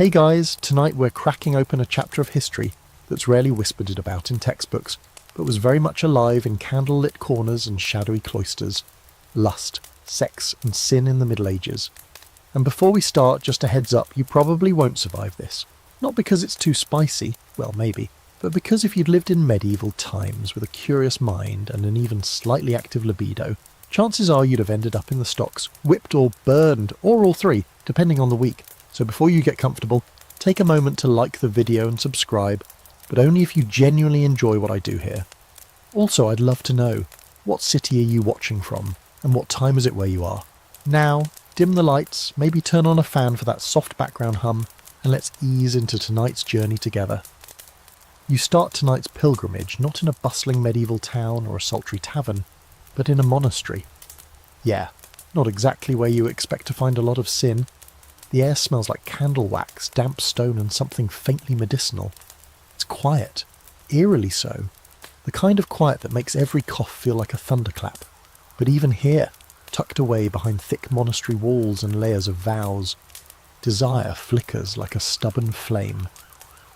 Hey guys, tonight we're cracking open a chapter of history that's rarely whispered about in textbooks, but was very much alive in candlelit corners and shadowy cloisters. Lust, sex and sin in the Middle Ages. And before we start, just a heads up, you probably won't survive this. Not because it's too spicy, well maybe, but because if you'd lived in medieval times with a curious mind and an even slightly active libido, chances are you'd have ended up in the stocks, whipped or burned, or all three, depending on the week. So before you get comfortable, take a moment to like the video and subscribe, but only if you genuinely enjoy what I do here. Also, I'd love to know, what city are you watching from, and what time is it where you are? Now, dim the lights, maybe turn on a fan for that soft background hum, and let's ease into tonight's journey together. You start tonight's pilgrimage not in a bustling medieval town or a sultry tavern, but in a monastery. Yeah, not exactly where you expect to find a lot of sin. The air smells like candle wax, damp stone and something faintly medicinal. It's quiet, eerily so. The kind of quiet that makes every cough feel like a thunderclap. But even here, tucked away behind thick monastery walls and layers of vows, desire flickers like a stubborn flame.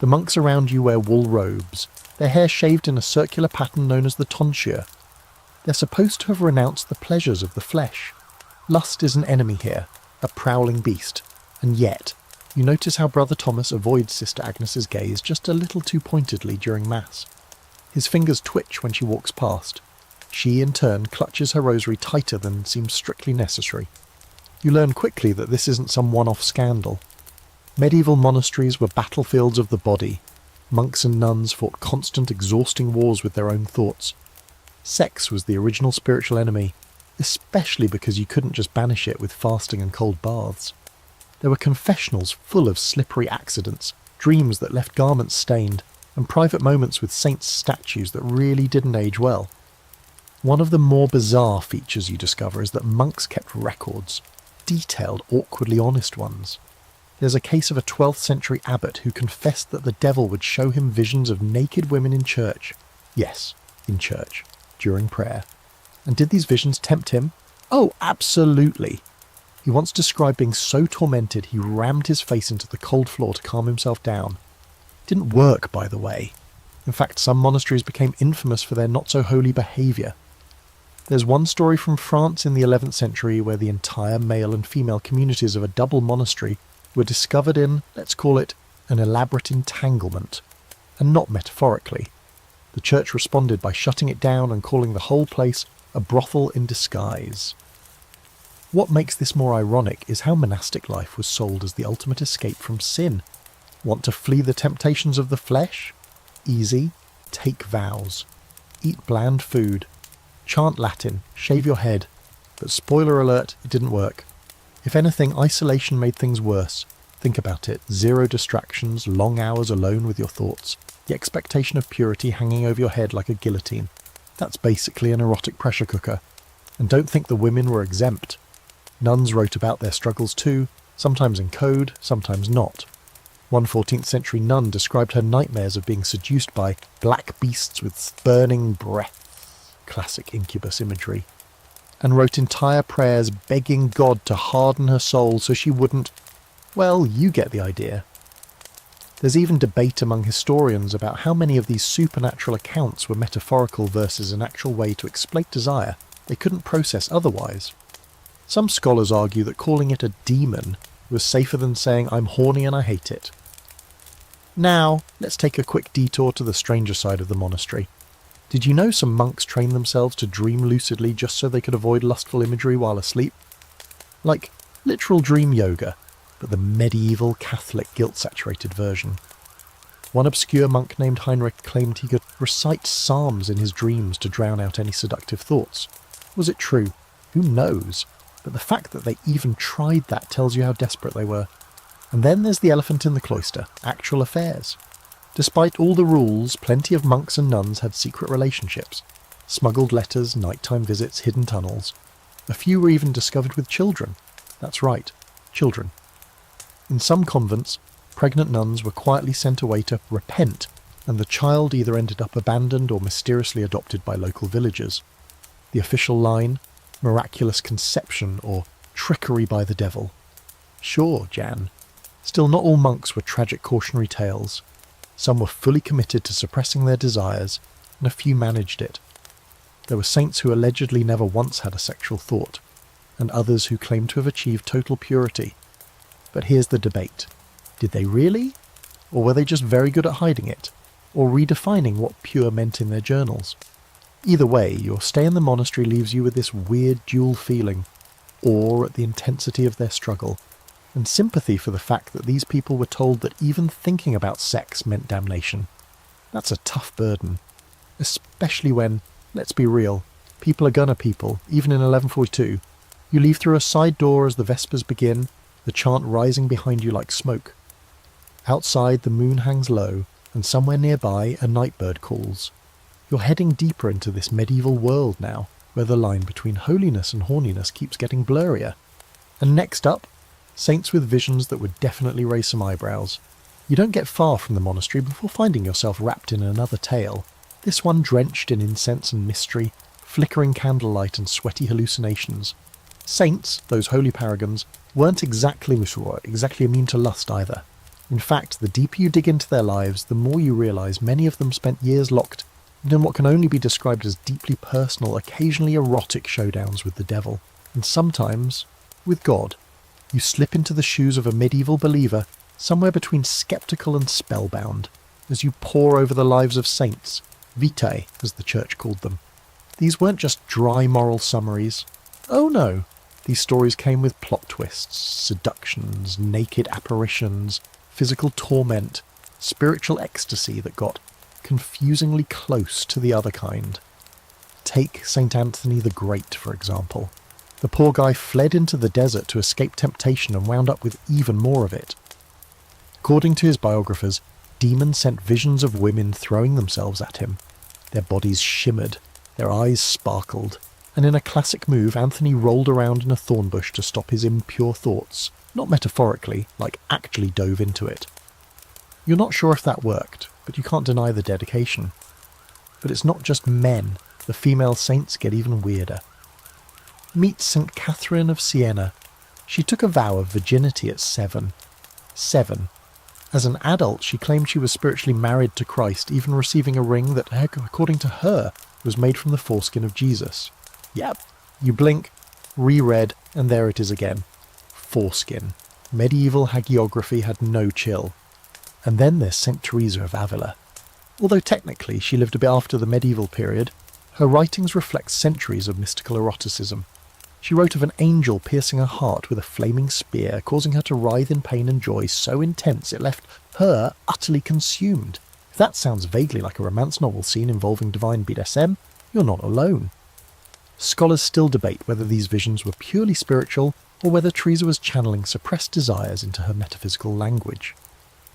The monks around you wear wool robes, their hair shaved in a circular pattern known as the tonsure. They're supposed to have renounced the pleasures of the flesh. Lust is an enemy here, a prowling beast. And yet, you notice how Brother Thomas avoids Sister Agnes's gaze just a little too pointedly during Mass. His fingers twitch when she walks past. She, in turn, clutches her rosary tighter than seems strictly necessary. You learn quickly that this isn't some one-off scandal. Medieval monasteries were battlefields of the body. Monks and nuns fought constant, exhausting wars with their own thoughts. Sex was the original spiritual enemy, especially because you couldn't just banish it with fasting and cold baths. There were confessionals full of slippery accidents, dreams that left garments stained, and private moments with saints' statues that really didn't age well. One of the more bizarre features you discover is that monks kept records, detailed, awkwardly honest ones. There's a case of a 12th century abbot who confessed that the devil would show him visions of naked women in church. Yes, in church, during prayer. And did these visions tempt him? Oh, absolutely. He once described being so tormented he rammed his face into the cold floor to calm himself down. It didn't work, by the way. In fact, some monasteries became infamous for their not-so-holy behaviour. There's one story from France in the 11th century where the entire male and female communities of a double monastery were discovered in, let's call it, an elaborate entanglement. And not metaphorically. The church responded by shutting it down and calling the whole place a brothel in disguise. What makes this more ironic is how monastic life was sold as the ultimate escape from sin. Want to flee the temptations of the flesh? Easy. Take vows. Eat bland food. Chant Latin. Shave your head. But spoiler alert, it didn't work. If anything, isolation made things worse. Think about it. 0 distractions, long hours alone with your thoughts. The expectation of purity hanging over your head like a guillotine. That's basically an erotic pressure cooker. And don't think the women were exempt. Nuns wrote about their struggles too, sometimes in code, sometimes not. One 14th century nun described her nightmares of being seduced by black beasts with burning breath, classic incubus imagery, and wrote entire prayers begging God to harden her soul so she wouldn't... Well, you get the idea. There's even debate among historians about how many of these supernatural accounts were metaphorical versus an actual way to explain desire they couldn't process otherwise. Some scholars argue that calling it a demon was safer than saying I'm horny and I hate it. Now, let's take a quick detour to the stranger side of the monastery. Did you know some monks trained themselves to dream lucidly just so they could avoid lustful imagery while asleep? Like literal dream yoga, but the medieval Catholic guilt-saturated version. One obscure monk named Heinrich claimed he could recite psalms in his dreams to drown out any seductive thoughts. Was it true? Who knows? But the fact that they even tried that tells you how desperate they were. And then there's the elephant in the cloister, actual affairs. Despite all the rules, plenty of monks and nuns had secret relationships. Smuggled letters, nighttime visits, hidden tunnels. A few were even discovered with children. That's right, children. In some convents, pregnant nuns were quietly sent away to repent, and the child either ended up abandoned or mysteriously adopted by local villagers. The official line, miraculous conception or trickery by the devil. Sure, Jan. Still, not all monks were tragic cautionary tales. Some were fully committed to suppressing their desires, and a few managed it. There were saints who allegedly never once had a sexual thought, and others who claimed to have achieved total purity. But here's the debate. Did they really? Or were they just very good at hiding it, or redefining what pure meant in their journals? Either way, your stay in the monastery leaves you with this weird dual feeling, awe at the intensity of their struggle, and sympathy for the fact that these people were told that even thinking about sex meant damnation. That's a tough burden, especially when, let's be real, people are gonna people, even in 1142. You leave through a side door as the Vespers begin, the chant rising behind you like smoke. Outside, the moon hangs low, and somewhere nearby a nightbird calls. You're heading deeper into this medieval world now, where the line between holiness and horniness keeps getting blurrier. And next up, saints with visions that would definitely raise some eyebrows. You don't get far from the monastery before finding yourself wrapped in another tale, this one drenched in incense and mystery, flickering candlelight and sweaty hallucinations. Saints, those holy paragons, weren't exactly immune to lust either. In fact, the deeper you dig into their lives, the more you realise many of them spent years locked in what can only be described as deeply personal, occasionally erotic showdowns with the devil, and sometimes with God. You slip into the shoes of a medieval believer, somewhere between sceptical and spellbound, as you pore over the lives of saints, vitae, as the church called them. These weren't just dry moral summaries. Oh no, these stories came with plot twists, seductions, naked apparitions, physical torment, spiritual ecstasy that got confusingly close to the other kind. Take St. Anthony the Great, for example. The poor guy fled into the desert to escape temptation and wound up with even more of it. According to his biographers, demons sent visions of women throwing themselves at him. Their bodies shimmered, their eyes sparkled, and in a classic move, Anthony rolled around in a thorn bush to stop his impure thoughts, not metaphorically, like actually dove into it. You're not sure if that worked, but you can't deny the dedication. But it's not just men. The female saints get even weirder. Meet St. Catherine of Siena. She took a vow of virginity at 7. 7. As an adult, she claimed she was spiritually married to Christ, even receiving a ring that, according to her, was made from the foreskin of Jesus. Yep. You blink, reread, and there it is again. Foreskin. Medieval hagiography had no chill. And then there's St. Teresa of Avila. Although technically she lived a bit after the medieval period, her writings reflect centuries of mystical eroticism. She wrote of an angel piercing her heart with a flaming spear, causing her to writhe in pain and joy so intense it left her utterly consumed. If that sounds vaguely like a romance novel scene involving divine BDSM, you're not alone. Scholars still debate whether these visions were purely spiritual or whether Teresa was channeling suppressed desires into her metaphysical language.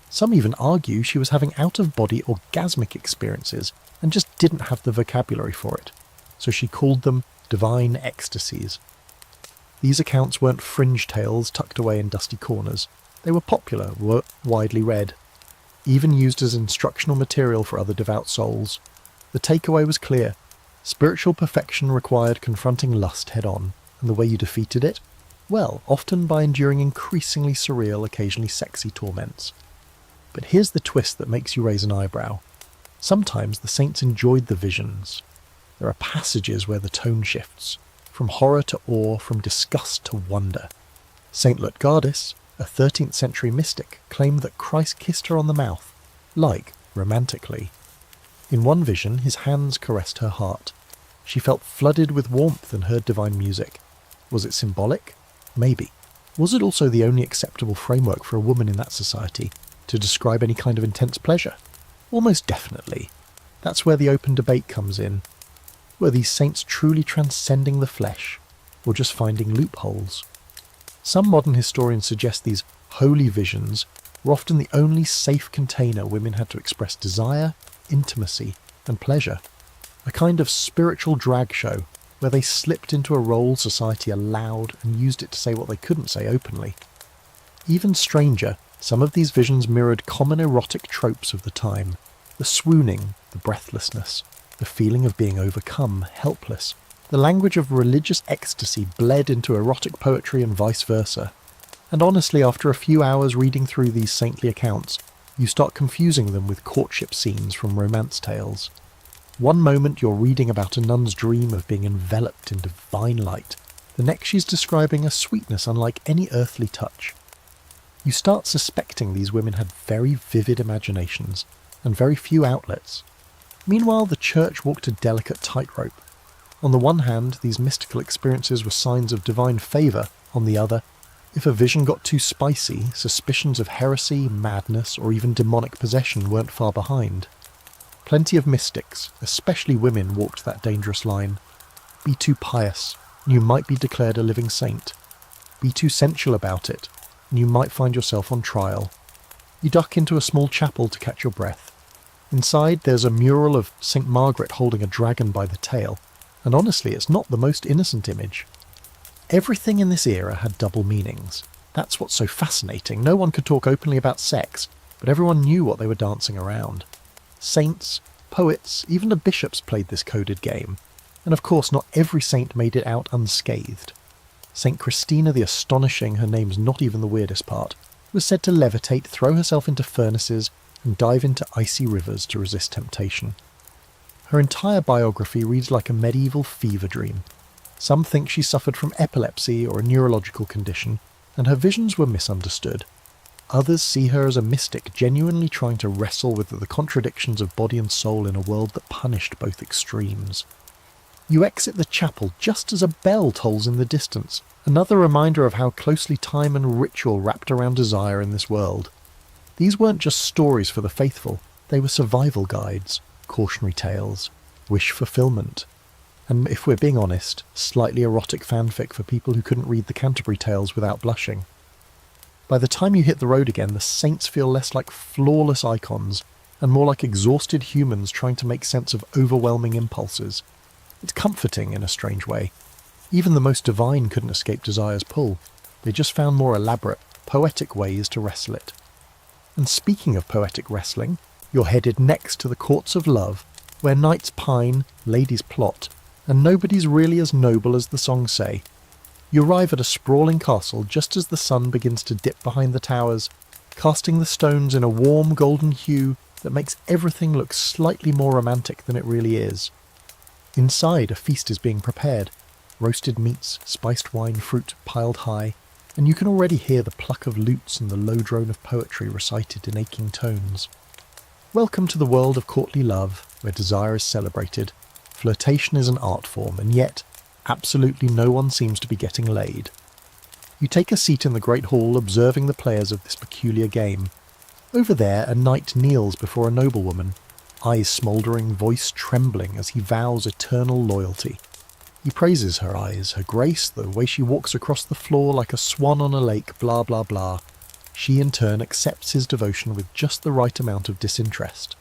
Some even argue she was having out-of-body orgasmic experiences and just didn't have the vocabulary for it, so she called them divine ecstasies. These accounts weren't fringe tales tucked away in dusty corners. They were popular, were widely read, even used as instructional material for other devout souls. The takeaway was clear. Spiritual perfection required confronting lust head-on, and the way you defeated it? Well, often by enduring increasingly surreal, occasionally sexy torments. But here's the twist that makes you raise an eyebrow. Sometimes the saints enjoyed the visions. There are passages where the tone shifts, from horror to awe, from disgust to wonder. Saint Lutgardis, a 13th century mystic, claimed that Christ kissed her on the mouth, like romantically. In one vision, his hands caressed her heart. She felt flooded with warmth and heard divine music. Was it symbolic? Maybe. Was it also the only acceptable framework for a woman in that society to describe any kind of intense pleasure? Almost definitely. That's where the open debate comes in. Were these saints truly transcending the flesh, or just finding loopholes? Some modern historians suggest these holy visions were often the only safe container women had to express desire, intimacy, and pleasure. A kind of spiritual drag show, where they slipped into a role society allowed and used it to say what they couldn't say openly. Even stranger, some of these visions mirrored common erotic tropes of the time. The swooning, the breathlessness, the feeling of being overcome, helpless. The language of religious ecstasy bled into erotic poetry and vice versa. And honestly, after a few hours reading through these saintly accounts, you start confusing them with courtship scenes from romance tales. One moment you're reading about a nun's dream of being enveloped in divine light, the next she's describing a sweetness unlike any earthly touch. You start suspecting these women had very vivid imaginations, and very few outlets. Meanwhile, the church walked a delicate tightrope. On the one hand, these mystical experiences were signs of divine favour. On the other, if a vision got too spicy, suspicions of heresy, madness, or even demonic possession weren't far behind. Plenty of mystics, especially women, walked that dangerous line. Be too pious, and you might be declared a living saint. Be too sensual about it, and you might find yourself on trial. You duck into a small chapel to catch your breath. Inside, there's a mural of St. Margaret holding a dragon by the tail, and honestly, it's not the most innocent image. Everything in this era had double meanings. That's what's so fascinating. No one could talk openly about sex, but everyone knew what they were dancing around. Saints, poets, even the bishops played this coded game. And of course, not every saint made it out unscathed. St. Christina the Astonishing, her name's not even the weirdest part, was said to levitate, throw herself into furnaces, and dive into icy rivers to resist temptation. Her entire biography reads like a medieval fever dream. Some think she suffered from epilepsy or a neurological condition, and her visions were misunderstood. Others see her as a mystic genuinely trying to wrestle with the contradictions of body and soul in a world that punished both extremes. You exit the chapel just as a bell tolls in the distance, another reminder of how closely time and ritual wrapped around desire in this world. These weren't just stories for the faithful, they were survival guides, cautionary tales, wish fulfillment, and if we're being honest, slightly erotic fanfic for people who couldn't read the Canterbury Tales without blushing. By the time you hit the road again, the saints feel less like flawless icons, and more like exhausted humans trying to make sense of overwhelming impulses. It's comforting in a strange way. Even the most divine couldn't escape desire's pull. They just found more elaborate, poetic ways to wrestle it. And speaking of poetic wrestling, you're headed next to the courts of love, where knights pine, ladies plot, and nobody's really as noble as the songs say. You arrive at a sprawling castle just as the sun begins to dip behind the towers, casting the stones in a warm golden hue that makes everything look slightly more romantic than it really is. Inside, a feast is being prepared. Roasted meats, spiced wine, fruit piled high, and you can already hear the pluck of lutes and the low drone of poetry recited in aching tones. Welcome to the world of courtly love, where desire is celebrated. Flirtation is an art form, and yet, absolutely no one seems to be getting laid. You take a seat in the great hall, observing the players of this peculiar game. Over there, a knight kneels before a noblewoman, eyes smouldering, voice trembling as he vows eternal loyalty. He praises her eyes, her grace, the way she walks across the floor like a swan on a lake, blah blah blah. She in turn accepts his devotion with just the right amount of disinterest.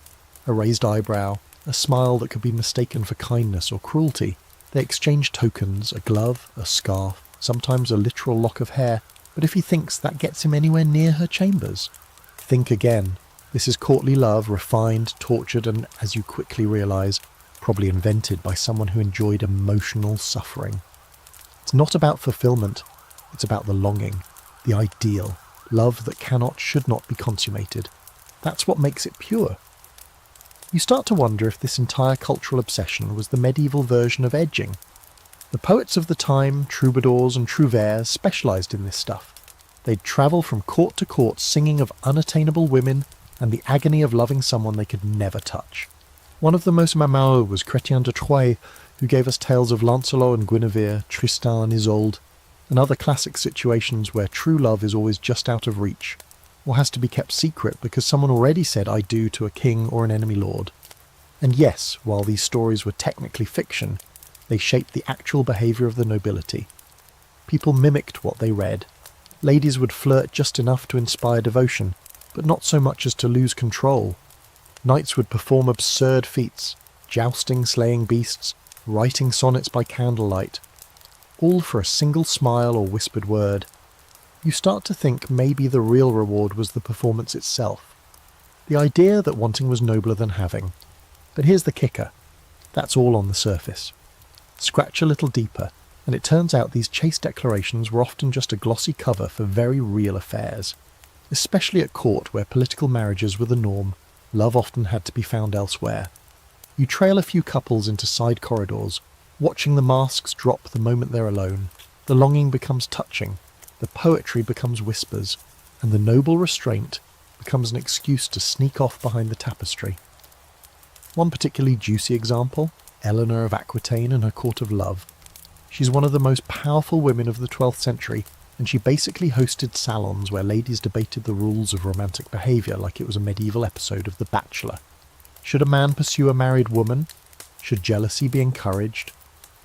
A raised eyebrow, a smile that could be mistaken for kindness or cruelty. They exchange tokens, a glove, a scarf, sometimes a literal lock of hair, but if he thinks that gets him anywhere near her chambers, think again. This is courtly love, refined, tortured, and, as you quickly realise, probably invented by someone who enjoyed emotional suffering. It's not about fulfillment, it's about the longing, the ideal, love that cannot, should not be consummated. That's what makes it pure. You start to wonder if this entire cultural obsession was the medieval version of edging. The poets of the time, troubadours and trouvères, specialised in this stuff. They'd travel from court to court singing of unattainable women and the agony of loving someone they could never touch. One of the most memorable was Chrétien de Troyes, who gave us tales of Lancelot and Guinevere, Tristan and Isolde, and other classic situations where true love is always just out of reach, or has to be kept secret because someone already said "I do" to a king or an enemy lord. And yes, while these stories were technically fiction, they shaped the actual behaviour of the nobility. People mimicked what they read. Ladies would flirt just enough to inspire devotion, but not so much as to lose control. Knights would perform absurd feats, jousting, slaying beasts, writing sonnets by candlelight, all for a single smile or whispered word. You start to think maybe the real reward was the performance itself. The idea that wanting was nobler than having. But here's the kicker. That's all on the surface. Scratch a little deeper, and it turns out these chaste declarations were often just a glossy cover for very real affairs. Especially at court, where political marriages were the norm, love often had to be found elsewhere. You trail a few couples into side corridors, watching the masks drop the moment they're alone. The longing becomes touching, the poetry becomes whispers, and the noble restraint becomes an excuse to sneak off behind the tapestry. One particularly juicy example, Eleanor of Aquitaine and her court of love. She's one of the most powerful women of the 12th century, and she basically hosted salons where ladies debated the rules of romantic behaviour like it was a medieval episode of The Bachelor. Should a man pursue a married woman? Should jealousy be encouraged?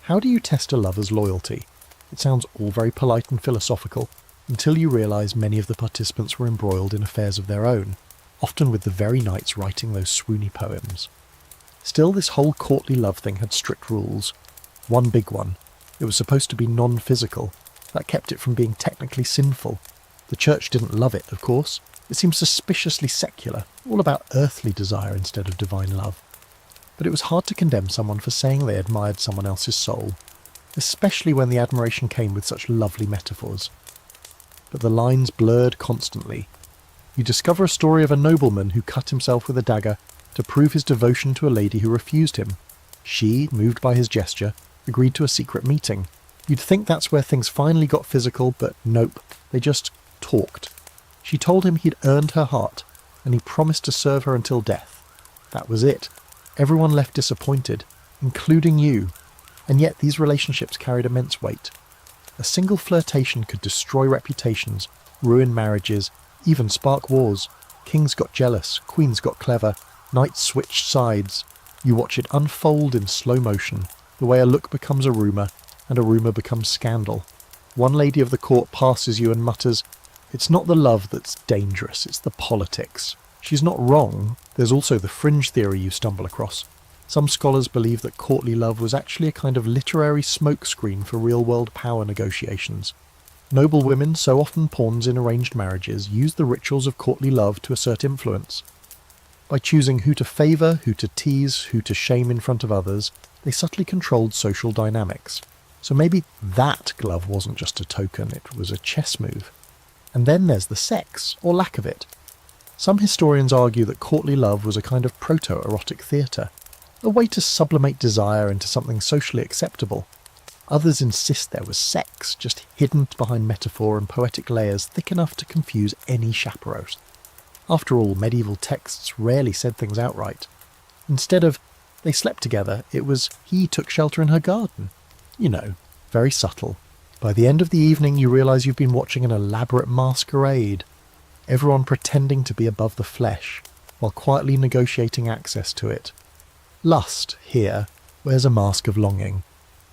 How do you test a lover's loyalty? It sounds all very polite and philosophical, until you realise many of the participants were embroiled in affairs of their own, often with the very knights writing those swoony poems. Still, this whole courtly love thing had strict rules. One big one. It was supposed to be non-physical. That kept it from being technically sinful. The church didn't love it, of course. It seemed suspiciously secular, all about earthly desire instead of divine love. But it was hard to condemn someone for saying they admired someone else's soul, especially when the admiration came with such lovely metaphors. But the lines blurred constantly. You discover a story of a nobleman who cut himself with a dagger to prove his devotion to a lady who refused him. She, moved by his gesture, agreed to a secret meeting. You'd think that's where things finally got physical, but nope, they just talked. She told him he'd earned her heart, and he promised to serve her until death. That was it. Everyone left disappointed, including you. And yet these relationships carried immense weight. A single flirtation could destroy reputations, ruin marriages, even spark wars. Kings got jealous, queens got clever, knights switched sides. You watch it unfold in slow motion, the way a look becomes a rumour, and a rumour becomes scandal. One lady of the court passes you and mutters, "It's not the love that's dangerous, it's the politics." She's not wrong. There's also the fringe theory you stumble across. Some scholars believe that courtly love was actually a kind of literary smokescreen for real-world power negotiations. Noble women, so often pawns in arranged marriages, used the rituals of courtly love to assert influence. By choosing who to favour, who to tease, who to shame in front of others, they subtly controlled social dynamics. So maybe that glove wasn't just a token, it was a chess move. And then there's the sex, or lack of it. Some historians argue that courtly love was a kind of proto-erotic theatre, a way to sublimate desire into something socially acceptable. Others insist there was sex, just hidden behind metaphor and poetic layers thick enough to confuse any chaperone. After all, medieval texts rarely said things outright. Instead of, they slept together, it was, he took shelter in her garden. You know, very subtle. By the end of the evening you realise you've been watching an elaborate masquerade. Everyone pretending to be above the flesh, while quietly negotiating access to it. Lust, here, wears a mask of longing.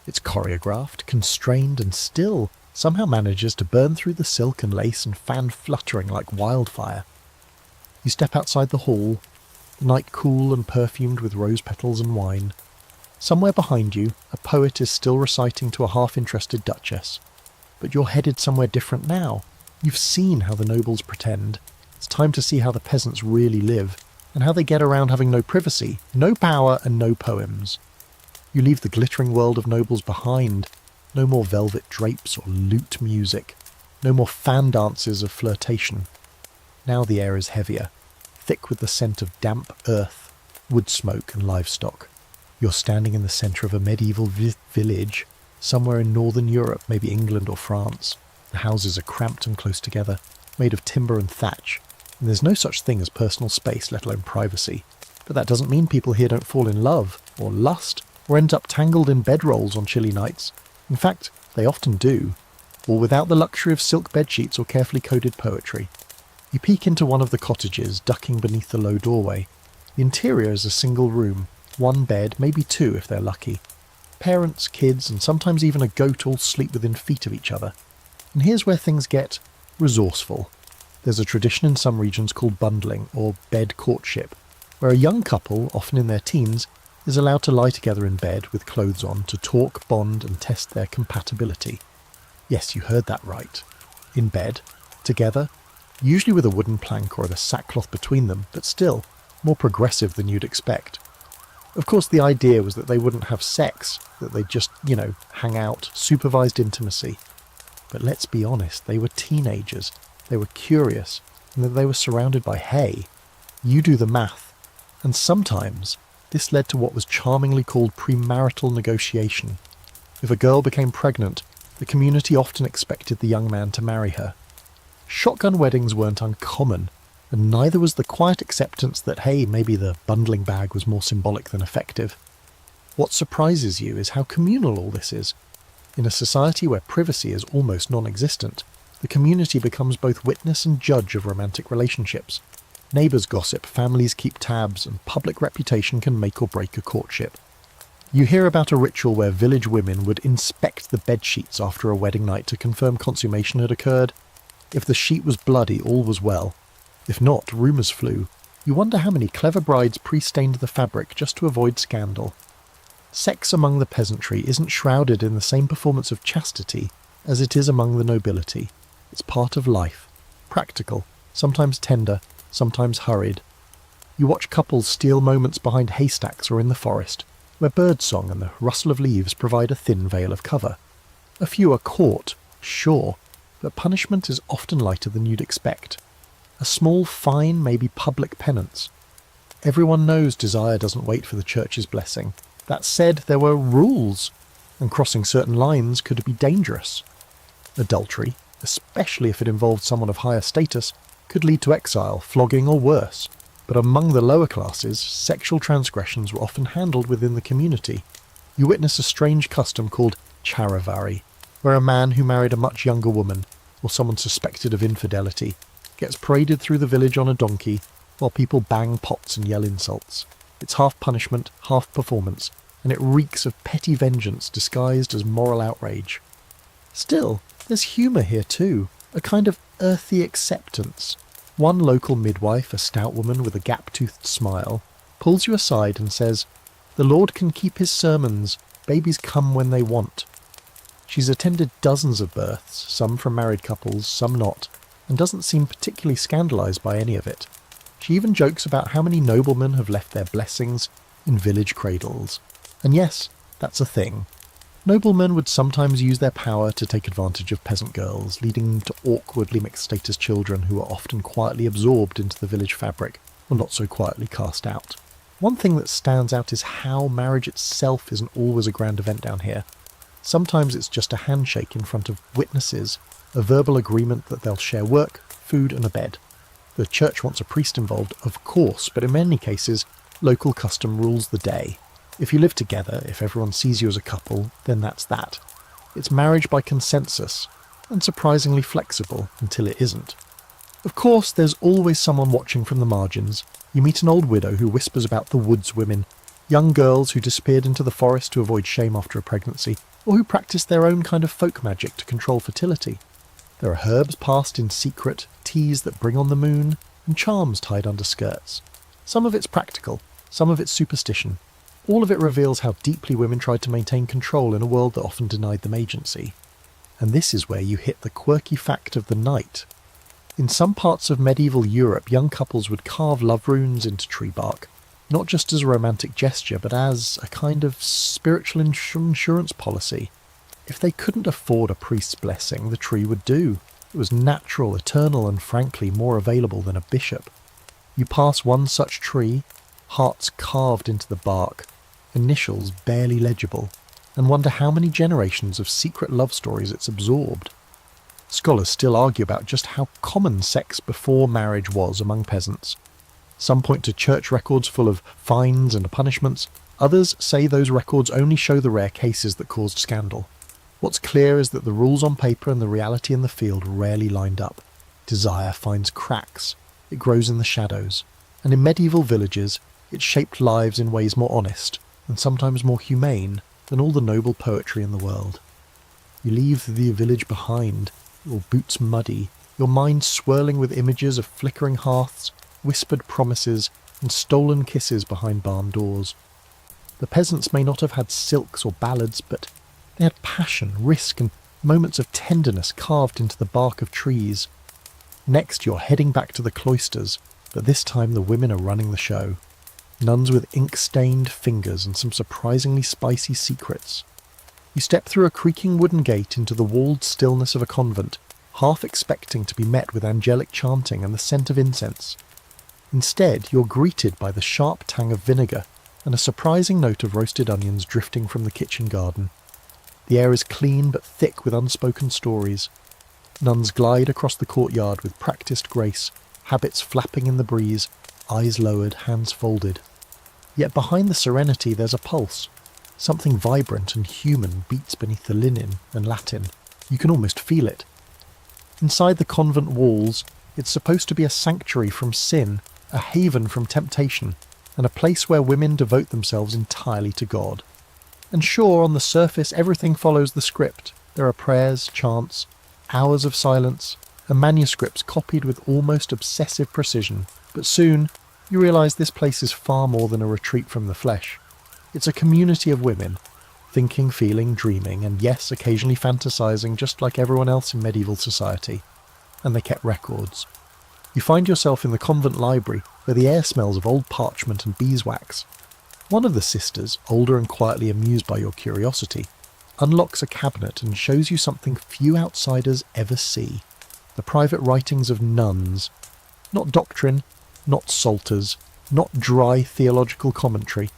It's choreographed, constrained, and still somehow manages to burn through the silk and lace and fan fluttering like wildfire. You step outside the hall, the night cool and perfumed with rose petals and wine. Somewhere behind you, a poet is still reciting to a half-interested duchess. But you're headed somewhere different now. You've seen how the nobles pretend. It's time to see how the peasants really live, and how they get around having no privacy, no power, and no poems. You leave the glittering world of nobles behind. No more velvet drapes or lute music. No more fan dances of flirtation. Now the air is heavier, thick with the scent of damp earth, wood smoke and livestock. You're standing in the centre of a medieval village, somewhere in northern Europe, maybe England or France. The houses are cramped and close together, made of timber and thatch, and there's no such thing as personal space, let alone privacy. But that doesn't mean people here don't fall in love, or lust, or end up tangled in bedrolls on chilly nights. In fact, they often do, all without the luxury of silk bedsheets or carefully coded poetry. You peek into one of the cottages, ducking beneath the low doorway. The interior is a single room, one bed, maybe two if they're lucky. Parents, kids, and sometimes even a goat all sleep within feet of each other. And here's where things get resourceful. There's a tradition in some regions called bundling, or bed courtship, where a young couple, often in their teens, is allowed to lie together in bed with clothes on to talk, bond, and test their compatibility. Yes, you heard that right. In bed, together, usually with a wooden plank or a sackcloth between them, but still, more progressive than you'd expect. Of course, the idea was that they wouldn't have sex, that they'd just, hang out, supervised intimacy. But let's be honest, they were teenagers, they were curious, and that they were surrounded by hay. You do the math. And sometimes this led to what was charmingly called premarital negotiation. If a girl became pregnant, the community often expected the young man to marry her. Shotgun weddings weren't uncommon, and neither was the quiet acceptance that, hey, maybe the bundling bag was more symbolic than effective. What surprises you is how communal all this is. In a society where privacy is almost non-existent, the community becomes both witness and judge of romantic relationships. Neighbours gossip, families keep tabs, and public reputation can make or break a courtship. You hear about a ritual where village women would inspect the bed sheets after a wedding night to confirm consummation had occurred. If the sheet was bloody, all was well. If not, rumours flew. You wonder how many clever brides pre-stained the fabric just to avoid scandal. Sex among the peasantry isn't shrouded in the same performance of chastity as it is among the nobility. It's part of life. Practical, sometimes tender, sometimes hurried. You watch couples steal moments behind haystacks or in the forest, where birdsong and the rustle of leaves provide a thin veil of cover. A few are caught, sure, but punishment is often lighter than you'd expect. A small fine may be public penance. Everyone knows desire doesn't wait for the church's blessing. That said, there were rules, and crossing certain lines could be dangerous. Adultery, especially if it involved someone of higher status, could lead to exile, flogging, or worse. But among the lower classes, sexual transgressions were often handled within the community. You witness a strange custom called charivari, where a man who married a much younger woman, or someone suspected of infidelity, gets paraded through the village on a donkey, while people bang pots and yell insults. It's half punishment, half performance, and it reeks of petty vengeance disguised as moral outrage. Still, there's humour here too, a kind of earthy acceptance. One local midwife, a stout woman with a gap-toothed smile, pulls you aside and says, "The Lord can keep his sermons, babies come when they want." She's attended dozens of births, some from married couples, some not, and doesn't seem particularly scandalised by any of it. She even jokes about how many noblemen have left their blessings in village cradles. And yes, that's a thing. Noblemen would sometimes use their power to take advantage of peasant girls, leading to awkwardly mixed-status children who are often quietly absorbed into the village fabric, or not so quietly cast out. One thing that stands out is how marriage itself isn't always a grand event down here. Sometimes it's just a handshake in front of witnesses, a verbal agreement that they'll share work, food and a bed. The church wants a priest involved, of course, but in many cases, local custom rules the day. If you live together, if everyone sees you as a couple, then that's that. It's marriage by consensus, and surprisingly flexible until it isn't. Of course, there's always someone watching from the margins. You meet an old widow who whispers about the woods women, young girls who disappeared into the forest to avoid shame after a pregnancy, or who practice their own kind of folk magic to control fertility. There are herbs passed in secret, teas that bring on the moon, and charms tied under skirts. Some of it's practical, some of it's superstition. All of it reveals how deeply women tried to maintain control in a world that often denied them agency. And this is where you hit the quirky fact of the night. In some parts of medieval Europe, young couples would carve love runes into tree bark, not just as a romantic gesture, but as a kind of spiritual insurance policy. If they couldn't afford a priest's blessing, the tree would do. It was natural, eternal, and frankly more available than a bishop. You pass one such tree, hearts carved into the bark, initials barely legible, and wonder how many generations of secret love stories it's absorbed. Scholars still argue about just how common sex before marriage was among peasants. Some point to church records full of fines and punishments. Others say those records only show the rare cases that caused scandal. What's clear is that the rules on paper and the reality in the field rarely lined up. Desire finds cracks. It grows in the shadows. And in medieval villages, it shaped lives in ways more honest, and sometimes more humane, than all the noble poetry in the world. You leave the village behind, your boots muddy, your mind swirling with images of flickering hearths, whispered promises, and stolen kisses behind barn doors. The peasants may not have had silks or ballads, but they had passion, risk, and moments of tenderness carved into the bark of trees. Next, you're heading back to the cloisters, but this time the women are running the show. nuns with ink-stained fingers and some surprisingly spicy secrets. You step through a creaking wooden gate into the walled stillness of a convent, half expecting to be met with angelic chanting and the scent of incense. Instead, you're greeted by the sharp tang of vinegar and a surprising note of roasted onions drifting from the kitchen garden. The air is clean but thick with unspoken stories. Nuns glide across the courtyard with practised grace, habits flapping in the breeze, eyes lowered, hands folded. Yet behind the serenity there's a pulse. Something vibrant and human beats beneath the linen and Latin. You can almost feel it. Inside the convent walls, it's supposed to be a sanctuary from sin, a haven from temptation, and a place where women devote themselves entirely to God. And sure, on the surface, everything follows the script. There are prayers, chants, hours of silence, and manuscripts copied with almost obsessive precision. But soon, you realise this place is far more than a retreat from the flesh. It's a community of women, thinking, feeling, dreaming, and yes, occasionally fantasising just like everyone else in medieval society. And they kept records. You find yourself in the convent library, where the air smells of old parchment and beeswax. One of the sisters, older and quietly amused by your curiosity, unlocks a cabinet and shows you something few outsiders ever see. The private writings of nuns. Not doctrine, not psalters, not dry theological commentary.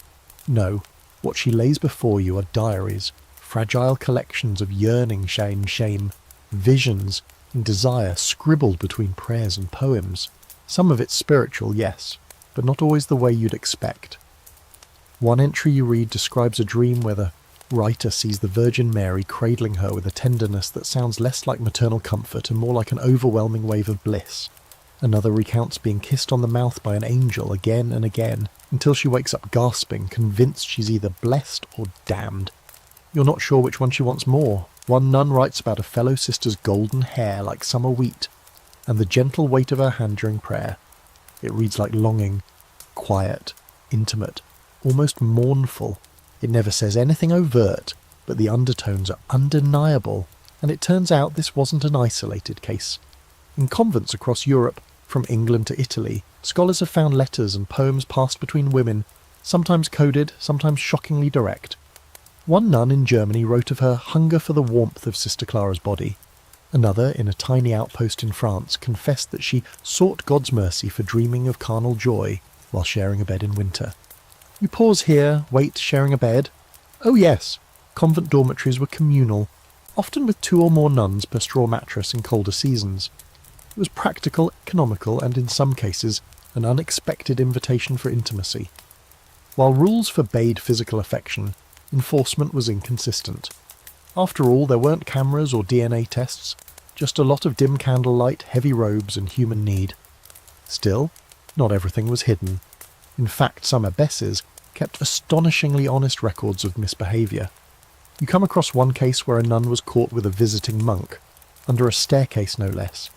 No, what she lays before you are diaries, fragile collections of yearning and shame, visions and desire scribbled between prayers and poems. Some of it spiritual, yes, but not always the way you'd expect. One entry you read describes a dream where the writer sees the Virgin Mary cradling her with a tenderness that sounds less like maternal comfort and more like an overwhelming wave of bliss. Another recounts being kissed on the mouth by an angel again and again, until she wakes up gasping, convinced she's either blessed or damned. You're not sure which one she wants more. One nun writes about a fellow sister's golden hair like summer wheat, and the gentle weight of her hand during prayer. It reads like longing, quiet, intimate, almost mournful. It never says anything overt, but the undertones are undeniable, and it turns out this wasn't an isolated case. In convents across Europe, from England to Italy, scholars have found letters and poems passed between women, sometimes coded, sometimes shockingly direct. One nun in Germany wrote of her hunger for the warmth of Sister Clara's body. Another, in a tiny outpost in France, confessed that she sought God's mercy for dreaming of carnal joy while sharing a bed in winter. You pause here, wait, sharing a bed? Oh yes, convent dormitories were communal, often with 2 or more nuns per straw mattress in colder seasons. It was practical, economical, and in some cases, an unexpected invitation for intimacy. While rules forbade physical affection, enforcement was inconsistent. After all, there weren't cameras or DNA tests, just a lot of dim candlelight, heavy robes, and human need. Still, not everything was hidden. In fact, some abbesses kept astonishingly honest records of misbehaviour. You come across one case where a nun was caught with a visiting monk, under a staircase no less.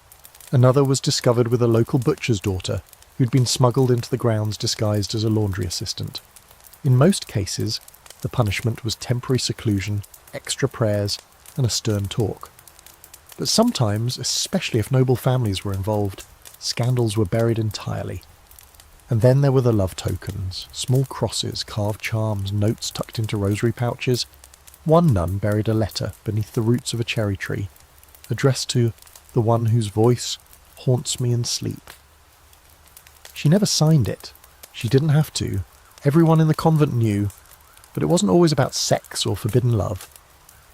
Another was discovered with a local butcher's daughter, who'd been smuggled into the grounds disguised as a laundry assistant. In most cases, the punishment was temporary seclusion, extra prayers, and a stern talk. But sometimes, especially if noble families were involved, scandals were buried entirely. And then there were the love tokens, small crosses, carved charms, notes tucked into rosary pouches. One nun buried a letter beneath the roots of a cherry tree, addressed to the one whose voice haunts me in sleep. She never signed it. She didn't have to. Everyone in the convent knew, but it wasn't always about sex or forbidden love.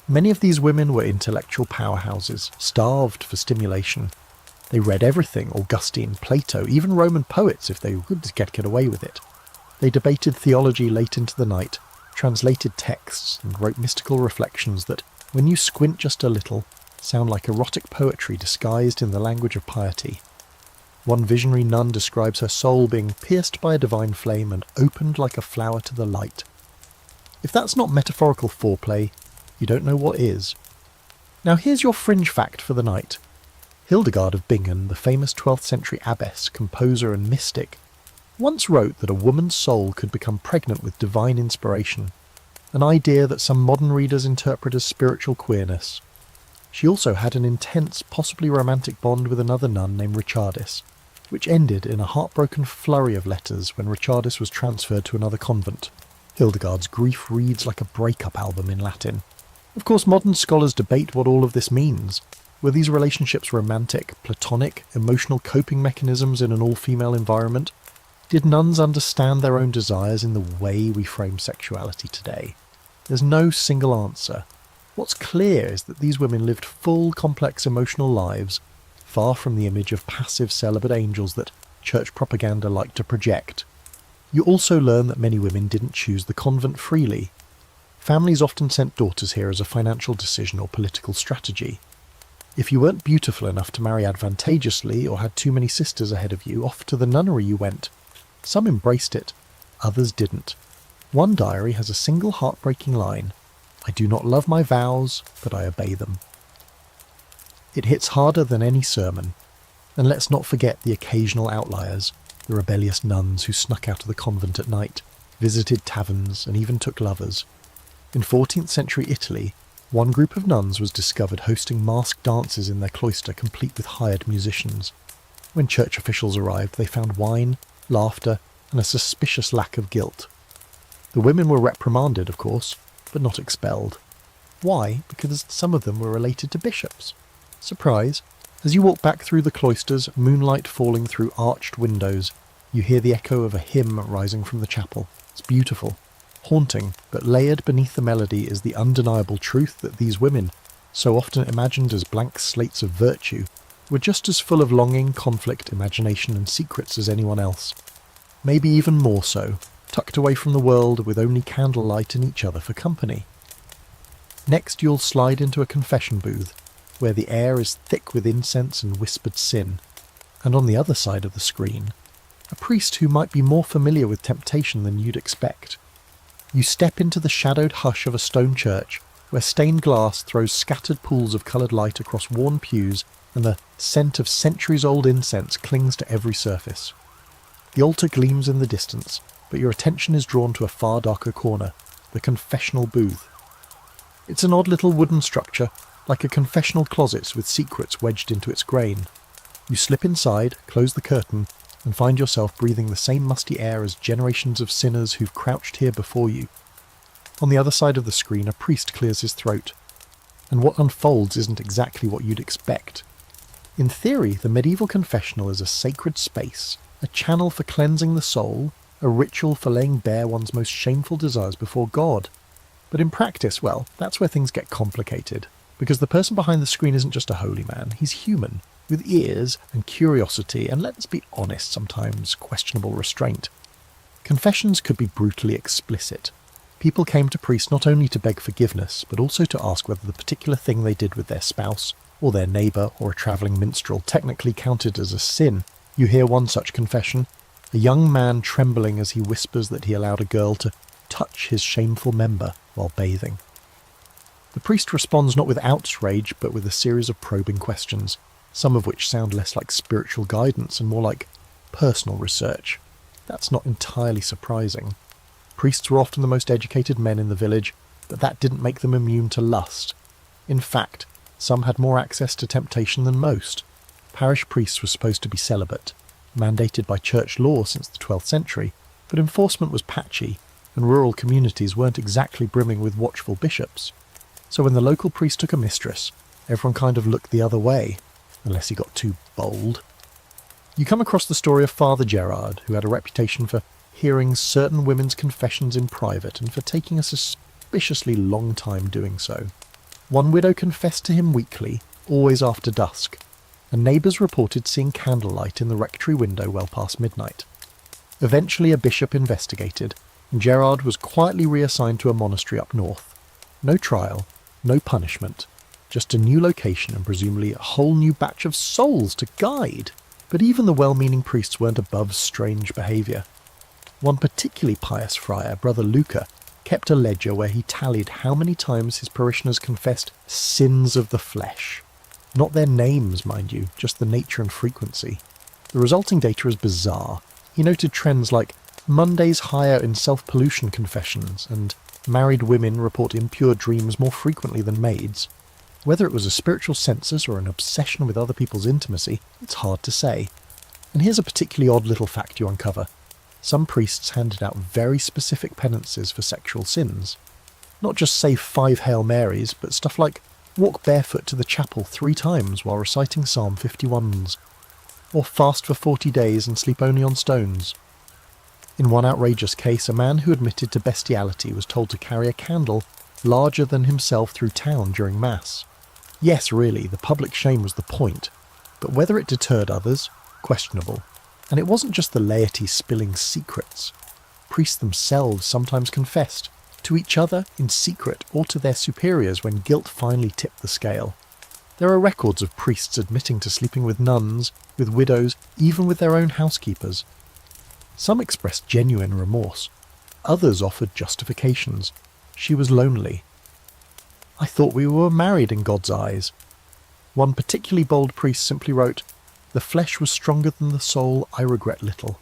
Many of these women were intellectual powerhouses, starved for stimulation. They read everything, Augustine, Plato, even Roman poets if they could get away with it. They debated theology late into the night, translated texts, and wrote mystical reflections that, when you squint just a little, sound like erotic poetry disguised in the language of piety. One visionary nun describes her soul being pierced by a divine flame and opened like a flower to the light. If that's not metaphorical foreplay, you don't know what is. Now here's your fringe fact for the night. Hildegard of Bingen, the famous 12th century abbess, composer and mystic, once wrote that a woman's soul could become pregnant with divine inspiration, an idea that some modern readers interpret as spiritual queerness. She also had an intense, possibly romantic bond with another nun named Richardis. which ended in a heartbroken flurry of letters when Richardis was transferred to another convent. Hildegard's grief reads like a breakup album in Latin. Of course, modern scholars debate what all of this means. Were these relationships romantic, platonic, emotional coping mechanisms in an all-female environment? Did nuns understand their own desires in the way we frame sexuality today? There's no single answer. What's clear is that these women lived full, complex emotional lives, far from the image of passive celibate angels that church propaganda liked to project. You also learn that many women didn't choose the convent freely. Families often sent daughters here as a financial decision or political strategy. If you weren't beautiful enough to marry advantageously or had too many sisters ahead of you, off to the nunnery you went. Some embraced it, others didn't. One diary has a single heartbreaking line: "I do not love my vows, but I obey them." It hits harder than any sermon. And let's not forget the occasional outliers, the rebellious nuns who snuck out of the convent at night, visited taverns, and even took lovers. In 14th century Italy, one group of nuns was discovered hosting masked dances in their cloister complete with hired musicians. When church officials arrived, they found wine, laughter, and a suspicious lack of guilt. The women were reprimanded, of course, but not expelled. Why? Because some of them were related to bishops. Surprise! As you walk back through the cloisters, moonlight falling through arched windows, you hear the echo of a hymn rising from the chapel. It's beautiful, haunting, but layered beneath the melody is the undeniable truth that these women, so often imagined as blank slates of virtue, were just as full of longing, conflict, imagination and secrets as anyone else. Maybe even more so, tucked away from the world with only candlelight and each other for company. Next you'll slide into a confession booth, where the air is thick with incense and whispered sin, and on the other side of the screen, a priest who might be more familiar with temptation than you'd expect. You step into the shadowed hush of a stone church, where stained glass throws scattered pools of coloured light across worn pews, and the scent of centuries-old incense clings to every surface. The altar gleams in the distance, but your attention is drawn to a far darker corner, the confessional booth. It's an odd little wooden structure, like a confessional closet with secrets wedged into its grain. You slip inside, close the curtain, and find yourself breathing the same musty air as generations of sinners who've crouched here before you. On the other side of the screen, a priest clears his throat, and what unfolds isn't exactly what you'd expect. In theory, the medieval confessional is a sacred space, a channel for cleansing the soul, a ritual for laying bare one's most shameful desires before God. But in practice, well, that's where things get complicated. Because the person behind the screen isn't just a holy man, he's human, with ears and curiosity and, let's be honest, sometimes questionable restraint. Confessions could be brutally explicit. People came to priests not only to beg forgiveness, but also to ask whether the particular thing they did with their spouse, or their neighbour, or a travelling minstrel technically counted as a sin. You hear one such confession, a young man trembling as he whispers that he allowed a girl to touch his shameful member while bathing. The priest responds not with outrage, but with a series of probing questions, some of which sound less like spiritual guidance and more like personal research. That's not entirely surprising. Priests were often the most educated men in the village, but that didn't make them immune to lust. In fact, some had more access to temptation than most. Parish priests were supposed to be celibate, mandated by church law since the 12th century, but enforcement was patchy, and rural communities weren't exactly brimming with watchful bishops. So when the local priest took a mistress, everyone kind of looked the other way, unless he got too bold. You come across the story of Father Gerard, who had a reputation for hearing certain women's confessions in private and for taking a suspiciously long time doing so. One widow confessed to him weekly, always after dusk, and neighbours reported seeing candlelight in the rectory window well past midnight. Eventually a bishop investigated, and Gerard was quietly reassigned to a monastery up north. No trial, no punishment, just a new location and presumably a whole new batch of souls to guide. But even the well-meaning priests weren't above strange behaviour. One particularly pious friar, Brother Luca, kept a ledger where he tallied how many times his parishioners confessed sins of the flesh. Not their names, mind you, just the nature and frequency. The resulting data is bizarre. He noted trends like Mondays higher in self-pollution confessions, and married women report impure dreams more frequently than maids. Whether it was a spiritual census or an obsession with other people's intimacy, it's hard to say. And here's a particularly odd little fact you uncover. Some priests handed out very specific penances for sexual sins. Not just say 5 Hail Marys, but stuff like walk barefoot to the chapel 3 times while reciting Psalm 51s, or fast for 40 days and sleep only on stones. In one outrageous case, a man who admitted to bestiality was told to carry a candle larger than himself through town during Mass. Yes, really, the public shame was the point, but whether it deterred others, questionable. And it wasn't just the laity spilling secrets. Priests themselves sometimes confessed, to each other in secret or to their superiors when guilt finally tipped the scale. There are records of priests admitting to sleeping with nuns, with widows, even with their own housekeepers. Some expressed genuine remorse. Others offered justifications. She was lonely. I thought we were married in God's eyes. One particularly bold priest simply wrote, "The flesh was stronger than the soul, I regret little."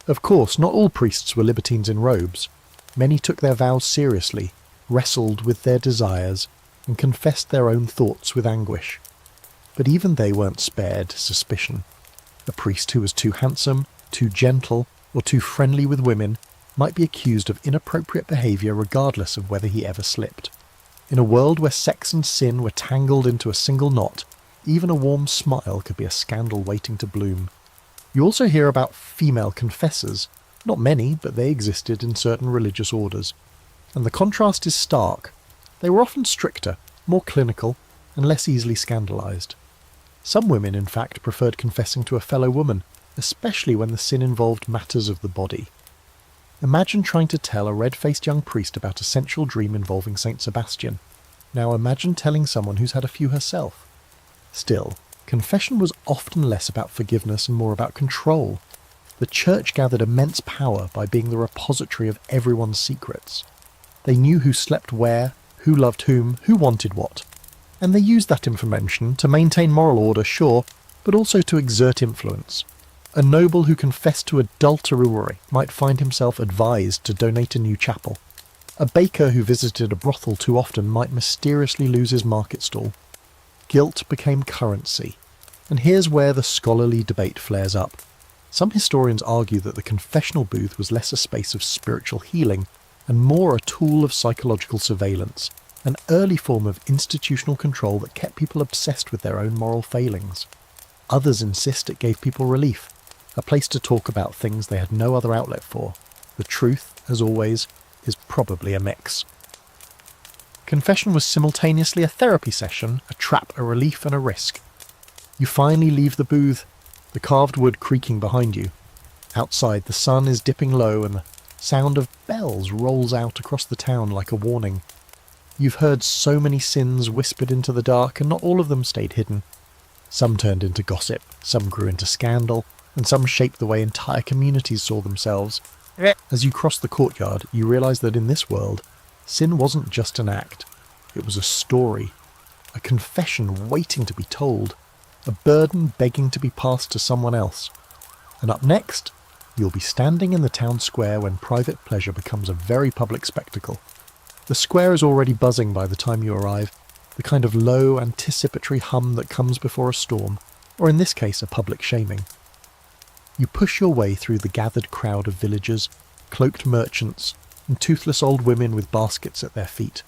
Of course, not all priests were libertines in robes. Many took their vows seriously, wrestled with their desires, and confessed their own thoughts with anguish. But even they weren't spared suspicion. A priest who was too handsome, too gentle, or too friendly with women might be accused of inappropriate behaviour regardless of whether he ever slipped. In a world where sex and sin were tangled into a single knot, even a warm smile could be a scandal waiting to bloom. You also hear about female confessors. Not many, but they existed in certain religious orders. And the contrast is stark. They were often stricter, more clinical, and less easily scandalised. Some women, in fact, preferred confessing to a fellow woman, especially when the sin involved matters of the body. Imagine trying to tell a red-faced young priest about a sensual dream involving Saint Sebastian. Now imagine telling someone who's had a few herself. Still, confession was often less about forgiveness and more about control. The church gathered immense power by being the repository of everyone's secrets. They knew who slept where, who loved whom, who wanted what. And they used that information to maintain moral order, sure, but also to exert influence. A noble who confessed to adultery might find himself advised to donate a new chapel. A baker who visited a brothel too often might mysteriously lose his market stall. Guilt became currency. And here's where the scholarly debate flares up. Some historians argue that the confessional booth was less a space of spiritual healing and more a tool of psychological surveillance, an early form of institutional control that kept people obsessed with their own moral failings. Others insist it gave people relief, a place to talk about things they had no other outlet for. The truth, as always, is probably a mix. Confession was simultaneously a therapy session, a trap, a relief, and a risk. You finally leave the booth, the carved wood creaking behind you. Outside, the sun is dipping low and the sound of bells rolls out across the town like a warning. You've heard so many sins whispered into the dark, and not all of them stayed hidden. Some turned into gossip, some grew into scandal, and some shaped the way entire communities saw themselves. As you cross the courtyard, you realise that in this world, sin wasn't just an act. It was a story, a confession waiting to be told, a burden begging to be passed to someone else. And up next, you'll be standing in the town square when private pleasure becomes a very public spectacle. The square is already buzzing by the time you arrive, the kind of low, anticipatory hum that comes before a storm, or in this case a public shaming. You push your way through the gathered crowd of villagers, cloaked merchants, and toothless old women with baskets at their feet.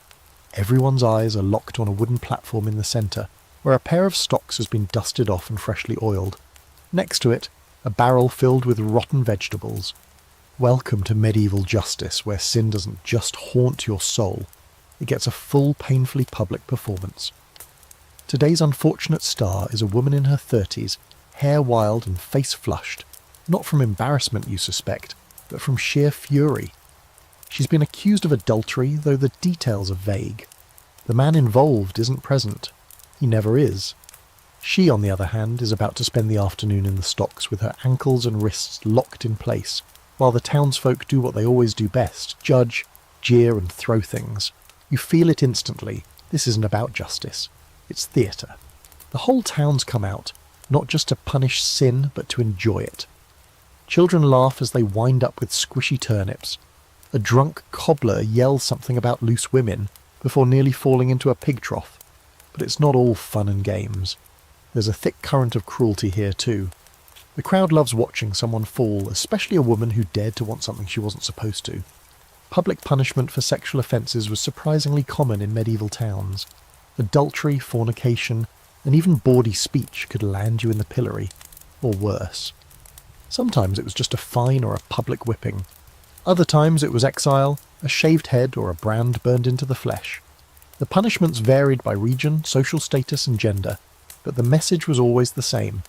Everyone's eyes are locked on a wooden platform in the centre, where a pair of stocks has been dusted off and freshly oiled. Next to it, a barrel filled with rotten vegetables. Welcome to medieval justice, where sin doesn't just haunt your soul, it gets a full, painfully public performance. Today's unfortunate star is a woman in her 30s, hair wild and face flushed, not from embarrassment you suspect, but from sheer fury. She's been accused of adultery, though the details are vague. The man involved isn't present. He never is. She, on the other hand, is about to spend the afternoon in the stocks with her ankles and wrists locked in place, while the townsfolk do what they always do best, judge, jeer and throw things. You feel it instantly. This isn't about justice. It's theatre. The whole town's come out, not just to punish sin, but to enjoy it. Children laugh as they wind up with squishy turnips. A drunk cobbler yells something about loose women before nearly falling into a pig trough. But it's not all fun and games. There's a thick current of cruelty here too. The crowd loves watching someone fall, especially a woman who dared to want something she wasn't supposed to. Public punishment for sexual offences was surprisingly common in medieval towns. Adultery, fornication, and even bawdy speech could land you in the pillory, or worse. Sometimes it was just a fine or a public whipping. Other times it was exile, a shaved head, or a brand burned into the flesh. The punishments varied by region, social status, and gender, but the message was always the same.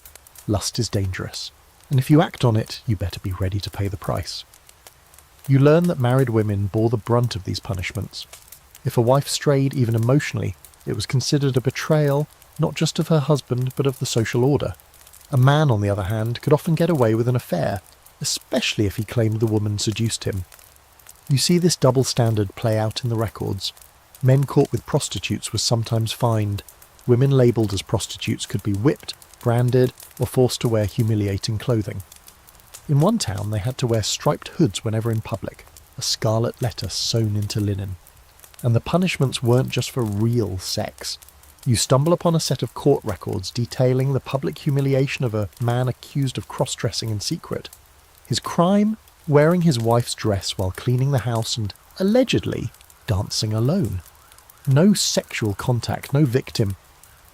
Lust is dangerous, and if you act on it, you better be ready to pay the price. You learn that married women bore the brunt of these punishments. If a wife strayed even emotionally, it was considered a betrayal not just of her husband but of the social order. A man, on the other hand, could often get away with an affair, especially if he claimed the woman seduced him. You see this double standard play out in the records. Men caught with prostitutes were sometimes fined. Women labelled as prostitutes could be whipped, branded, or forced to wear humiliating clothing. In one town they had to wear striped hoods whenever in public, a scarlet letter sewn into linen. And the punishments weren't just for real sex. You stumble upon a set of court records detailing the public humiliation of a man accused of cross-dressing in secret. His crime? Wearing his wife's dress while cleaning the house and, allegedly, dancing alone. No sexual contact, no victim,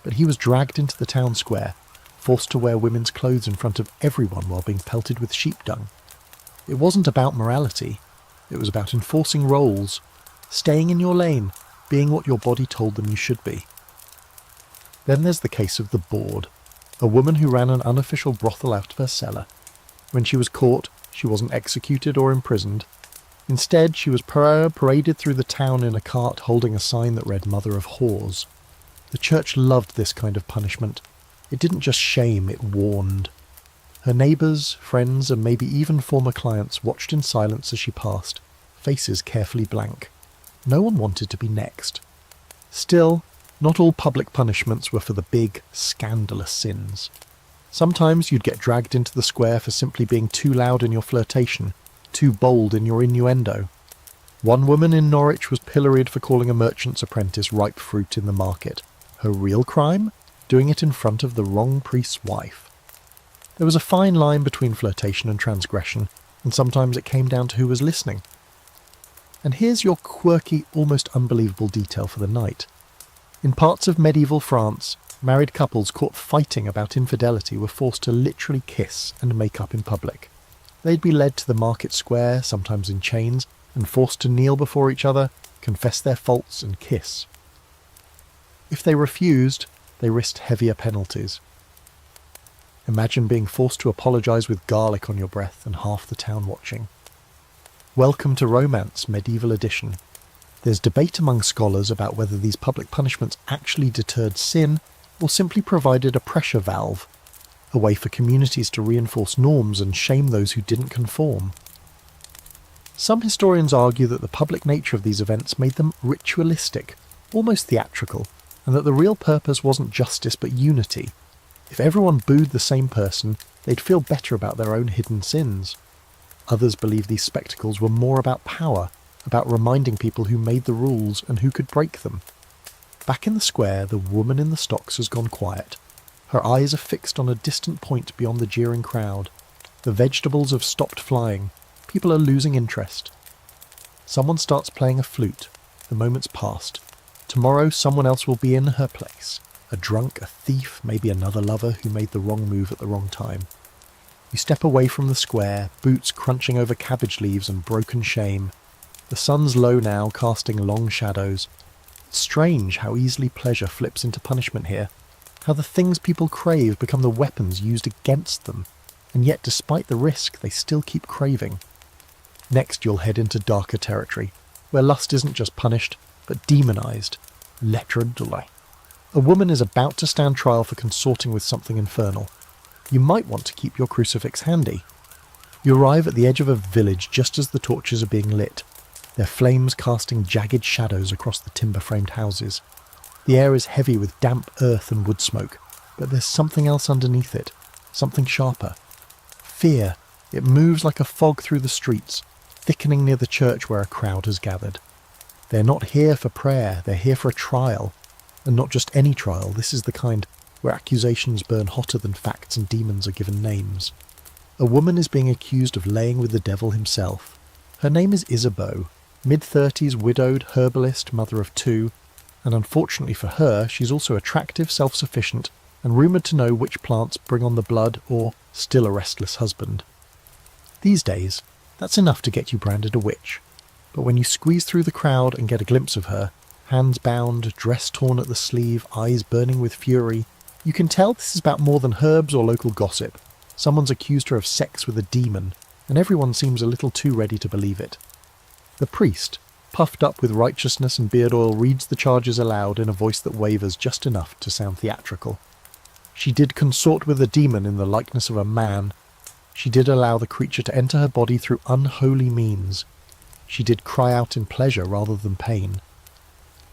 but he was dragged into the town square, forced to wear women's clothes in front of everyone while being pelted with sheep dung. It wasn't about morality, it was about enforcing roles, staying in your lane, being what your body told them you should be. Then there's the case of the Bawd, a woman who ran an unofficial brothel out of her cellar. When she was caught, she wasn't executed or imprisoned. Instead, she was paraded through the town in a cart holding a sign that read Mother of Whores. The church loved this kind of punishment. It didn't just shame, it warned. Her neighbours, friends, and maybe even former clients watched in silence as she passed, faces carefully blank. No one wanted to be next. Still, not all public punishments were for the big, scandalous sins. Sometimes you'd get dragged into the square for simply being too loud in your flirtation, too bold in your innuendo. One woman in Norwich was pilloried for calling a merchant's apprentice ripe fruit in the market. Her real crime? Doing it in front of the wrong priest's wife. There was a fine line between flirtation and transgression, and sometimes it came down to who was listening. And here's your quirky, almost unbelievable detail for the night. In parts of medieval France, married couples caught fighting about infidelity were forced to literally kiss and make up in public. They'd be led to the market square, sometimes in chains, and forced to kneel before each other, confess their faults and kiss. If they refused, they risked heavier penalties. Imagine being forced to apologise with garlic on your breath and half the town watching. Welcome to Romance, Medieval Edition. There's debate among scholars about whether these public punishments actually deterred sin or simply provided a pressure valve, a way for communities to reinforce norms and shame those who didn't conform. Some historians argue that the public nature of these events made them ritualistic, almost theatrical, and that the real purpose wasn't justice but unity. If everyone booed the same person, they'd feel better about their own hidden sins. Others believe these spectacles were more about power, about reminding people who made the rules and who could break them. Back in the square, the woman in the stocks has gone quiet. Her eyes are fixed on a distant point beyond the jeering crowd. The vegetables have stopped flying. People are losing interest. Someone starts playing a flute. The moment's passed. Tomorrow someone else will be in her place. A drunk, a thief, maybe another lover who made the wrong move at the wrong time. You step away from the square, boots crunching over cabbage leaves and broken shame. The sun's low now, casting long shadows. It's strange how easily pleasure flips into punishment here, how the things people crave become the weapons used against them, and yet despite the risk, they still keep craving. Next you'll head into darker territory, where lust isn't just punished, but demonized. Lettre de. A woman is about to stand trial for consorting with something infernal. You might want to keep your crucifix handy. You arrive at the edge of a village just as the torches are being lit, their flames casting jagged shadows across the timber-framed houses. The air is heavy with damp earth and wood smoke, but there's something else underneath it, something sharper. Fear. It moves like a fog through the streets, thickening near the church where a crowd has gathered. They're not here for prayer, they're here for a trial. And not just any trial, this is the kind where accusations burn hotter than facts and demons are given names. A woman is being accused of laying with the devil himself. Her name is Isabeau, mid-30s, widowed, herbalist, mother of 2, and unfortunately for her, she's also attractive, self-sufficient, and rumoured to know which plants bring on the blood or still a restless husband. These days, that's enough to get you branded a witch. But when you squeeze through the crowd and get a glimpse of her, hands bound, dress torn at the sleeve, eyes burning with fury, you can tell this is about more than herbs or local gossip. Someone's accused her of sex with a demon, and everyone seems a little too ready to believe it. The priest, puffed up with righteousness and beard oil, reads the charges aloud in a voice that wavers just enough to sound theatrical. She did consort with a demon in the likeness of a man. She did allow the creature to enter her body through unholy means. She did cry out in pleasure rather than pain.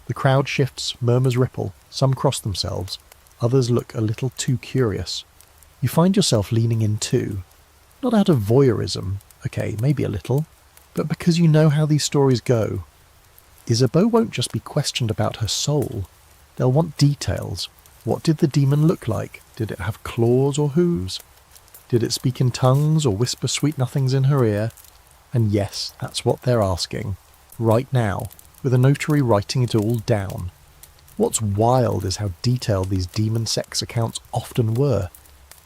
The crowd shifts, murmurs ripple, some cross themselves, others look a little too curious. You find yourself leaning in too. Not out of voyeurism, okay, maybe a little, but because you know how these stories go. Isabeau won't just be questioned about her soul. They'll want details. What did the demon look like? Did it have claws or hooves? Did it speak in tongues or whisper sweet nothings in her ear? And yes, that's what they're asking. Right now, with a notary writing it all down. What's wild is how detailed these demon sex accounts often were.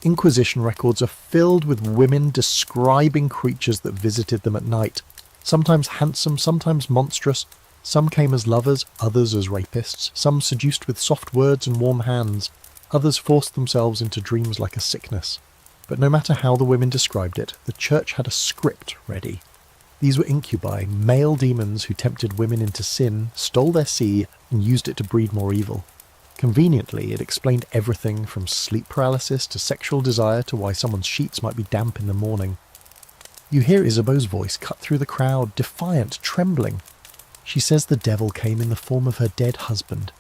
Inquisition records are filled with women describing creatures that visited them at night. Sometimes handsome, sometimes monstrous. Some came as lovers, others as rapists. Some seduced with soft words and warm hands. Others forced themselves into dreams like a sickness. But no matter how the women described it, the church had a script ready. These were incubi, male demons who tempted women into sin, stole their seed, and used it to breed more evil. Conveniently, it explained everything from sleep paralysis to sexual desire to why someone's sheets might be damp in the morning. You hear Isabeau's voice cut through the crowd, defiant, trembling. She says the devil came in the form of her dead husband,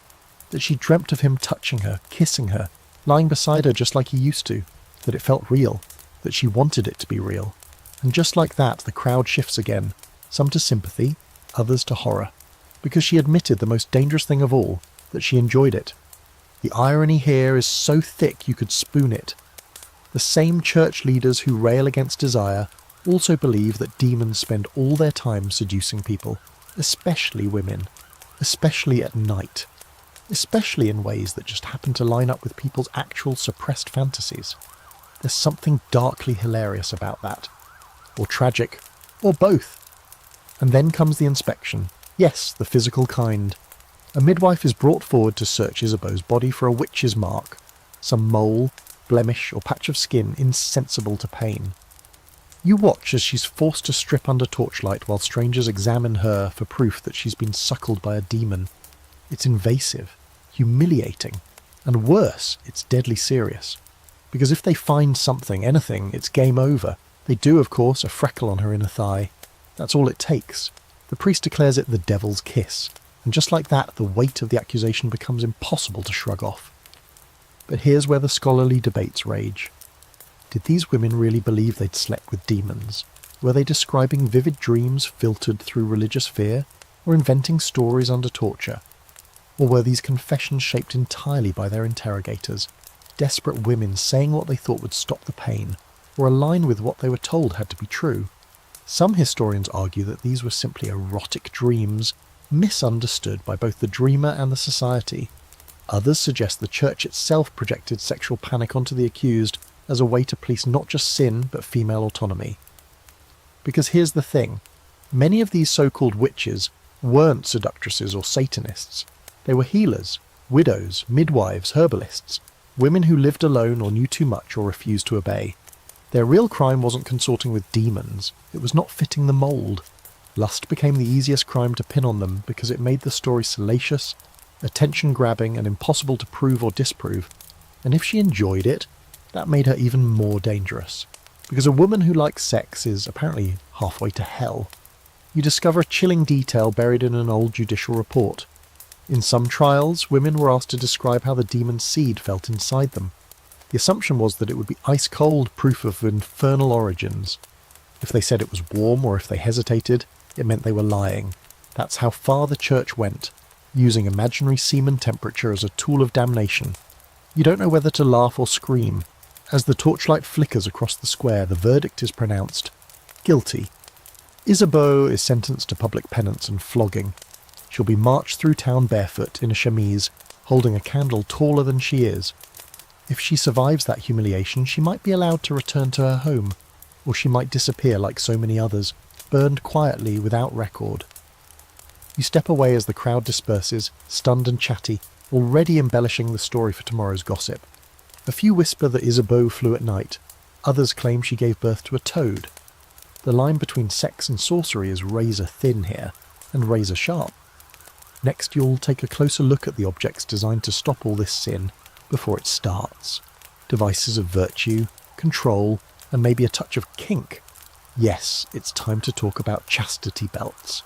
that she dreamt of him touching her, kissing her, lying beside her just like he used to, that it felt real, that she wanted it to be real. And just like that, the crowd shifts again, some to sympathy, others to horror, because she admitted the most dangerous thing of all, that she enjoyed it. The irony here is so thick you could spoon it. The same church leaders who rail against desire also believe that demons spend all their time seducing people, especially women, especially at night, especially in ways that just happen to line up with people's actual suppressed fantasies. There's something darkly hilarious about that. Or tragic, or both. And then comes the inspection. Yes, the physical kind. A midwife is brought forward to search Isabeau's body for a witch's mark, some mole, blemish, or patch of skin insensible to pain. You watch as she's forced to strip under torchlight while strangers examine her for proof that she's been suckled by a demon. It's invasive, humiliating, and worse, it's deadly serious. Because if they find something, anything, it's game over. They do, of course, a freckle on her inner thigh. That's all it takes. The priest declares it the devil's kiss, and just like that, the weight of the accusation becomes impossible to shrug off. But here's where the scholarly debates rage. Did these women really believe they'd slept with demons? Were they describing vivid dreams filtered through religious fear, or inventing stories under torture? Or were these confessions shaped entirely by their interrogators, desperate women saying what they thought would stop the pain, or align with what they were told had to be true? Some historians argue that these were simply erotic dreams, misunderstood by both the dreamer and the society. Others suggest the church itself projected sexual panic onto the accused as a way to police not just sin, but female autonomy. Because here's the thing, many of these so-called witches weren't seductresses or Satanists. They were healers, widows, midwives, herbalists, women who lived alone or knew too much or refused to obey. Their real crime wasn't consorting with demons, it was not fitting the mould. Lust became the easiest crime to pin on them because it made the story salacious, attention-grabbing and impossible to prove or disprove, and if she enjoyed it, that made her even more dangerous. Because a woman who likes sex is apparently halfway to hell. You discover a chilling detail buried in an old judicial report. In some trials, women were asked to describe how the demon's seed felt inside them. The assumption was that it would be ice-cold proof of infernal origins. If they said it was warm or if they hesitated, it meant they were lying. That's how far the church went, using imaginary semen temperature as a tool of damnation. You don't know whether to laugh or scream. As the torchlight flickers across the square, the verdict is pronounced. Guilty. Isabeau is sentenced to public penance and flogging. She'll be marched through town barefoot in a chemise, holding a candle taller than she is. If she survives that humiliation, she might be allowed to return to her home, or she might disappear like so many others, burned quietly without record. You step away as the crowd disperses, stunned and chatty, already embellishing the story for tomorrow's gossip. A few whisper that Isabeau flew at night. Others claim she gave birth to a toad. The line between sex and sorcery is razor thin here, and razor sharp. Next you'll take a closer look at the objects designed to stop all this sin before it starts. Devices of virtue, control, and maybe a touch of kink. Yes, it's time to talk about chastity belts.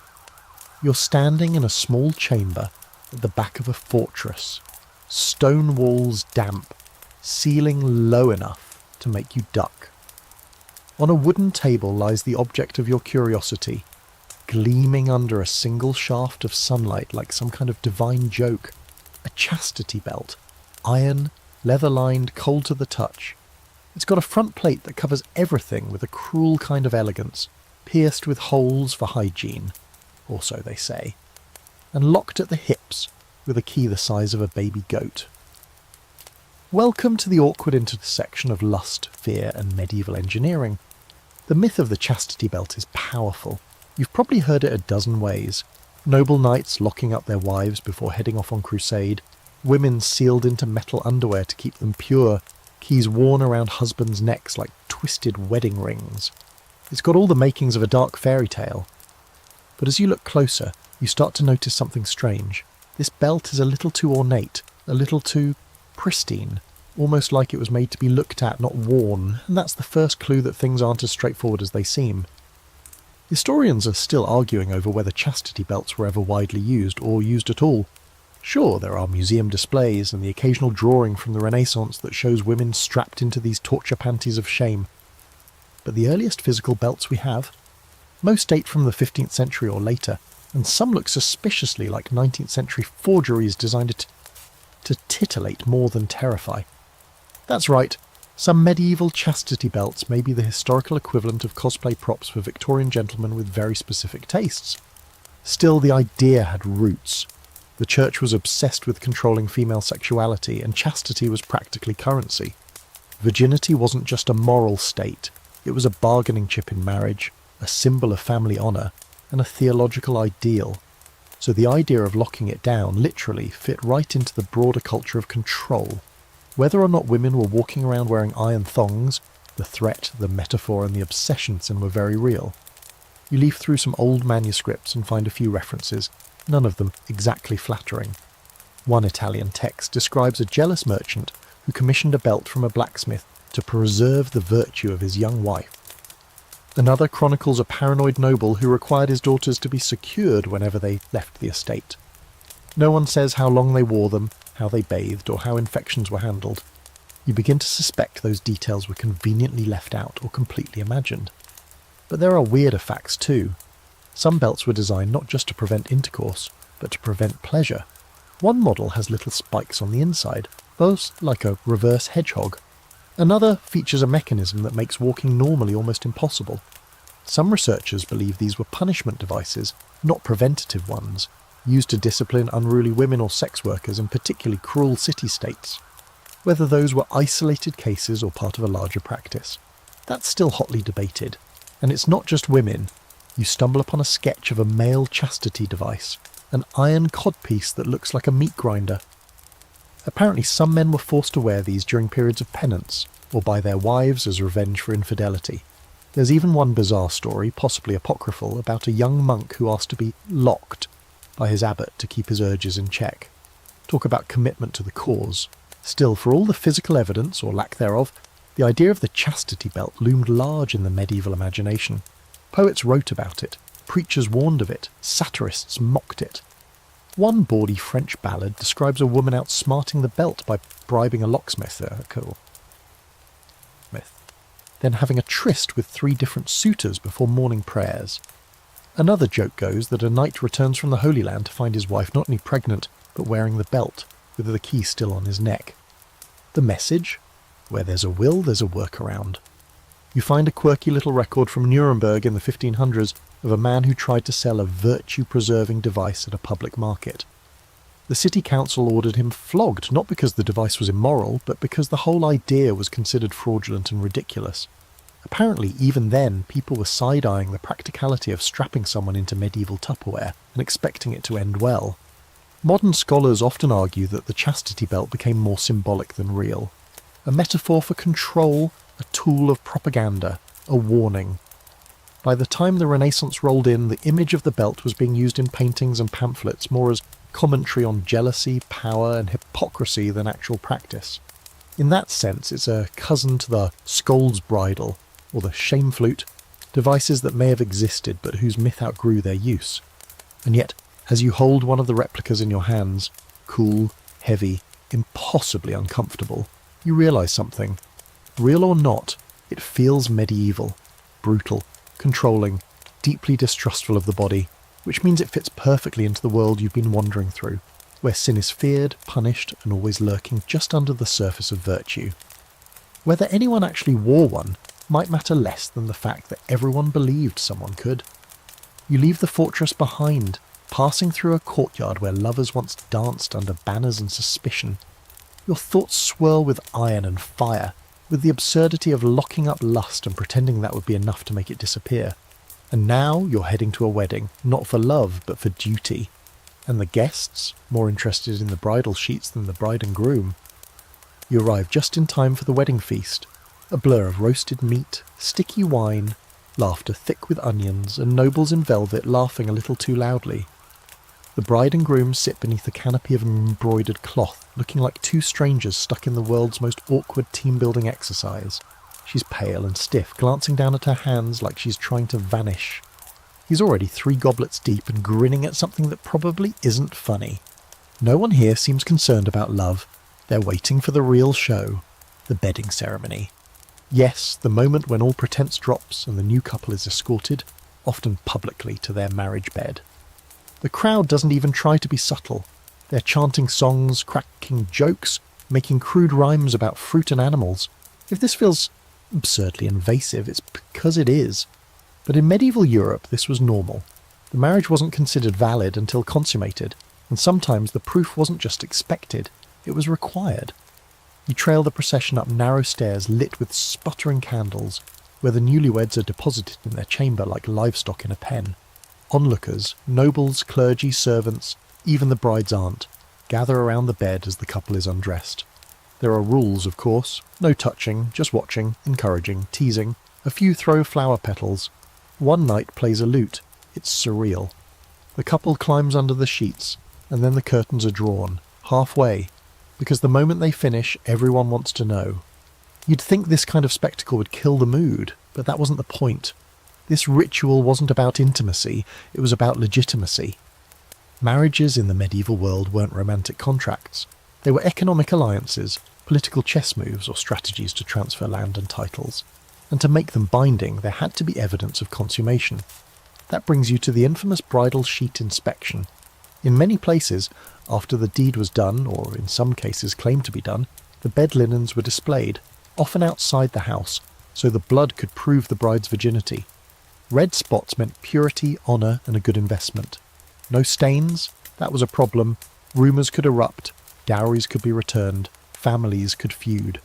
You're standing in a small chamber at the back of a fortress. Stone walls damp, ceiling low enough to make you duck. On a wooden table lies the object of your curiosity, gleaming under a single shaft of sunlight like some kind of divine joke. A chastity belt. Iron, leather-lined, cold to the touch. It's got a front plate that covers everything with a cruel kind of elegance, pierced with holes for hygiene, or so they say, and locked at the hips with a key the size of a baby goat. Welcome to the awkward intersection of lust, fear, and medieval engineering. The myth of the chastity belt is powerful. You've probably heard it a dozen ways. Noble knights locking up their wives before heading off on crusade, women sealed into metal underwear to keep them pure, keys worn around husbands' necks like twisted wedding rings. It's got all the makings of a dark fairy tale. But as you look closer, you start to notice something strange. This belt is a little too ornate, a little too pristine, almost like it was made to be looked at, not worn, and that's the first clue that things aren't as straightforward as they seem. Historians are still arguing over whether chastity belts were ever widely used, or used at all. Sure, there are museum displays and the occasional drawing from the Renaissance that shows women strapped into these torture panties of shame. But the earliest physical belts we have, most date from the 15th century or later, and some look suspiciously like 19th century forgeries designed to titillate more than terrify. That's right, some medieval chastity belts may be the historical equivalent of cosplay props for Victorian gentlemen with very specific tastes. Still, the idea had roots. The church was obsessed with controlling female sexuality, and chastity was practically currency. Virginity wasn't just a moral state, it was a bargaining chip in marriage, a symbol of family honour, and a theological ideal. So the idea of locking it down literally fit right into the broader culture of control. Whether or not women were walking around wearing iron thongs, the threat, the metaphor, and the obsession sin were very real. You leaf through some old manuscripts and find a few references, none of them exactly flattering. One Italian text describes a jealous merchant who commissioned a belt from a blacksmith to preserve the virtue of his young wife. Another chronicles a paranoid noble who required his daughters to be secured whenever they left the estate. No one says how long they wore them, how they bathed, or how infections were handled. You begin to suspect those details were conveniently left out or completely imagined. But there are weirder facts too. Some belts were designed not just to prevent intercourse, but to prevent pleasure. One model has little spikes on the inside, both like a reverse hedgehog. Another features a mechanism that makes walking normally almost impossible. Some researchers believe these were punishment devices, not preventative ones, used to discipline unruly women or sex workers in particularly cruel city-states. Whether those were isolated cases or part of a larger practice, that's still hotly debated. And it's not just women. You stumble upon a sketch of a male chastity device, an iron codpiece that looks like a meat grinder. Apparently some men were forced to wear these during periods of penance, or by their wives as revenge for infidelity. There's even one bizarre story, possibly apocryphal, about a young monk who asked to be locked by his abbot to keep his urges in check. Talk about commitment to the cause. Still, for all the physical evidence, or lack thereof, the idea of the chastity belt loomed large in the medieval imagination. Poets wrote about it, preachers warned of it, satirists mocked it. One bawdy French ballad describes a woman outsmarting the belt by bribing a locksmith, then having a tryst with 3 different suitors before morning prayers. Another joke goes that a knight returns from the Holy Land to find his wife not only pregnant, but wearing the belt, with the key still on his neck. The message? Where there's a will, there's a workaround. You find a quirky little record from Nuremberg in the 1500s of a man who tried to sell a virtue-preserving device at a public market. The city council ordered him flogged, not because the device was immoral, but because the whole idea was considered fraudulent and ridiculous. Apparently, even then, people were side-eyeing the practicality of strapping someone into medieval Tupperware and expecting it to end well. Modern scholars often argue that the chastity belt became more symbolic than real. A metaphor for control, a tool of propaganda, a warning. By the time the Renaissance rolled in, the image of the belt was being used in paintings and pamphlets more as commentary on jealousy, power, and hypocrisy than actual practice. In that sense, it's a cousin to the scold's bridle, or the shame flute, devices that may have existed but whose myth outgrew their use. And yet, as you hold one of the replicas in your hands, cool, heavy, impossibly uncomfortable, you realise something. Real or not, it feels medieval, brutal, controlling, deeply distrustful of the body, which means it fits perfectly into the world you've been wandering through, where sin is feared, punished, and always lurking just under the surface of virtue. Whether anyone actually wore one might matter less than the fact that everyone believed someone could. You leave the fortress behind, passing through a courtyard where lovers once danced under banners and suspicion. Your thoughts swirl with iron and fire, with the absurdity of locking up lust and pretending that would be enough to make it disappear. And now you're heading to a wedding, not for love, but for duty. And the guests, more interested in the bridal sheets than the bride and groom. You arrive just in time for the wedding feast. A blur of roasted meat, sticky wine, laughter thick with onions, and nobles in velvet laughing a little too loudly. The bride and groom sit beneath a canopy of embroidered cloth, looking like two strangers stuck in the world's most awkward team-building exercise. She's pale and stiff, glancing down at her hands like she's trying to vanish. He's already 3 goblets deep and grinning at something that probably isn't funny. No one here seems concerned about love. They're waiting for the real show, the bedding ceremony. Yes, the moment when all pretense drops and the new couple is escorted, often publicly, to their marriage bed. The crowd doesn't even try to be subtle. They're chanting songs, cracking jokes, making crude rhymes about fruit and animals. If this feels absurdly invasive, it's because it is. But in medieval Europe, this was normal. The marriage wasn't considered valid until consummated, and sometimes the proof wasn't just expected, it was required. You trail the procession up narrow stairs lit with sputtering candles, where the newlyweds are deposited in their chamber like livestock in a pen. Onlookers, nobles, clergy, servants, even the bride's aunt, gather around the bed as the couple is undressed. There are rules, of course. No touching, just watching, encouraging, teasing. A few throw flower petals. One knight plays a lute. It's surreal. The couple climbs under the sheets, and then the curtains are drawn, halfway, because the moment they finish, everyone wants to know. You'd think this kind of spectacle would kill the mood, but that wasn't the point. This ritual wasn't about intimacy, it was about legitimacy. Marriages in the medieval world weren't romantic contracts. They were economic alliances, political chess moves or strategies to transfer land and titles. And to make them binding, there had to be evidence of consummation. That brings you to the infamous bridal sheet inspection. In many places, after the deed was done, or in some cases claimed to be done, the bed linens were displayed, often outside the house, so the blood could prove the bride's virginity. Red spots meant purity, honour, and a good investment. No stains? That was a problem. Rumours could erupt, dowries could be returned, families could feud.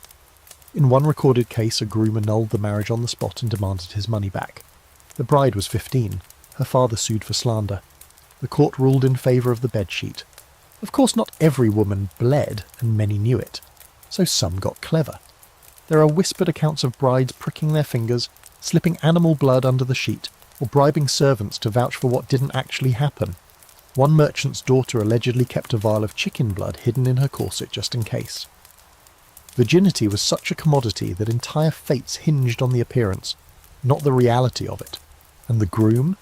In one recorded case, a groom annulled the marriage on the spot and demanded his money back. The bride was 15. Her father sued for slander. The court ruled in favour of the bedsheet. Of course, not every woman bled, and many knew it. So some got clever. There are whispered accounts of brides pricking their fingers, slipping animal blood under the sheet, or bribing servants to vouch for what didn't actually happen. One merchant's daughter allegedly kept a vial of chicken blood hidden in her corset just in case. Virginity was such a commodity that entire fates hinged on the appearance, not the reality of it. And the groom?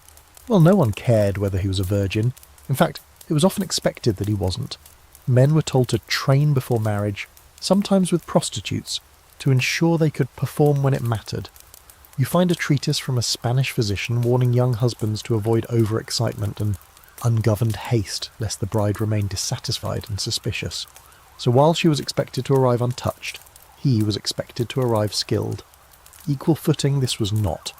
Well, no one cared whether he was a virgin. In fact, it was often expected that he wasn't. Men were told to train before marriage, sometimes with prostitutes, to ensure they could perform when it mattered. You find a treatise from a Spanish physician warning young husbands to avoid overexcitement and ungoverned haste, lest the bride remain dissatisfied and suspicious. So while she was expected to arrive untouched, he was expected to arrive skilled. Equal footing this was not.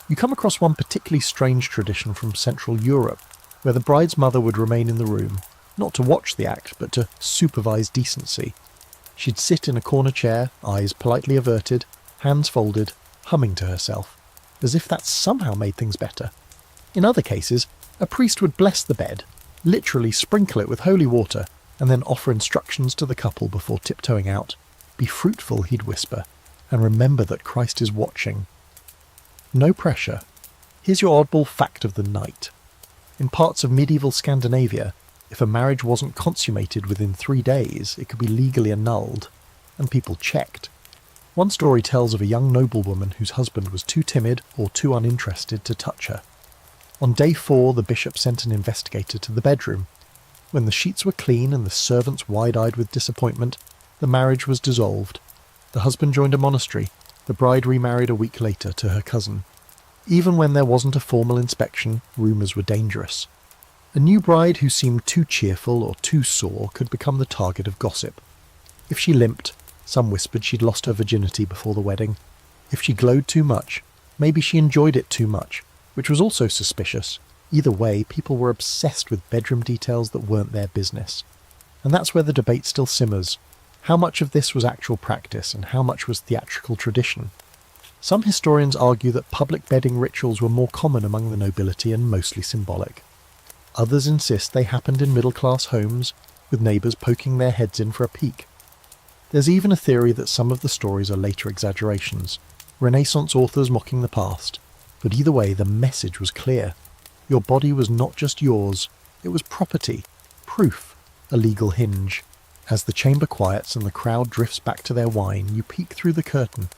You come across one particularly strange tradition from Central Europe, where the bride's mother would remain in the room, not to watch the act, but to supervise decency. She'd sit in a corner chair, eyes politely averted, hands folded, humming to herself, as if that somehow made things better. In other cases, a priest would bless the bed, literally sprinkle it with holy water, and then offer instructions to the couple before tiptoeing out. "Be fruitful," he'd whisper, "and remember that Christ is watching." No pressure. Here's your oddball fact of the night. In parts of medieval Scandinavia, if a marriage wasn't consummated within 3 days, it could be legally annulled, and people checked. One story tells of a young noblewoman whose husband was too timid or too uninterested to touch her. On day 4, the bishop sent an investigator to the bedroom. When the sheets were clean and the servants wide-eyed with disappointment, the marriage was dissolved. The husband joined a monastery. The bride remarried a week later to her cousin. Even when there wasn't a formal inspection, rumours were dangerous. A new bride who seemed too cheerful or too sore could become the target of gossip. If she limped, some whispered she'd lost her virginity before the wedding. If she glowed too much, maybe she enjoyed it too much, which was also suspicious. Either way, people were obsessed with bedroom details that weren't their business. And that's where the debate still simmers. How much of this was actual practice and how much was theatrical tradition? Some historians argue that public bedding rituals were more common among the nobility and mostly symbolic. Others insist they happened in middle-class homes, with neighbours poking their heads in for a peek. There's even a theory that some of the stories are later exaggerations, Renaissance authors mocking the past. But either way, the message was clear. Your body was not just yours, it was property, proof, a legal hinge. As the chamber quiets and the crowd drifts back to their wine, you peek through the curtain.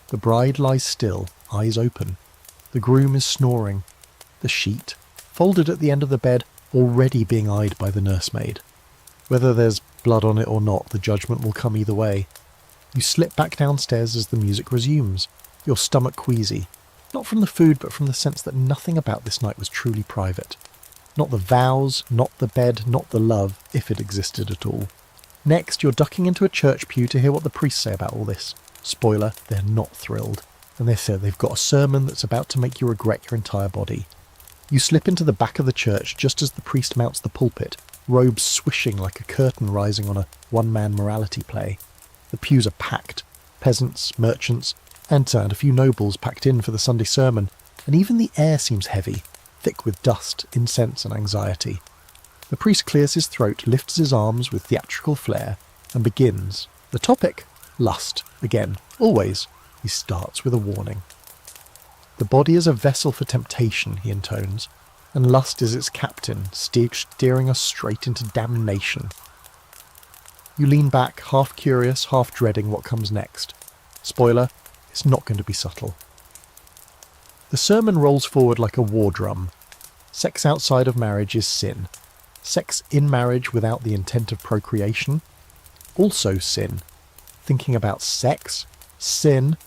The bride lies still, eyes open. The groom is snoring. The sheet, folded at the end of the bed, already being eyed by the nursemaid. Whether there's blood on it or not, the judgment will come either way. You slip back downstairs as the music resumes, your stomach queasy. Not from the food, but from the sense that nothing about this night was truly private. Not the vows, not the bed, not the love, if it existed at all. Next, you're ducking into a church pew to hear what the priests say about all this. Spoiler, they're not thrilled. And they say they've got a sermon that's about to make you regret your entire body. You slip into the back of the church just as the priest mounts the pulpit, robes swishing like a curtain rising on a one-man morality play. The pews are packed. Peasants, merchants, and a few nobles packed in for the Sunday sermon, and even the air seems heavy, thick with dust, incense and anxiety. The priest clears his throat, lifts his arms with theatrical flair, and begins. The topic? Lust. Again. Always. He starts with a warning. The body is a vessel for temptation, he intones, and lust is its captain, steering us straight into damnation. You lean back, half curious, half dreading what comes next. Spoiler, it's not going to be subtle. The sermon rolls forward like a war drum. Sex outside of marriage is sin. Sex in marriage without the intent of procreation, also sin. Thinking about sex, sin.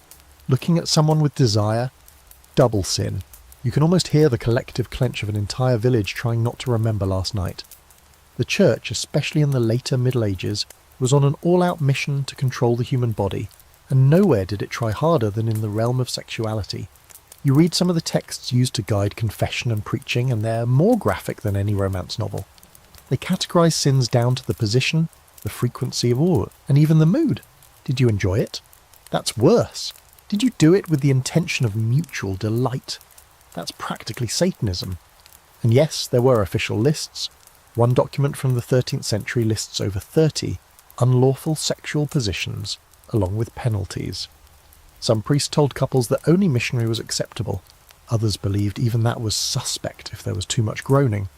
Looking at someone with desire, double sin. You can almost hear the collective clench of an entire village trying not to remember last night. The church, especially in the later Middle Ages, was on an all-out mission to control the human body, and nowhere did it try harder than in the realm of sexuality. You read some of the texts used to guide confession and preaching, and they're more graphic than any romance novel. They categorise sins down to the position, the frequency of all, and even the mood. Did you enjoy it? That's worse. Did you do it with the intention of mutual delight? That's practically Satanism. And yes, there were official lists. One document from the 13th century lists over 30 unlawful sexual positions, along with penalties. Some priests told couples that only missionary was acceptable. Others believed even that was suspect if there was too much groaning.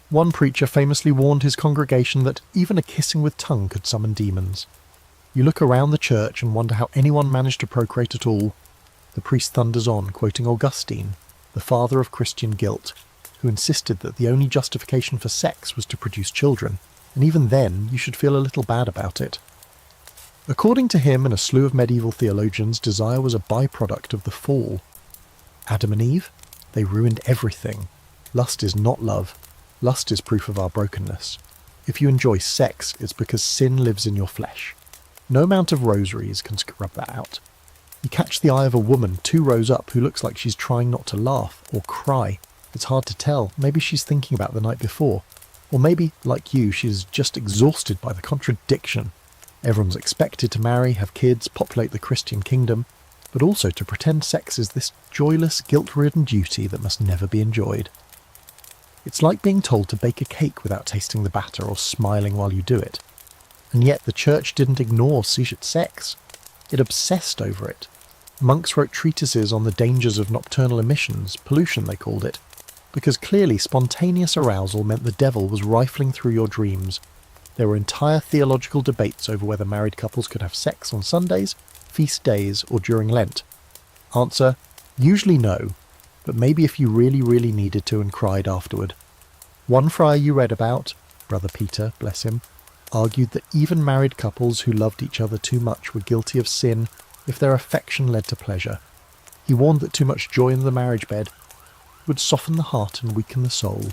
One preacher famously warned his congregation that even a kissing with tongue could summon demons. You look around the church and wonder how anyone managed to procreate at all. The priest thunders on, quoting Augustine, the father of Christian guilt, who insisted that the only justification for sex was to produce children, and even then you should feel a little bad about it. According to him and a slew of medieval theologians, desire was a byproduct of the fall. Adam and Eve? They ruined everything. Lust is not love. Lust is proof of our brokenness. If you enjoy sex, it's because sin lives in your flesh. No amount of rosaries can scrub that out. You catch the eye of a woman 2 rows up who looks like she's trying not to laugh or cry. It's hard to tell. Maybe she's thinking about the night before. Or maybe, like you, she's just exhausted by the contradiction. Everyone's expected to marry, have kids, populate the Christian kingdom, but also to pretend sex is this joyless, guilt-ridden duty that must never be enjoyed. It's like being told to bake a cake without tasting the batter or smiling while you do it. And yet the church didn't ignore sex. It obsessed over it. Monks wrote treatises on the dangers of nocturnal emissions, pollution they called it, because clearly spontaneous arousal meant the devil was rifling through your dreams. There were entire theological debates over whether married couples could have sex on Sundays, feast days, or during Lent. Answer: usually no, but maybe if you really, really needed to and cried afterward. One friar you read about, Brother Peter, bless him, argued that even married couples who loved each other too much were guilty of sin if their affection led to pleasure. He warned that too much joy in the marriage bed would soften the heart and weaken the soul.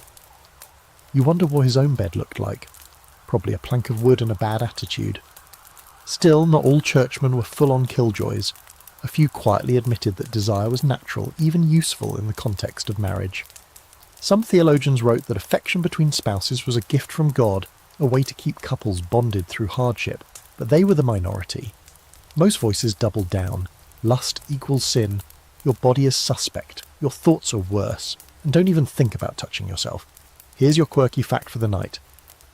You wonder what his own bed looked like. Probably a plank of wood and a bad attitude. Still, not all churchmen were full-on killjoys. A few quietly admitted that desire was natural, even useful in the context of marriage. Some theologians wrote that affection between spouses was a gift from God, a way to keep couples bonded through hardship, but they were the minority. Most voices doubled down. Lust equals sin. Your body is suspect. Your thoughts are worse. And don't even think about touching yourself. Here's your quirky fact for the night.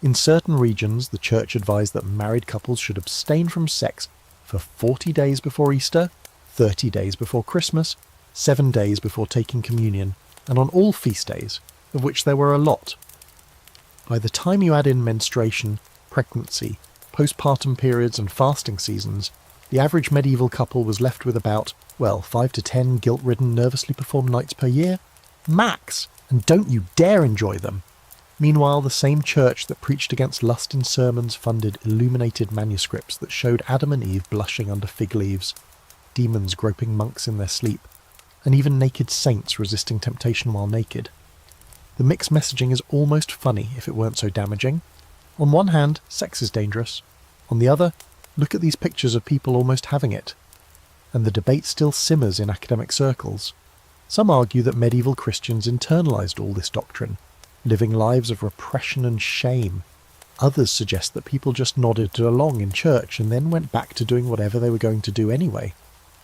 In certain regions, the church advised that married couples should abstain from sex for 40 days before Easter, 30 days before Christmas, 7 days before taking communion, and on all feast days, of which there were a lot. By the time you add in menstruation, pregnancy, postpartum periods and fasting seasons, the average medieval couple was left with about, 5 to 10 guilt-ridden, nervously performed nights per year. Max! And don't you dare enjoy them! Meanwhile, the same church that preached against lust in sermons funded illuminated manuscripts that showed Adam and Eve blushing under fig leaves, demons groping monks in their sleep, and even naked saints resisting temptation while naked. The mixed messaging is almost funny if it weren't so damaging. On one hand, sex is dangerous. On the other, look at these pictures of people almost having it. And the debate still simmers in academic circles. Some argue that medieval Christians internalized all this doctrine, living lives of repression and shame. Others suggest that people just nodded along in church and then went back to doing whatever they were going to do anyway.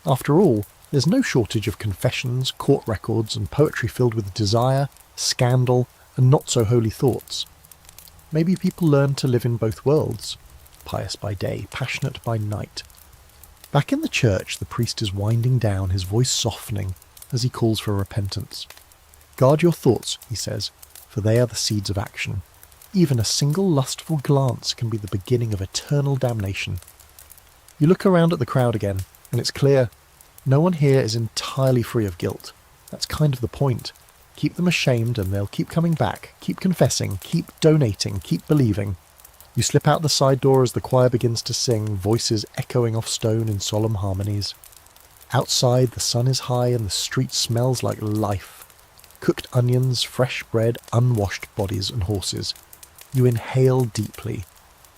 After all, there's no shortage of confessions, court records, and poetry filled with desire, scandal, and not-so-holy thoughts. Maybe people learned to live in both worlds, pious by day, passionate by night. Back in the church, the priest is winding down, his voice softening, as he calls for repentance. Guard your thoughts, he says, for they are the seeds of action. Even a single lustful glance can be the beginning of eternal damnation. You look around at the crowd again, and it's clear no one here is entirely free of guilt. That's kind of the point. Keep them ashamed and they'll keep coming back, keep confessing, keep donating, keep believing. You slip out the side door as the choir begins to sing, voices echoing off stone in solemn harmonies. Outside, the sun is high and the street smells like life. Cooked onions, fresh bread, unwashed bodies and horses. You inhale deeply.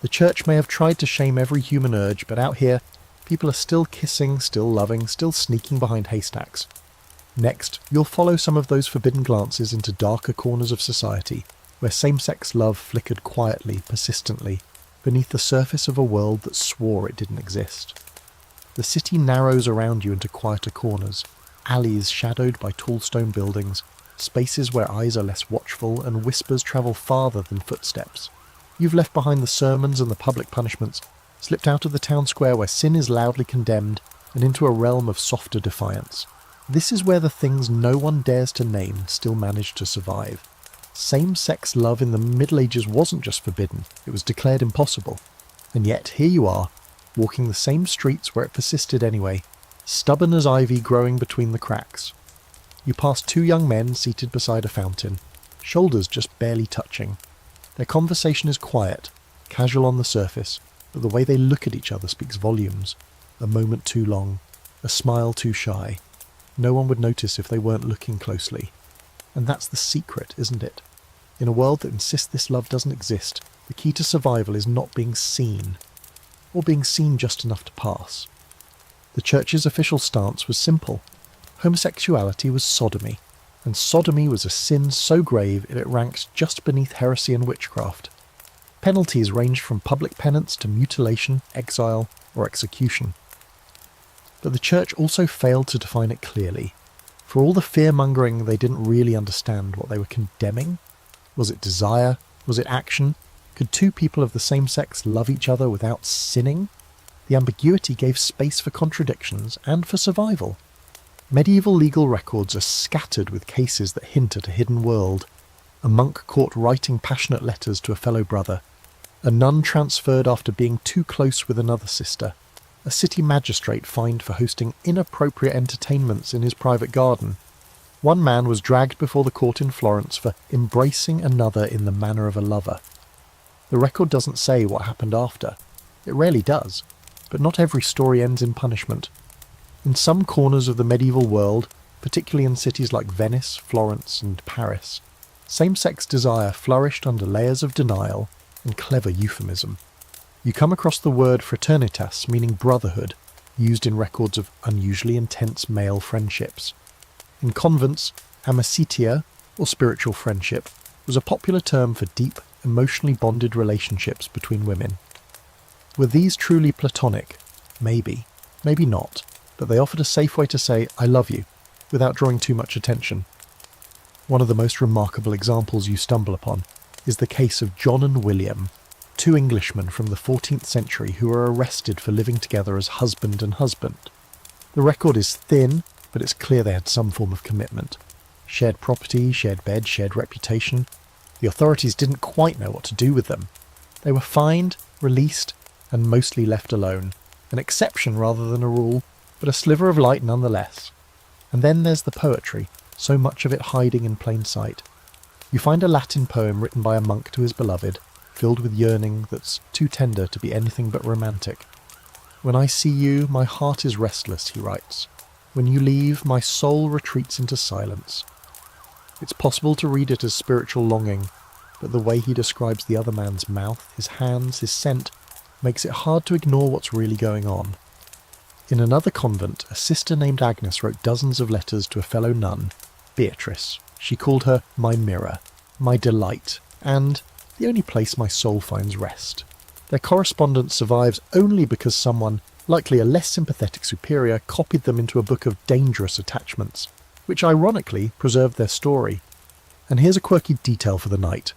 The church may have tried to shame every human urge, but out here, people are still kissing, still loving, still sneaking behind haystacks. Next, you'll follow some of those forbidden glances into darker corners of society, where same-sex love flickered quietly, persistently, beneath the surface of a world that swore it didn't exist. The city narrows around you into quieter corners, alleys shadowed by tall stone buildings, spaces where eyes are less watchful and whispers travel farther than footsteps. You've left behind the sermons and the public punishments, slipped out of the town square where sin is loudly condemned, and into a realm of softer defiance. This is where the things no one dares to name still manage to survive. Same-sex love in the Middle Ages wasn't just forbidden, it was declared impossible. And yet, here you are, walking the same streets where it persisted anyway, stubborn as ivy growing between the cracks. You pass 2 young men seated beside a fountain, shoulders just barely touching. Their conversation is quiet, casual on the surface, but the way they look at each other speaks volumes. A moment too long, a smile too shy. No one would notice if they weren't looking closely. And that's the secret, isn't it? In a world that insists this love doesn't exist, the key to survival is not being seen, or being seen just enough to pass. The church's official stance was simple. Homosexuality was sodomy, and sodomy was a sin so grave it ranks just beneath heresy and witchcraft. Penalties ranged from public penance to mutilation, exile, or execution. But the church also failed to define it clearly. For all the fear-mongering, they didn't really understand what they were condemning. Was it desire? Was it action? Could two people of the same sex love each other without sinning? The ambiguity gave space for contradictions and for survival. Medieval legal records are scattered with cases that hint at a hidden world. A monk caught writing passionate letters to a fellow brother. A nun transferred after being too close with another sister. A city magistrate fined for hosting inappropriate entertainments in his private garden. One man was dragged before the court in Florence for embracing another in the manner of a lover. The record doesn't say what happened after. It rarely does, but not every story ends in punishment. In some corners of the medieval world, particularly in cities like Venice, Florence, and Paris, same-sex desire flourished under layers of denial and clever euphemism. You come across the word fraternitas, meaning brotherhood, used in records of unusually intense male friendships. In convents, amicitia, or spiritual friendship, was a popular term for deep, emotionally bonded relationships between women. Were these truly platonic? Maybe. Maybe not. But they offered a safe way to say, I love you, without drawing too much attention. One of the most remarkable examples you stumble upon is the case of John and William, two Englishmen from the 14th century who were arrested for living together as husband and husband. The record is thin, but it's clear they had some form of commitment. Shared property, shared bed, shared reputation. The authorities didn't quite know what to do with them. They were fined, released, and mostly left alone. An exception rather than a rule, but a sliver of light nonetheless. And then there's the poetry, so much of it hiding in plain sight. You find a Latin poem written by a monk to his beloved, filled with yearning that's too tender to be anything but romantic. When I see you, my heart is restless, he writes. When you leave, my soul retreats into silence. It's possible to read it as spiritual longing, but the way he describes the other man's mouth, his hands, his scent, makes it hard to ignore what's really going on. In another convent, a sister named Agnes wrote dozens of letters to a fellow nun, Beatrice. She called her my mirror, my delight, and the only place my soul finds rest. Their correspondence survives only because someone, likely a less sympathetic superior, copied them into a book of dangerous attachments, which ironically preserved their story. And here's a quirky detail for the night.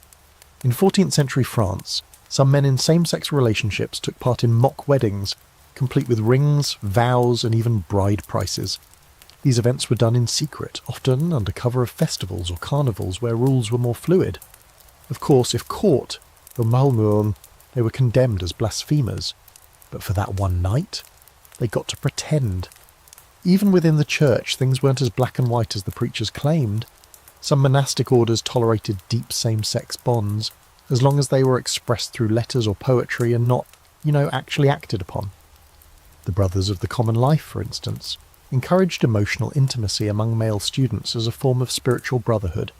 In 14th century France, some men in same-sex relationships took part in mock weddings, complete with rings, vows, and even bride prices. These events were done in secret, often under cover of festivals or carnivals where rules were more fluid. Of course, if caught, they were condemned as blasphemers. But for that one night, they got to pretend. Even within the church, things weren't as black and white as the preachers claimed. Some monastic orders tolerated deep same-sex bonds, as long as they were expressed through letters or poetry and not, actually acted upon. The Brothers of the Common Life, for instance, encouraged emotional intimacy among male students as a form of spiritual brotherhood.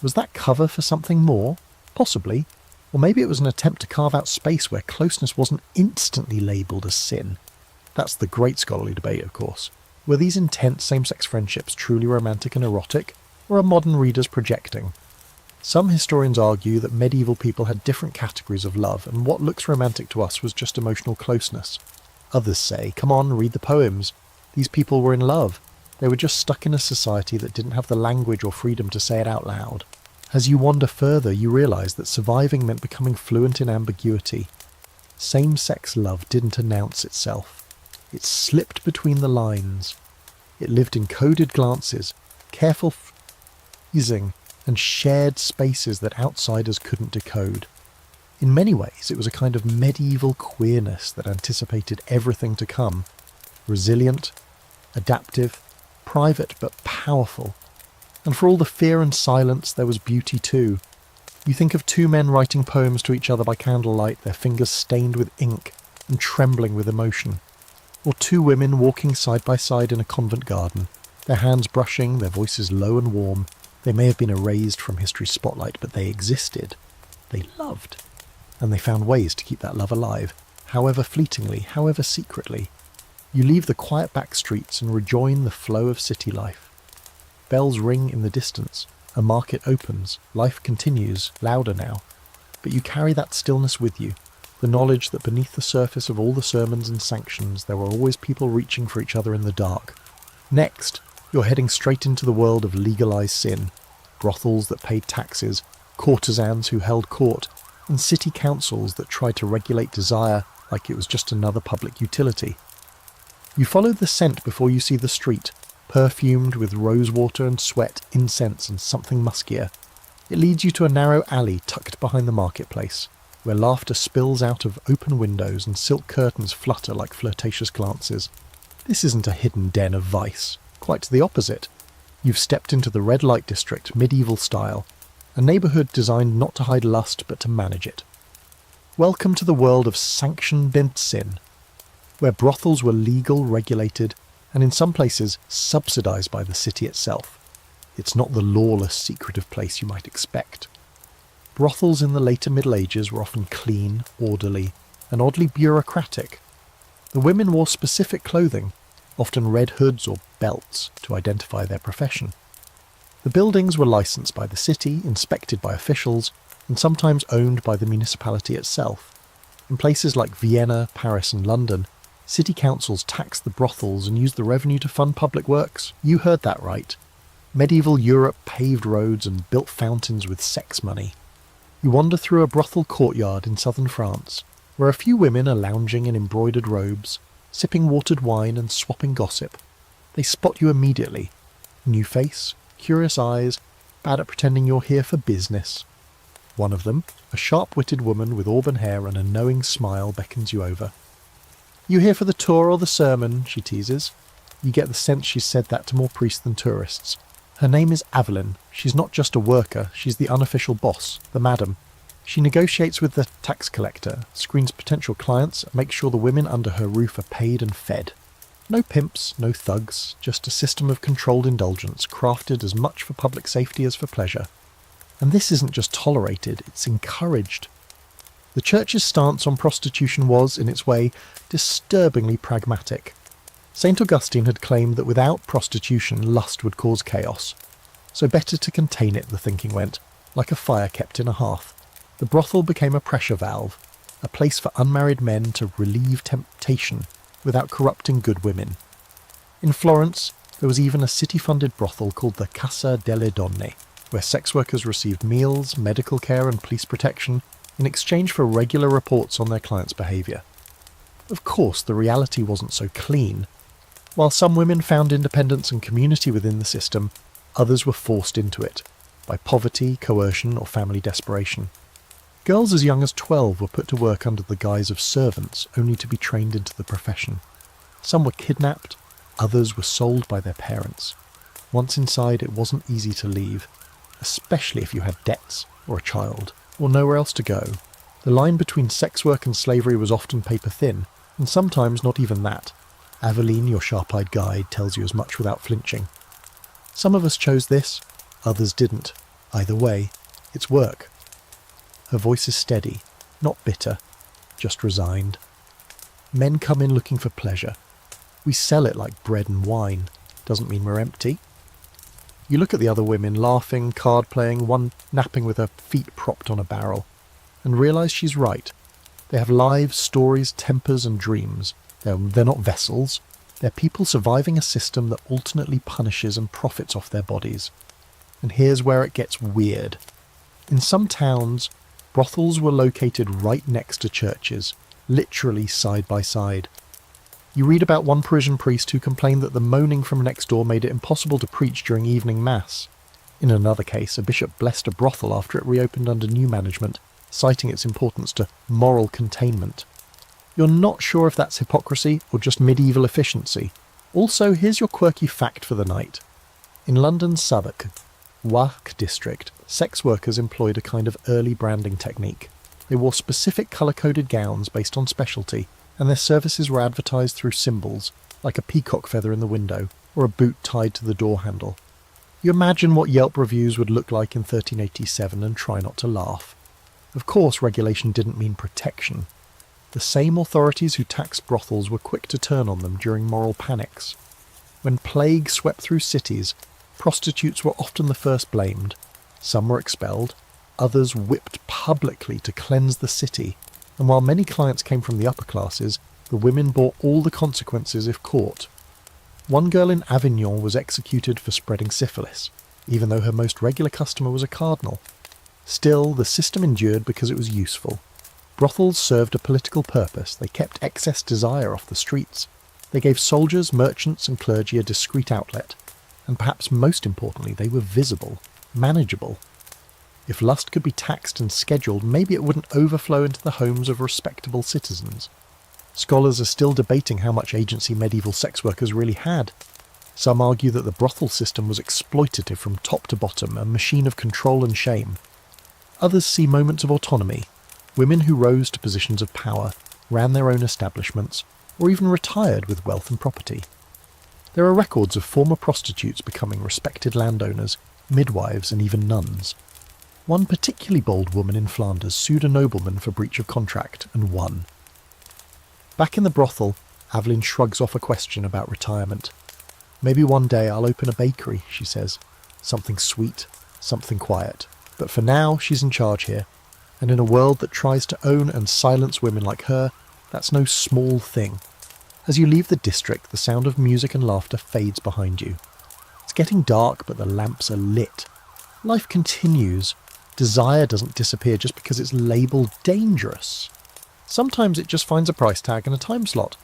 Was that cover for something more? Possibly. Or maybe it was an attempt to carve out space where closeness wasn't instantly labelled as sin. That's the great scholarly debate, of course. Were these intense same-sex friendships truly romantic and erotic, or are modern readers projecting? Some historians argue that medieval people had different categories of love, and what looks romantic to us was just emotional closeness. Others say, come on, read the poems. These people were in love. They were just stuck in a society that didn't have the language or freedom to say it out loud. As you wander further, you realise that surviving meant becoming fluent in ambiguity. Same-sex love didn't announce itself. It slipped between the lines. It lived in coded glances, careful phrasing, and shared spaces that outsiders couldn't decode. In many ways, it was a kind of medieval queerness that anticipated everything to come. Resilient, adaptive, private but powerful. And for all the fear and silence, there was beauty too. You think of two men writing poems to each other by candlelight, their fingers stained with ink and trembling with emotion. Or two women walking side by side in a convent garden, their hands brushing, their voices low and warm. They may have been erased from history's spotlight, but they existed. They loved. and they found ways to keep that love alive, however fleetingly, however secretly. You leave the quiet back streets and rejoin the flow of city life. Bells ring in the distance, a market opens, life continues, louder now. But you carry that stillness with you, the knowledge that beneath the surface of all the sermons and sanctions there were always people reaching for each other in the dark. Next, you're heading straight into the world of legalised sin, brothels that paid taxes, courtesans who held court, and city councils that tried to regulate desire like it was just another public utility. You follow the scent before you see the street, perfumed with rosewater and sweat, incense and something muskier. It leads you to a narrow alley tucked behind the marketplace, where laughter spills out of open windows and silk curtains flutter like flirtatious glances. This isn't a hidden den of vice, quite the opposite. You've stepped into the red light district, medieval style, a neighbourhood designed not to hide lust but to manage it. Welcome to the world of sanctioned sin, where brothels were legal, regulated, and in some places subsidised by the city itself. It's not the lawless, secretive place you might expect. Brothels in the later Middle Ages were often clean, orderly, and oddly bureaucratic. The women wore specific clothing, often red hoods or belts, to identify their profession. The buildings were licensed by the city, inspected by officials, and sometimes owned by the municipality itself. In places like Vienna, Paris and London, city councils taxed the brothels and used the revenue to fund public works. You heard that right. Medieval Europe paved roads and built fountains with sex money. You wander through a brothel courtyard in southern France, where a few women are lounging in embroidered robes, sipping watered wine and swapping gossip. They spot you immediately. New face, curious eyes, bad at pretending you're here for business. One of them, a sharp-witted woman with auburn hair and a knowing smile, beckons you over. "You here for the tour or the sermon?" she teases. You get the sense she's said that to more priests than tourists. Her name is Aveline. She's not just a worker, she's the unofficial boss, the madam. She negotiates with the tax collector, screens potential clients, and makes sure the women under her roof are paid and fed. No pimps, no thugs, just a system of controlled indulgence, crafted as much for public safety as for pleasure. And this isn't just tolerated, it's encouraged. The church's stance on prostitution was, in its way, disturbingly pragmatic. St. Augustine had claimed that without prostitution, lust would cause chaos. So better to contain it, the thinking went, like a fire kept in a hearth. The brothel became a pressure valve, a place for unmarried men to relieve temptation without corrupting good women. In Florence, there was even a city-funded brothel called the Casa delle Donne, where sex workers received meals, medical care and police protection in exchange for regular reports on their clients' behaviour. Of course, the reality wasn't so clean. While some women found independence and community within the system, others were forced into it, by poverty, coercion or family desperation. Girls as young as 12 were put to work under the guise of servants, only to be trained into the profession. Some were kidnapped, others were sold by their parents. Once inside, it wasn't easy to leave, especially if you had debts, or a child, or nowhere else to go. The line between sex work and slavery was often paper thin, and sometimes not even that. Aveline, your sharp-eyed guide, tells you as much without flinching. Some of us chose this, others didn't. Either way, it's work. Her voice is steady, not bitter, just resigned. Men come in looking for pleasure. We sell it like bread and wine. Doesn't mean we're empty. You look at the other women, laughing, card-playing, one napping with her feet propped on a barrel, and realise she's right. They have lives, stories, tempers and dreams. They're not vessels. They're people surviving a system that alternately punishes and profits off their bodies. And here's where it gets weird. In some towns, brothels were located right next to churches, literally side by side. You read about one Parisian priest who complained that the moaning from next door made it impossible to preach during evening mass. In another case, a bishop blessed a brothel after it reopened under new management, citing its importance to moral containment. You're not sure if that's hypocrisy or just medieval efficiency. Also, here's your quirky fact for the night. In London's Southwark, Wark district, sex workers employed a kind of early branding technique. They wore specific colour-coded gowns based on specialty, and their services were advertised through symbols, like a peacock feather in the window, or a boot tied to the door handle. You imagine what Yelp reviews would look like in 1387 and try not to laugh. Of course, regulation didn't mean protection. The same authorities who taxed brothels were quick to turn on them during moral panics. When plague swept through cities, prostitutes were often the first blamed. Some were expelled, others whipped publicly to cleanse the city, and while many clients came from the upper classes, the women bore all the consequences if caught. One girl in Avignon was executed for spreading syphilis, even though her most regular customer was a cardinal. Still, the system endured because it was useful. Brothels served a political purpose. They kept excess desire off the streets. They gave soldiers, merchants and clergy a discreet outlet. And perhaps most importantly, they were visible, manageable. If lust could be taxed and scheduled, maybe it wouldn't overflow into the homes of respectable citizens. Scholars are still debating how much agency medieval sex workers really had. Some argue that the brothel system was exploitative from top to bottom, a machine of control and shame. Others see moments of autonomy, women who rose to positions of power, ran their own establishments, or even retired with wealth and property. There are records of former prostitutes becoming respected landowners, midwives and even nuns. One particularly bold woman in Flanders sued a nobleman for breach of contract and won. Back in the brothel, Aveline shrugs off a question about retirement. Maybe one day I'll open a bakery, she says. Something sweet, something quiet. But for now, she's in charge here. And in a world that tries to own and silence women like her, that's no small thing. As you leave the district, the sound of music and laughter fades behind you. It's getting dark, but the lamps are lit. Life continues. Desire doesn't disappear just because it's labelled dangerous. Sometimes it just finds a price tag and a time slot.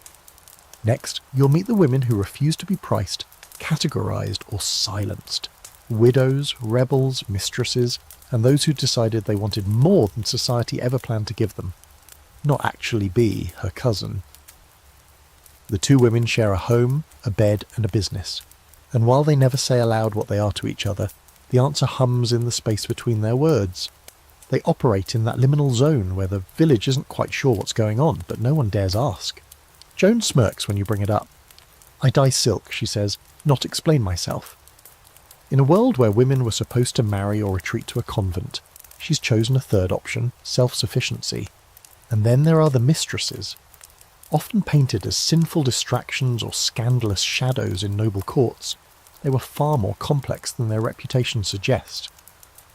Next, you'll meet the women who refuse to be priced, categorised or silenced. Widows, rebels, mistresses, and those who decided they wanted more than society ever planned to give them. Not actually be her cousin. The two women share a home, a bed and a business. And while they never say aloud what they are to each other, the answer hums in the space between their words. They operate in that liminal zone where the village isn't quite sure what's going on, but no one dares ask. Joan smirks when you bring it up. I dye silk, she says, not explain myself. In a world where women were supposed to marry or retreat to a convent, she's chosen a third option, self-sufficiency. And then there are the mistresses. Often painted as sinful distractions or scandalous shadows in noble courts, they were far more complex than their reputation suggests.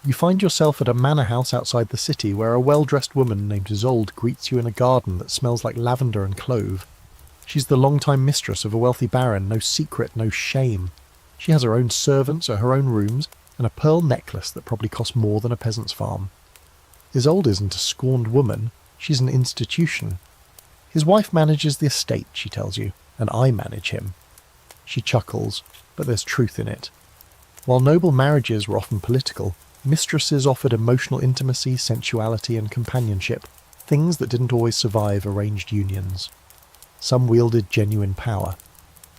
You find yourself at a manor house outside the city where a well-dressed woman named Isolde greets you in a garden that smells like lavender and clove. She's the long-time mistress of a wealthy baron, no secret, no shame. She has her own servants, her own rooms, and a pearl necklace that probably costs more than a peasant's farm. Isolde isn't a scorned woman, she's an institution. His wife manages the estate, she tells you, and I manage him. She chuckles, but there's truth in it. While noble marriages were often political, mistresses offered emotional intimacy, sensuality and companionship, things that didn't always survive arranged unions. Some wielded genuine power.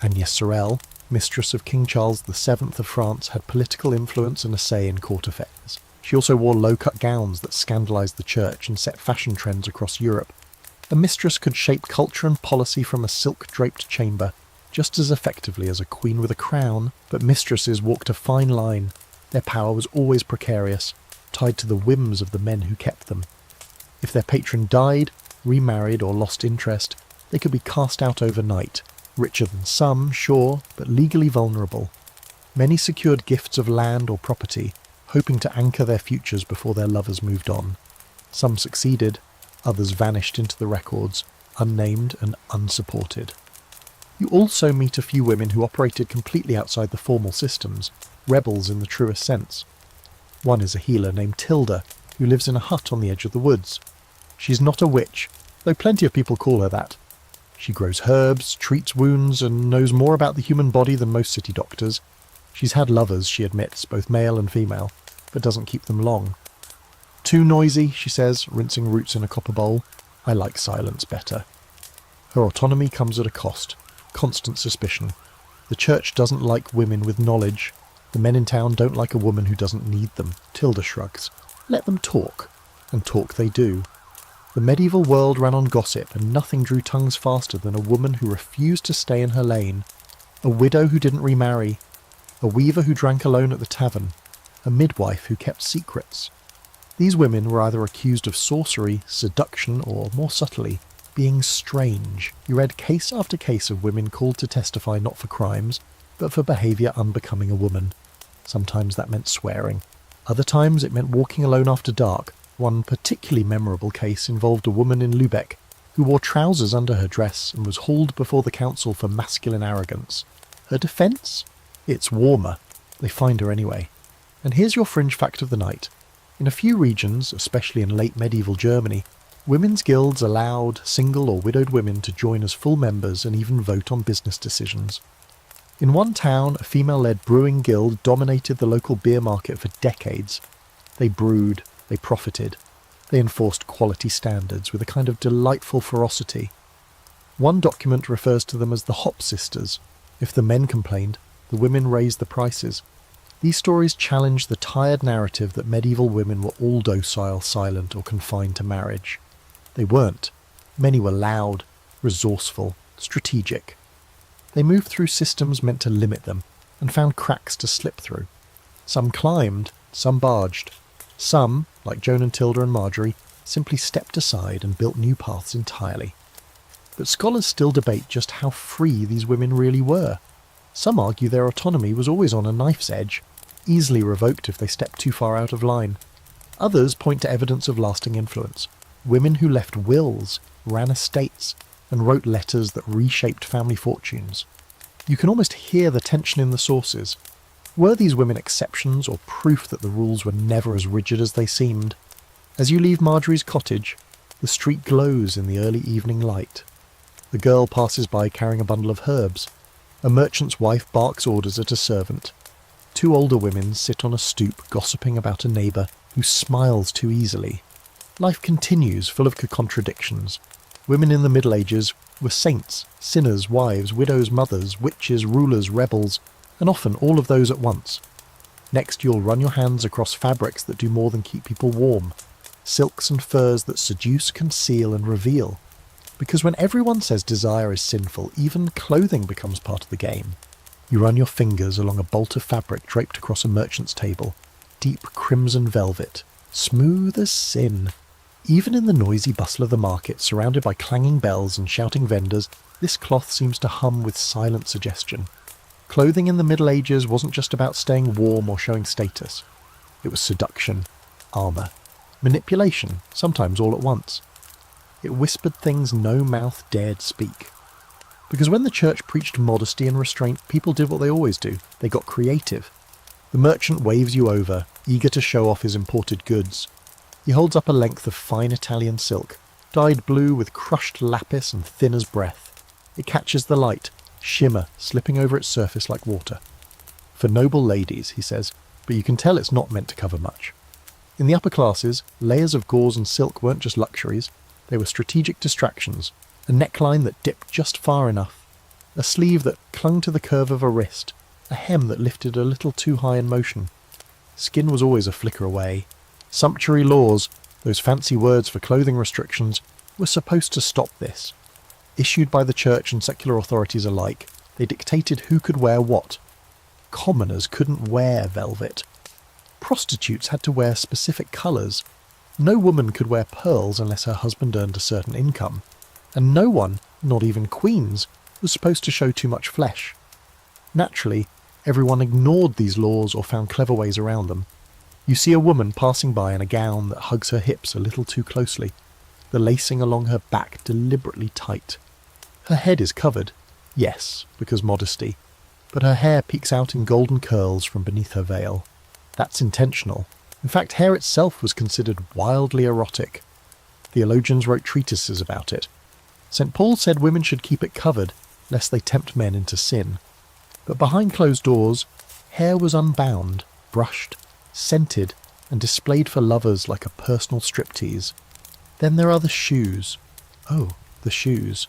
Agnès Sorel, mistress of King Charles VII of France, had political influence and a say in court affairs. She also wore low-cut gowns that scandalised the church and set fashion trends across Europe. A mistress could shape culture and policy from a silk-draped chamber, just as effectively as a queen with a crown, but mistresses walked a fine line. Their power was always precarious, tied to the whims of the men who kept them. If their patron died, remarried or lost interest, they could be cast out overnight, richer than some, sure, but legally vulnerable. Many secured gifts of land or property, hoping to anchor their futures before their lovers moved on. Some succeeded, others vanished into the records, unnamed and unsupported. You also meet a few women who operated completely outside the formal systems, rebels in the truest sense. One is a healer named Tilda, who lives in a hut on the edge of the woods. She's not a witch, though plenty of people call her that. She grows herbs, treats wounds, and knows more about the human body than most city doctors. She's had lovers, she admits, both male and female, but doesn't keep them long. Too noisy, she says, rinsing roots in a copper bowl. I like silence better. Her autonomy comes at a cost. Constant suspicion. The church doesn't like women with knowledge. The men in town don't like a woman who doesn't need them. Tilda shrugs. Let them talk. And talk they do. The medieval world ran on gossip, and nothing drew tongues faster than a woman who refused to stay in her lane. A widow who didn't remarry. A weaver who drank alone at the tavern. A midwife who kept secrets. These women were either accused of sorcery, seduction, or, more subtly, being strange. You read case after case of women called to testify not for crimes, but for behaviour unbecoming a woman. Sometimes that meant swearing. Other times it meant walking alone after dark. One particularly memorable case involved a woman in Lübeck who wore trousers under her dress and was hauled before the council for masculine arrogance. Her defence? It's warmer. They find her anyway. And here's your fringe fact of the night. In a few regions, especially in late medieval Germany, women's guilds allowed single or widowed women to join as full members and even vote on business decisions. In one town, a female-led brewing guild dominated the local beer market for decades. They brewed, they profited, they enforced quality standards with a kind of delightful ferocity. One document refers to them as the Hop Sisters. If the men complained, the women raised the prices. These stories challenge the tired narrative that medieval women were all docile, silent, or confined to marriage. They weren't. Many were loud, resourceful, strategic. They moved through systems meant to limit them, and found cracks to slip through. Some climbed, some barged. Some, like Joan and Tilda and Marjorie, simply stepped aside and built new paths entirely. But scholars still debate just how free these women really were. Some argue their autonomy was always on a knife's edge, easily revoked if they stepped too far out of line. Others point to evidence of lasting influence. Women who left wills, ran estates, and wrote letters that reshaped family fortunes. You can almost hear the tension in the sources. Were these women exceptions or proof that the rules were never as rigid as they seemed? As you leave Marjorie's cottage, the street glows in the early evening light. The girl passes by carrying a bundle of herbs. A merchant's wife barks orders at a servant. Two older women sit on a stoop gossiping about a neighbour who smiles too easily. Life continues, full of contradictions. Women in the Middle Ages were saints, sinners, wives, widows, mothers, witches, rulers, rebels, and often all of those at once. Next you'll run your hands across fabrics that do more than keep people warm, silks and furs that seduce, conceal, and reveal. Because when everyone says desire is sinful, even clothing becomes part of the game. You run your fingers along a bolt of fabric draped across a merchant's table, deep crimson velvet, smooth as sin. Even in the noisy bustle of the market, surrounded by clanging bells and shouting vendors, this cloth seems to hum with silent suggestion. Clothing in the Middle Ages wasn't just about staying warm or showing status. It was seduction, armour, manipulation, sometimes all at once. It whispered things no mouth dared speak. Because when the church preached modesty and restraint, people did what they always do. They got creative. The merchant waves you over, eager to show off his imported goods. He holds up a length of fine Italian silk, dyed blue with crushed lapis and thin as breath. It catches the light, shimmer slipping over its surface like water. For noble ladies, he says, but you can tell it's not meant to cover much. In the upper classes, layers of gauze and silk weren't just luxuries, they were strategic distractions. A neckline that dipped just far enough, a sleeve that clung to the curve of a wrist, a hem that lifted a little too high in motion. Skin was always a flicker away. Sumptuary laws, those fancy words for clothing restrictions, were supposed to stop this. Issued by the church and secular authorities alike, they dictated who could wear what. Commoners couldn't wear velvet. Prostitutes had to wear specific colours. No woman could wear pearls unless her husband earned a certain income. And no one, not even queens, was supposed to show too much flesh. Naturally, everyone ignored these laws or found clever ways around them. You see a woman passing by in a gown that hugs her hips a little too closely, the lacing along her back deliberately tight. Her head is covered, yes, because modesty, but her hair peeks out in golden curls from beneath her veil. That's intentional. In fact, hair itself was considered wildly erotic. Theologians wrote treatises about it. St. Paul said women should keep it covered, lest they tempt men into sin. But behind closed doors, hair was unbound, brushed, scented, and displayed for lovers like a personal striptease. Then there are the shoes. Oh, the shoes.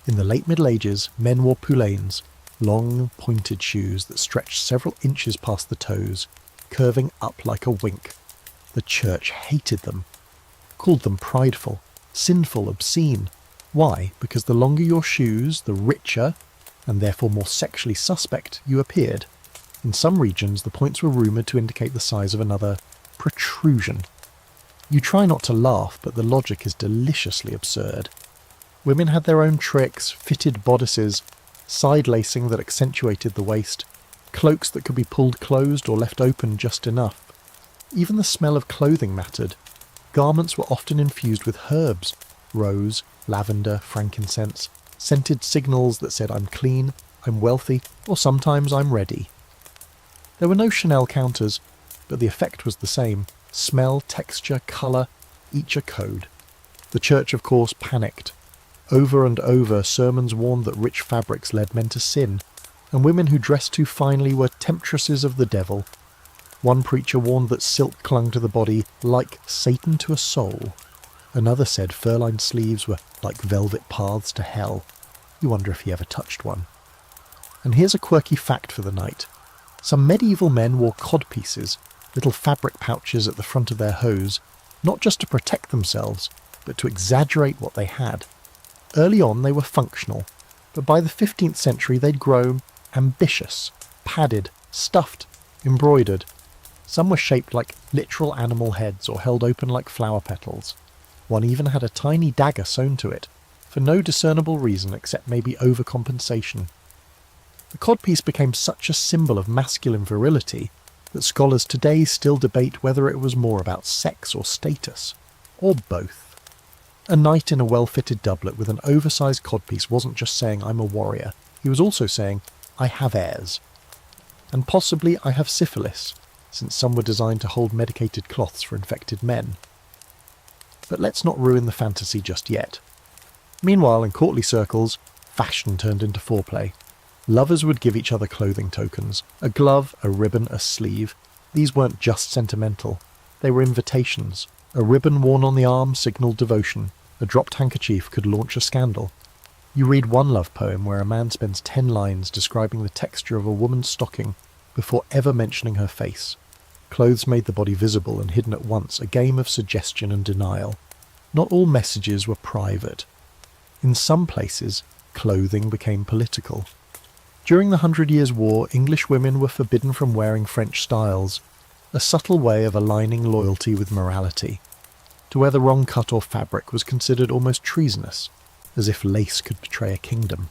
In the late Middle Ages, men wore poulaines, long, pointed shoes that stretched several inches past the toes, curving up like a wink. The church hated them, called them prideful, sinful, obscene. Why? Because the longer your shoes, the richer, and therefore more sexually suspect, you appeared. In some regions, the points were rumoured to indicate the size of another protrusion. You try not to laugh, but the logic is deliciously absurd. Women had their own tricks, fitted bodices, side lacing that accentuated the waist, cloaks that could be pulled closed or left open just enough. Even the smell of clothing mattered. Garments were often infused with herbs, rose, lavender, frankincense, scented signals that said I'm clean, I'm wealthy, or sometimes I'm ready. There were no Chanel counters, but the effect was the same. Smell, texture, colour, each a code. The church, of course, panicked. Over and over, sermons warned that rich fabrics led men to sin, and women who dressed too finely were temptresses of the devil. One preacher warned that silk clung to the body like Satan to a soul. Another said fur-lined sleeves were like velvet paths to hell. You wonder if he ever touched one. And here's a quirky fact for the night. Some medieval men wore codpieces, little fabric pouches at the front of their hose, not just to protect themselves, but to exaggerate what they had. Early on they were functional, but by the 15th century they'd grown ambitious, padded, stuffed, embroidered. Some were shaped like literal animal heads or held open like flower petals. One even had a tiny dagger sewn to it, for no discernible reason except maybe overcompensation. The codpiece became such a symbol of masculine virility that scholars today still debate whether it was more about sex or status, or both. A knight in a well-fitted doublet with an oversized codpiece wasn't just saying I'm a warrior, he was also saying I have heirs. And possibly I have syphilis, since some were designed to hold medicated cloths for infected men. But let's not ruin the fantasy just yet. Meanwhile, in courtly circles, fashion turned into foreplay. Lovers would give each other clothing tokens, a glove, a ribbon, a sleeve. These weren't just sentimental, they were invitations. A ribbon worn on the arm signalled devotion, a dropped handkerchief could launch a scandal. You read one love poem where a man spends 10 lines describing the texture of a woman's stocking before ever mentioning her face. Clothes made the body visible and hidden at once, a game of suggestion and denial. Not all messages were private. In some places, clothing became political. During the 100 Years' War, English women were forbidden from wearing French styles, a subtle way of aligning loyalty with morality. To wear the wrong cut or fabric was considered almost treasonous, as if lace could betray a kingdom.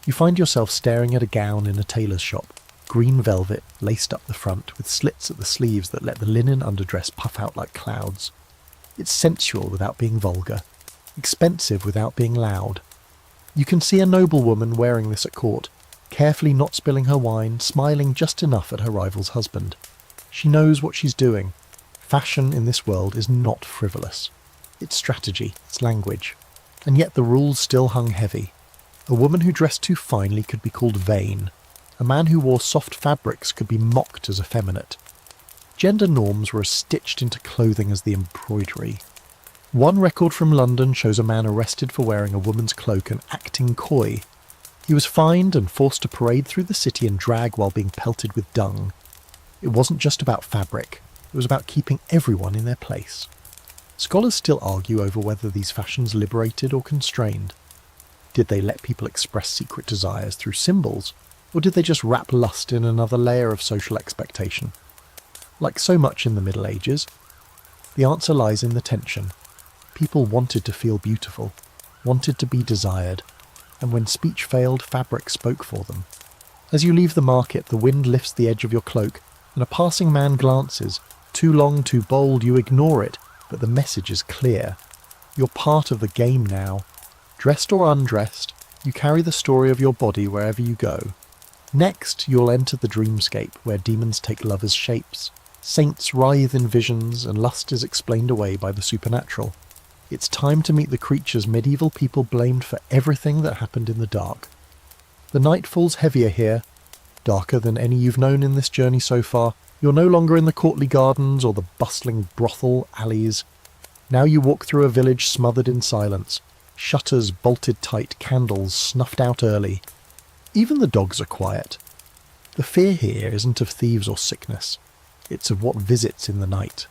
You find yourself staring at a gown in a tailor's shop, green velvet laced up the front with slits at the sleeves that let the linen underdress puff out like clouds. It's sensual without being vulgar, expensive without being loud. You can see a noblewoman wearing this at court, carefully not spilling her wine, smiling just enough at her rival's husband. She knows what she's doing. Fashion in this world is not frivolous. It's strategy, it's language. And yet the rules still hung heavy. A woman who dressed too finely could be called vain. A man who wore soft fabrics could be mocked as effeminate. Gender norms were as stitched into clothing as the embroidery. One record from London shows a man arrested for wearing a woman's cloak and acting coy. He was fined and forced to parade through the city in drag while being pelted with dung. It wasn't just about fabric, it was about keeping everyone in their place. Scholars still argue over whether these fashions liberated or constrained. Did they let people express secret desires through symbols, or did they just wrap lust in another layer of social expectation? Like so much in the Middle Ages, the answer lies in the tension. People wanted to feel beautiful, wanted to be desired, and when speech failed, fabric spoke for them. As you leave the market, the wind lifts the edge of your cloak, and a passing man glances. Too long, too bold, you ignore it, but the message is clear. You're part of the game now. Dressed or undressed, you carry the story of your body wherever you go. Next, you'll enter the dreamscape, where demons take lovers' shapes. Saints writhe in visions, and lust is explained away by the supernatural. It's time to meet the creatures medieval people blamed for everything that happened in the dark. The night falls heavier here, darker than any you've known in this journey so far. You're no longer in the courtly gardens or the bustling brothel alleys. Now you walk through a village smothered in silence, shutters bolted tight, candles snuffed out early. Even the dogs are quiet. The fear here isn't of thieves or sickness, it's of what visits in the night.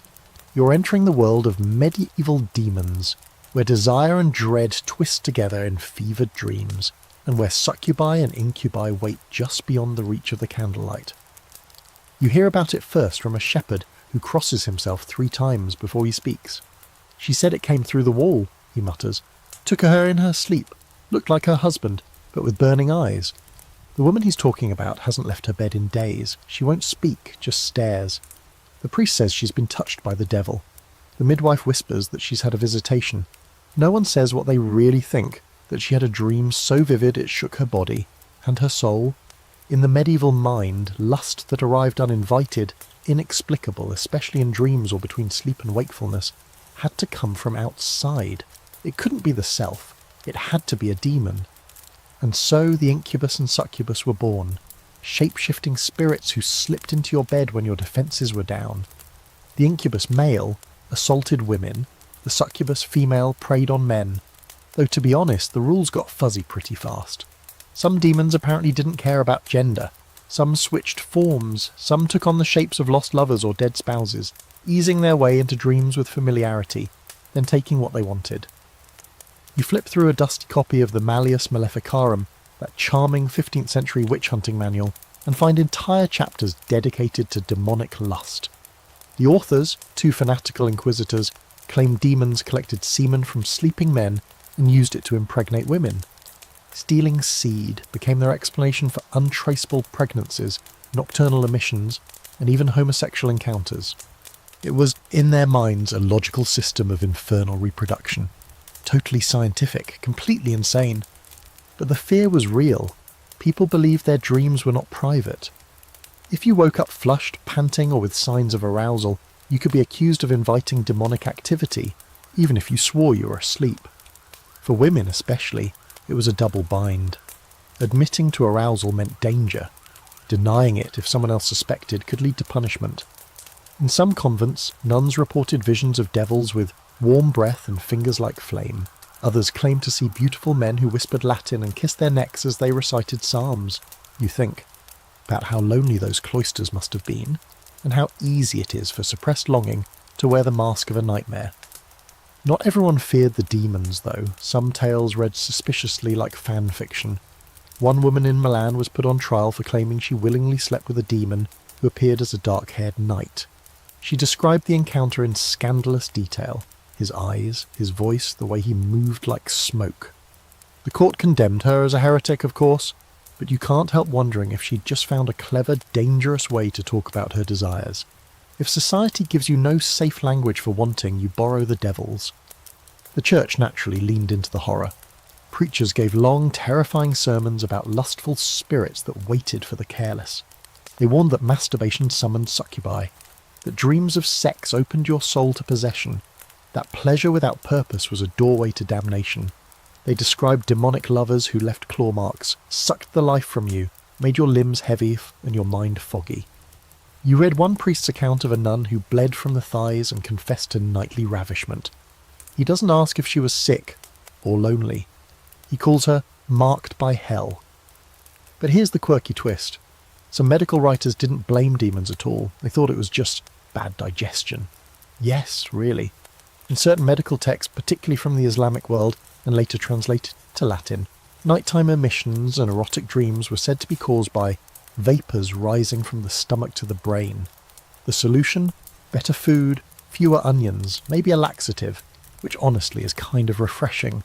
You're entering the world of medieval demons, where desire and dread twist together in fevered dreams, and where succubi and incubi wait just beyond the reach of the candlelight. You hear about it first from a shepherd who crosses himself 3 times before he speaks. She said it came through the wall, he mutters. Took her in her sleep. Looked like her husband, but with burning eyes. The woman he's talking about hasn't left her bed in days. She won't speak, just stares. The priest says she's been touched by the devil. The midwife whispers that she's had a visitation. No one says what they really think, that she had a dream so vivid it shook her body, and her soul. In the medieval mind, lust that arrived uninvited, inexplicable, especially in dreams or between sleep and wakefulness, had to come from outside. It couldn't be the self. It had to be a demon. And so the incubus and succubus were born, shape-shifting spirits who slipped into your bed when your defences were down. The incubus male assaulted women, the succubus female preyed on men, though to be honest the rules got fuzzy pretty fast. Some demons apparently didn't care about gender, some switched forms, some took on the shapes of lost lovers or dead spouses, easing their way into dreams with familiarity, then taking what they wanted. You flip through a dusty copy of the Malleus Maleficarum, that charming 15th century witch-hunting manual, and find entire chapters dedicated to demonic lust. The authors, 2 fanatical inquisitors, claim demons collected semen from sleeping men and used it to impregnate women. Stealing seed became their explanation for untraceable pregnancies, nocturnal emissions, and even homosexual encounters. It was, in their minds, a logical system of infernal reproduction. Totally scientific, completely insane. But the fear was real. People believed their dreams were not private. If you woke up flushed, panting, or with signs of arousal, you could be accused of inviting demonic activity, even if you swore you were asleep. For women especially, it was a double bind. Admitting to arousal meant danger. Denying it, if someone else suspected, could lead to punishment. In some convents, nuns reported visions of devils with warm breath and fingers like flame. Others claimed to see beautiful men who whispered Latin and kissed their necks as they recited psalms. You think about how lonely those cloisters must have been, and how easy it is for suppressed longing to wear the mask of a nightmare. Not everyone feared the demons, though. Some tales read suspiciously like fan fiction. One woman in Milan was put on trial for claiming she willingly slept with a demon who appeared as a dark-haired knight. She described the encounter in scandalous detail. His eyes, his voice, the way he moved like smoke. The court condemned her as a heretic, of course, but you can't help wondering if she'd just found a clever, dangerous way to talk about her desires. If society gives you no safe language for wanting, you borrow the devil's. The church naturally leaned into the horror. Preachers gave long, terrifying sermons about lustful spirits that waited for the careless. They warned that masturbation summoned succubi, that dreams of sex opened your soul to possession, that pleasure without purpose was a doorway to damnation. They described demonic lovers who left claw marks, sucked the life from you, made your limbs heavy and your mind foggy. You read one priest's account of a nun who bled from the thighs and confessed to nightly ravishment. He doesn't ask if she was sick or lonely. He calls her marked by hell. But here's the quirky twist. Some medical writers didn't blame demons at all. They thought it was just bad digestion. Yes, really. In certain medical texts, particularly from the Islamic world, and later translated to Latin, nighttime emissions and erotic dreams were said to be caused by vapours rising from the stomach to the brain. The solution? Better food, fewer onions, maybe a laxative, which honestly is kind of refreshing.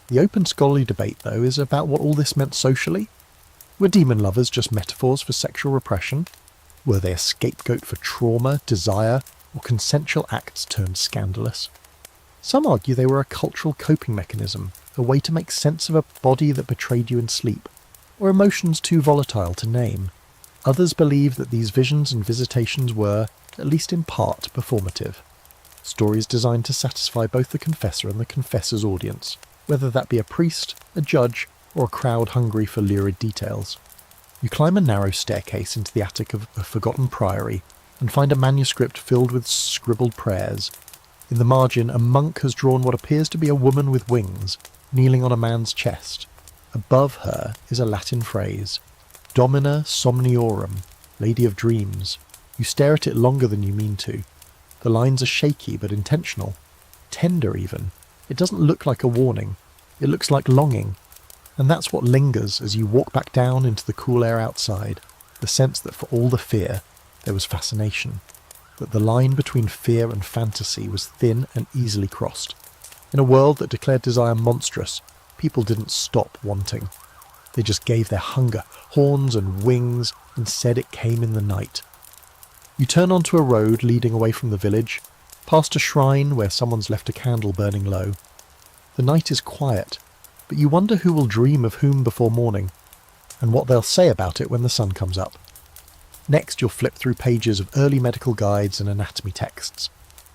The open scholarly debate, though, is about what all this meant socially. Were demon lovers just metaphors for sexual repression? Were they a scapegoat for trauma, desire, or consensual acts turned scandalous? Some argue they were a cultural coping mechanism, a way to make sense of a body that betrayed you in sleep, or emotions too volatile to name. Others believe that these visions and visitations were, at least in part, performative. Stories designed to satisfy both the confessor and the confessor's audience, whether that be a priest, a judge, or a crowd hungry for lurid details. You climb a narrow staircase into the attic of a forgotten priory and find a manuscript filled with scribbled prayers. In the margin, a monk has drawn what appears to be a woman with wings, kneeling on a man's chest. Above her is a Latin phrase, Domina Somniorum, Lady of Dreams. You stare at it longer than you mean to. The lines are shaky but intentional, tender even. It doesn't look like a warning. It looks like longing. And that's what lingers as you walk back down into the cool air outside, the sense that for all the fear, there was fascination. that the line between fear and fantasy was thin and easily crossed. In a world that declared desire monstrous, people didn't stop wanting. They just gave their hunger horns and wings and said it came in the night. You turn onto a road leading away from the village, past a shrine where someone's left a candle burning low. The night is quiet, but you wonder who will dream of whom before morning, and what they'll say about it when the sun comes up. Next, you'll flip through pages of early medical guides and anatomy texts.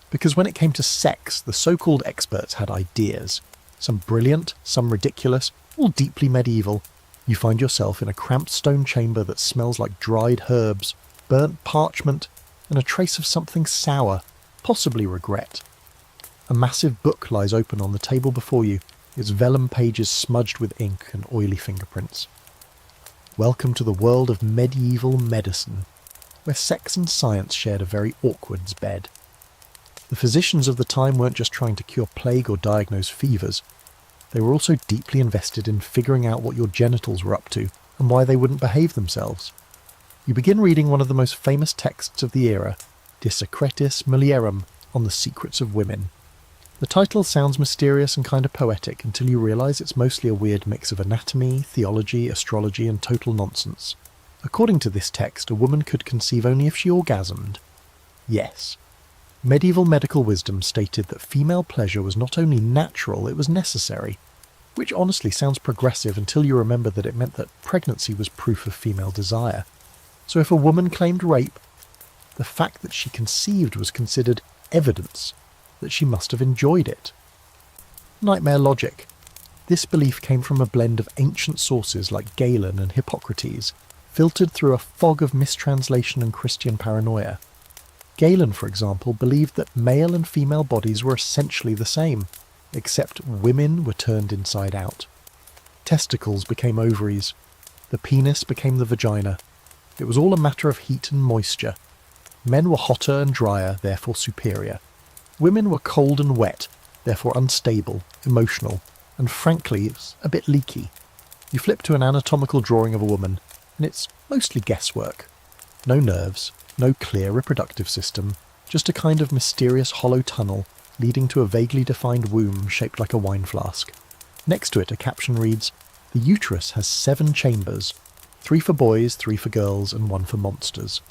Because when it came to sex, the so-called experts had ideas. Some brilliant, some ridiculous, all deeply medieval. You find yourself in a cramped stone chamber that smells like dried herbs, burnt parchment, and a trace of something sour, possibly regret. A massive book lies open on the table before you, its vellum pages smudged with ink and oily fingerprints. Welcome to the world of medieval medicine, where sex and science shared a very awkward bed. The physicians of the time weren't just trying to cure plague or diagnose fevers. They were also deeply invested in figuring out what your genitals were up to and why they wouldn't behave themselves. You begin reading one of the most famous texts of the era, De Secretis Mulierum, on the secrets of women. The title sounds mysterious and kind of poetic until you realise it's mostly a weird mix of anatomy, theology, astrology and total nonsense. According to this text, a woman could conceive only if she orgasmed. Yes. Medieval medical wisdom stated that female pleasure was not only natural, it was necessary, which honestly sounds progressive until you remember that it meant that pregnancy was proof of female desire. So if a woman claimed rape, the fact that she conceived was considered evidence that she must have enjoyed it. Nightmare logic. This belief came from a blend of ancient sources like Galen and Hippocrates, filtered through a fog of mistranslation and Christian paranoia. Galen, for example, believed that male and female bodies were essentially the same, except women were turned inside out. Testicles became ovaries. The penis became the vagina. It was all a matter of heat and moisture. Men were hotter and drier, therefore superior. Women were cold and wet, therefore unstable, emotional, and frankly, it's a bit leaky. You flip to an anatomical drawing of a woman, and it's mostly guesswork. No nerves, no clear reproductive system, just a kind of mysterious hollow tunnel leading to a vaguely defined womb shaped like a wine flask. Next to it, a caption reads, "The uterus has 7 chambers, 3 for boys, 3 for girls, and 1 for monsters."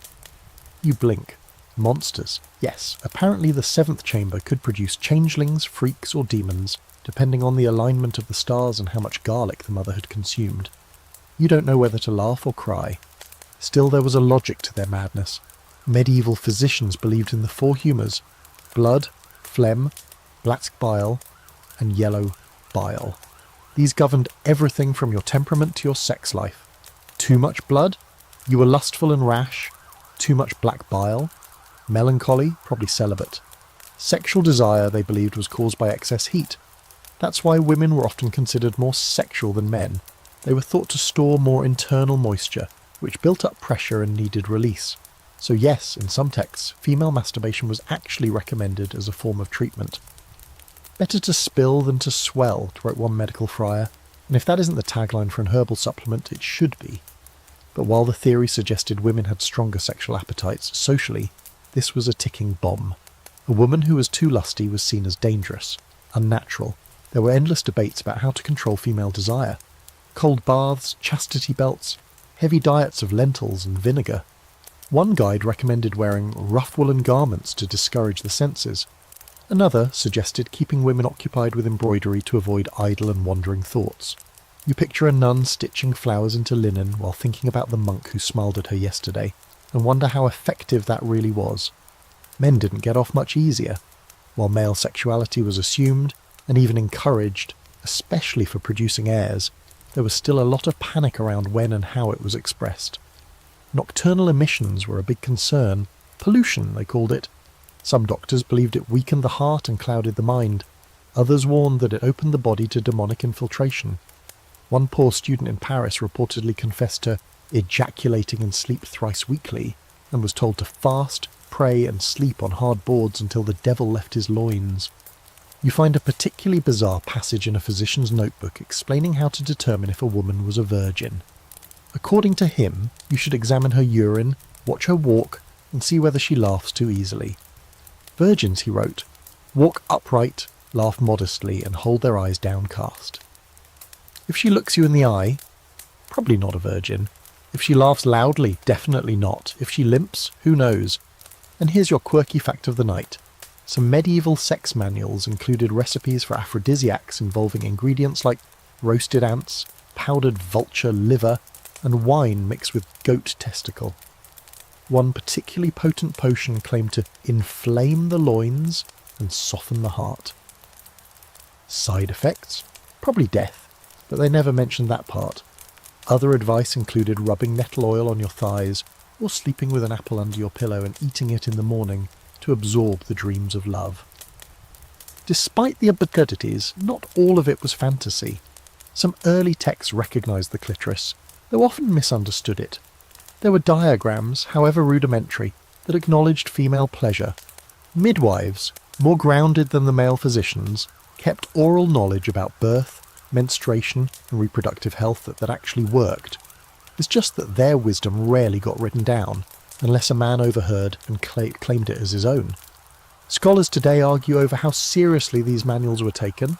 You blink. Monsters. Yes, apparently the 7th chamber could produce changelings, freaks, or demons, depending on the alignment of the stars and how much garlic the mother had consumed. You don't know whether to laugh or cry. Still, there was a logic to their madness. Medieval physicians believed in the 4 humours: blood, phlegm, black bile, and yellow bile. These governed everything from your temperament to your sex life. Too much blood? You were lustful and rash. Too much black bile? Melancholy? Probably celibate. Sexual desire, they believed, was caused by excess heat. That's why women were often considered more sexual than men. They were thought to store more internal moisture, which built up pressure and needed release. So yes, in some texts, female masturbation was actually recommended as a form of treatment. Better to spill than to swell, wrote one medical friar, and if that isn't the tagline for an herbal supplement, it should be. But while the theory suggested women had stronger sexual appetites, socially, this was a ticking bomb. A woman who was too lusty was seen as dangerous, unnatural. There were endless debates about how to control female desire. Cold baths, chastity belts, heavy diets of lentils and vinegar. One guide recommended wearing rough woolen garments to discourage the senses. Another suggested keeping women occupied with embroidery to avoid idle and wandering thoughts. You picture a nun stitching flowers into linen while thinking about the monk who smiled at her yesterday, and wonder how effective that really was. Men didn't get off much easier. While male sexuality was assumed, and even encouraged, especially for producing heirs, there was still a lot of panic around when and how it was expressed. Nocturnal emissions were a big concern. Pollution, they called it. Some doctors believed it weakened the heart and clouded the mind. Others warned that it opened the body to demonic infiltration. One poor student in Paris reportedly confessed to ejaculating in sleep thrice weekly, and was told to fast, pray, and sleep on hard boards until the devil left his loins. You find a particularly bizarre passage in a physician's notebook explaining how to determine if a woman was a virgin. According to him, you should examine her urine, watch her walk, and see whether she laughs too easily. Virgins, he wrote, walk upright, laugh modestly, and hold their eyes downcast. If she looks you in the eye, probably not a virgin. If she laughs loudly, definitely not. If she limps, who knows? And here's your quirky fact of the night. Some medieval sex manuals included recipes for aphrodisiacs involving ingredients like roasted ants, powdered vulture liver, and wine mixed with goat testicle. One particularly potent potion claimed to inflame the loins and soften the heart. Side effects? Probably death, but they never mentioned that part. Other advice included rubbing nettle oil on your thighs, or sleeping with an apple under your pillow and eating it in the morning to absorb the dreams of love. Despite the absurdities, not all of it was fantasy. Some early texts recognised the clitoris, though often misunderstood it. There were diagrams, however rudimentary, that acknowledged female pleasure. Midwives, more grounded than the male physicians, kept oral knowledge about birth, menstruation and reproductive health that actually worked. It's just that their wisdom rarely got written down, unless a man overheard and claimed it as his own. Scholars today argue over how seriously these manuals were taken.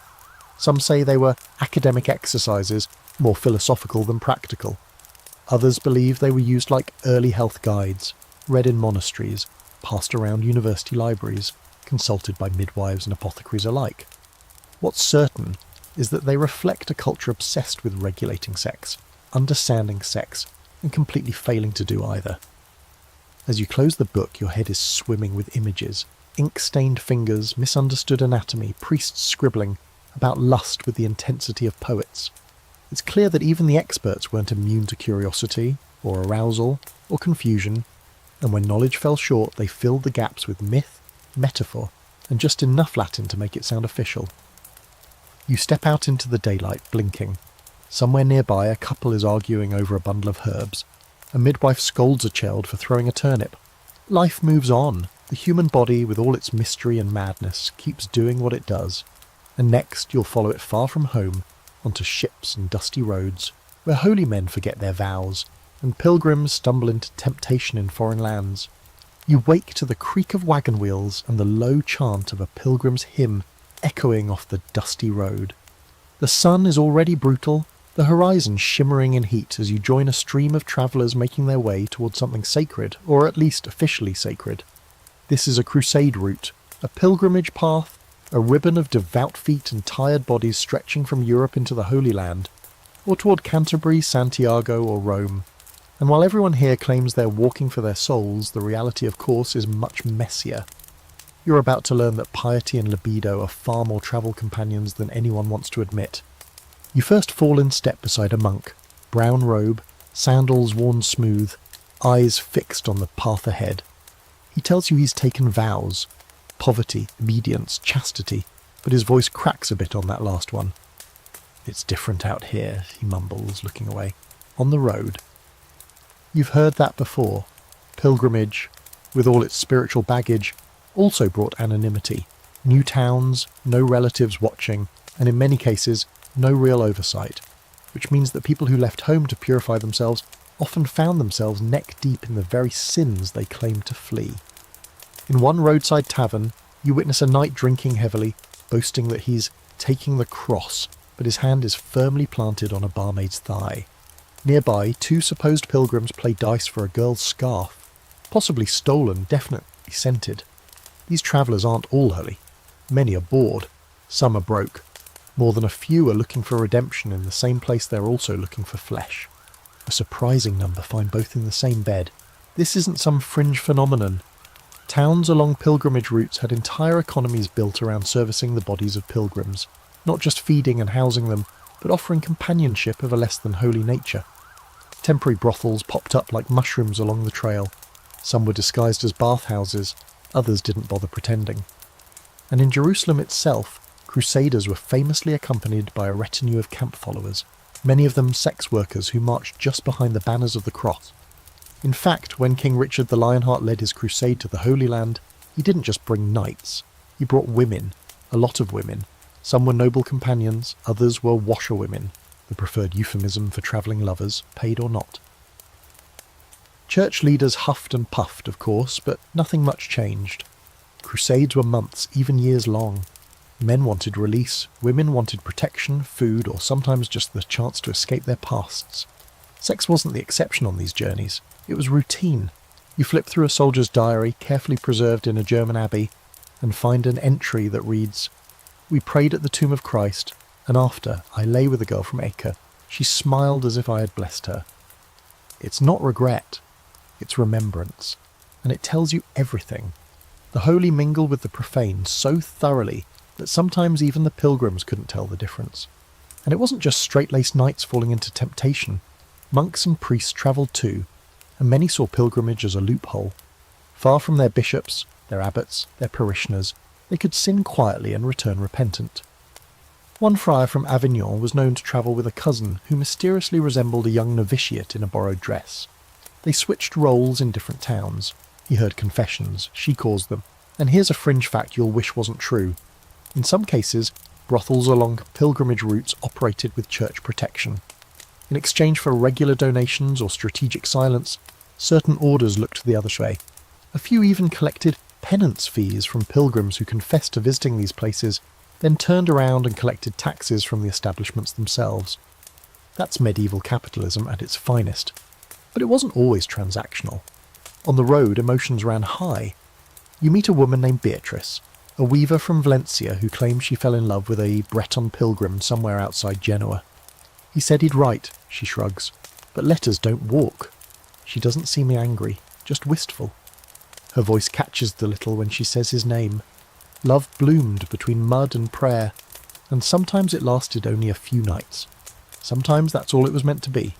Some say they were academic exercises, more philosophical than practical. Others believe they were used like early health guides, read in monasteries, passed around university libraries, consulted by midwives and apothecaries alike. What's certain is that they reflect a culture obsessed with regulating sex, understanding sex, and completely failing to do either. As you close the book, your head is swimming with images, ink-stained fingers, misunderstood anatomy, priests scribbling about lust with the intensity of poets. It's clear that even the experts weren't immune to curiosity, or arousal, or confusion, and when knowledge fell short, they filled the gaps with myth, metaphor, and just enough Latin to make it sound official. You step out into the daylight, blinking. Somewhere nearby, a couple is arguing over a bundle of herbs. A midwife scolds a child for throwing a turnip. Life moves on. The human body, with all its mystery and madness, keeps doing what it does. And next, you'll follow it far from home, onto ships and dusty roads, where holy men forget their vows, and pilgrims stumble into temptation in foreign lands. You wake to the creak of wagon wheels and the low chant of a pilgrim's hymn echoing off the dusty road. The sun is already brutal, the horizon shimmering in heat as you join a stream of travellers making their way towards something sacred, or at least officially sacred. This is a crusade route, a pilgrimage path, a ribbon of devout feet and tired bodies stretching from Europe into the Holy Land, or toward Canterbury, Santiago, or Rome. And while everyone here claims they're walking for their souls, the reality, of course, is much messier. You're about to learn that piety and libido are far more travel companions than anyone wants to admit. You first fall in step beside a monk, brown robe, sandals worn smooth, eyes fixed on the path ahead. He tells you he's taken vows, poverty, obedience, chastity, but his voice cracks a bit on that last one. It's different out here, he mumbles, looking away. On the road. You've heard that before. Pilgrimage, with all its spiritual baggage, also brought anonymity, new towns, no relatives watching, and in many cases, no real oversight, which means that people who left home to purify themselves often found themselves neck deep in the very sins they claimed to flee. In one roadside tavern, you witness a knight drinking heavily, boasting that he's taking the cross, but his hand is firmly planted on a barmaid's thigh. Nearby, two supposed pilgrims play dice for a girl's scarf, possibly stolen, definitely scented. These travellers aren't all holy. Many are bored. Some are broke. More than a few are looking for redemption in the same place they're also looking for flesh. A surprising number find both in the same bed. This isn't some fringe phenomenon. Towns along pilgrimage routes had entire economies built around servicing the bodies of pilgrims, not just feeding and housing them, but offering companionship of a less than holy nature. Temporary brothels popped up like mushrooms along the trail. Some were disguised as bathhouses, others didn't bother pretending. And in Jerusalem itself, crusaders were famously accompanied by a retinue of camp followers, many of them sex workers who marched just behind the banners of the cross. In fact, when King Richard the Lionheart led his crusade to the Holy Land, he didn't just bring knights, he brought women, a lot of women. Some were noble companions, others were washerwomen, the preferred euphemism for travelling lovers, paid or not. Church leaders huffed and puffed, of course, but nothing much changed. Crusades were months, even years long. Men wanted release, women wanted protection, food, or sometimes just the chance to escape their pasts. Sex wasn't the exception on these journeys. It was routine. You flip through a soldier's diary, carefully preserved in a German abbey, and find an entry that reads, "We prayed at the tomb of Christ, and after I lay with a girl from Acre. She smiled as if I had blessed her." It's not regret, it's remembrance, and it tells you everything. The holy mingle with the profane so thoroughly that sometimes even the pilgrims couldn't tell the difference. And it wasn't just straight-laced knights falling into temptation. Monks and priests travelled too, and many saw pilgrimage as a loophole. Far from their bishops, their abbots, their parishioners, they could sin quietly and return repentant. One friar from Avignon was known to travel with a cousin who mysteriously resembled a young novitiate in a borrowed dress. They switched roles in different towns. He heard confessions, she caused them, and here's a fringe fact you'll wish wasn't true. In some cases, brothels along pilgrimage routes operated with church protection. In exchange for regular donations or strategic silence, certain orders looked the other way. A few even collected penance fees from pilgrims who confessed to visiting these places, then turned around and collected taxes from the establishments themselves. That's medieval capitalism at its finest. But it wasn't always transactional. On the road, emotions ran high. You meet a woman named Beatrice, a weaver from Valencia who claims she fell in love with a Breton pilgrim somewhere outside Genoa. He said he'd write, she shrugs, but letters don't walk. She doesn't seem angry, just wistful. Her voice catches the little when she says his name. Love bloomed between mud and prayer, and sometimes it lasted only a few nights. Sometimes that's all it was meant to be.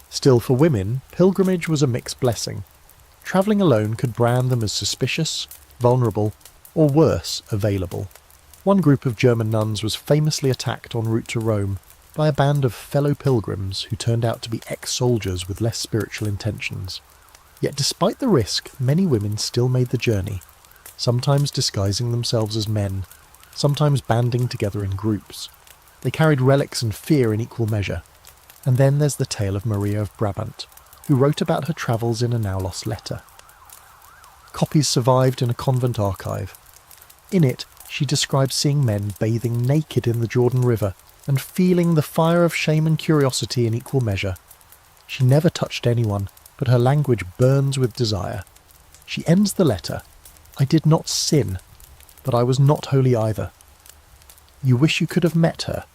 Still, for women, pilgrimage was a mixed blessing. Travelling alone could brand them as suspicious, vulnerable, or worse, available. One group of German nuns was famously attacked en route to Rome by a band of fellow pilgrims who turned out to be ex-soldiers with less spiritual intentions. Yet despite the risk, many women still made the journey, sometimes disguising themselves as men, sometimes banding together in groups. They carried relics and fear in equal measure. And then there's the tale of Maria of Brabant, who wrote about her travels in a now-lost letter. Copies survived in a convent archive. In it, she describes seeing men bathing naked in the Jordan River and feeling the fire of shame and curiosity in equal measure. She never touched anyone, but her language burns with desire. She ends the letter, "I did not sin, but I was not holy either." You wish you could have met her.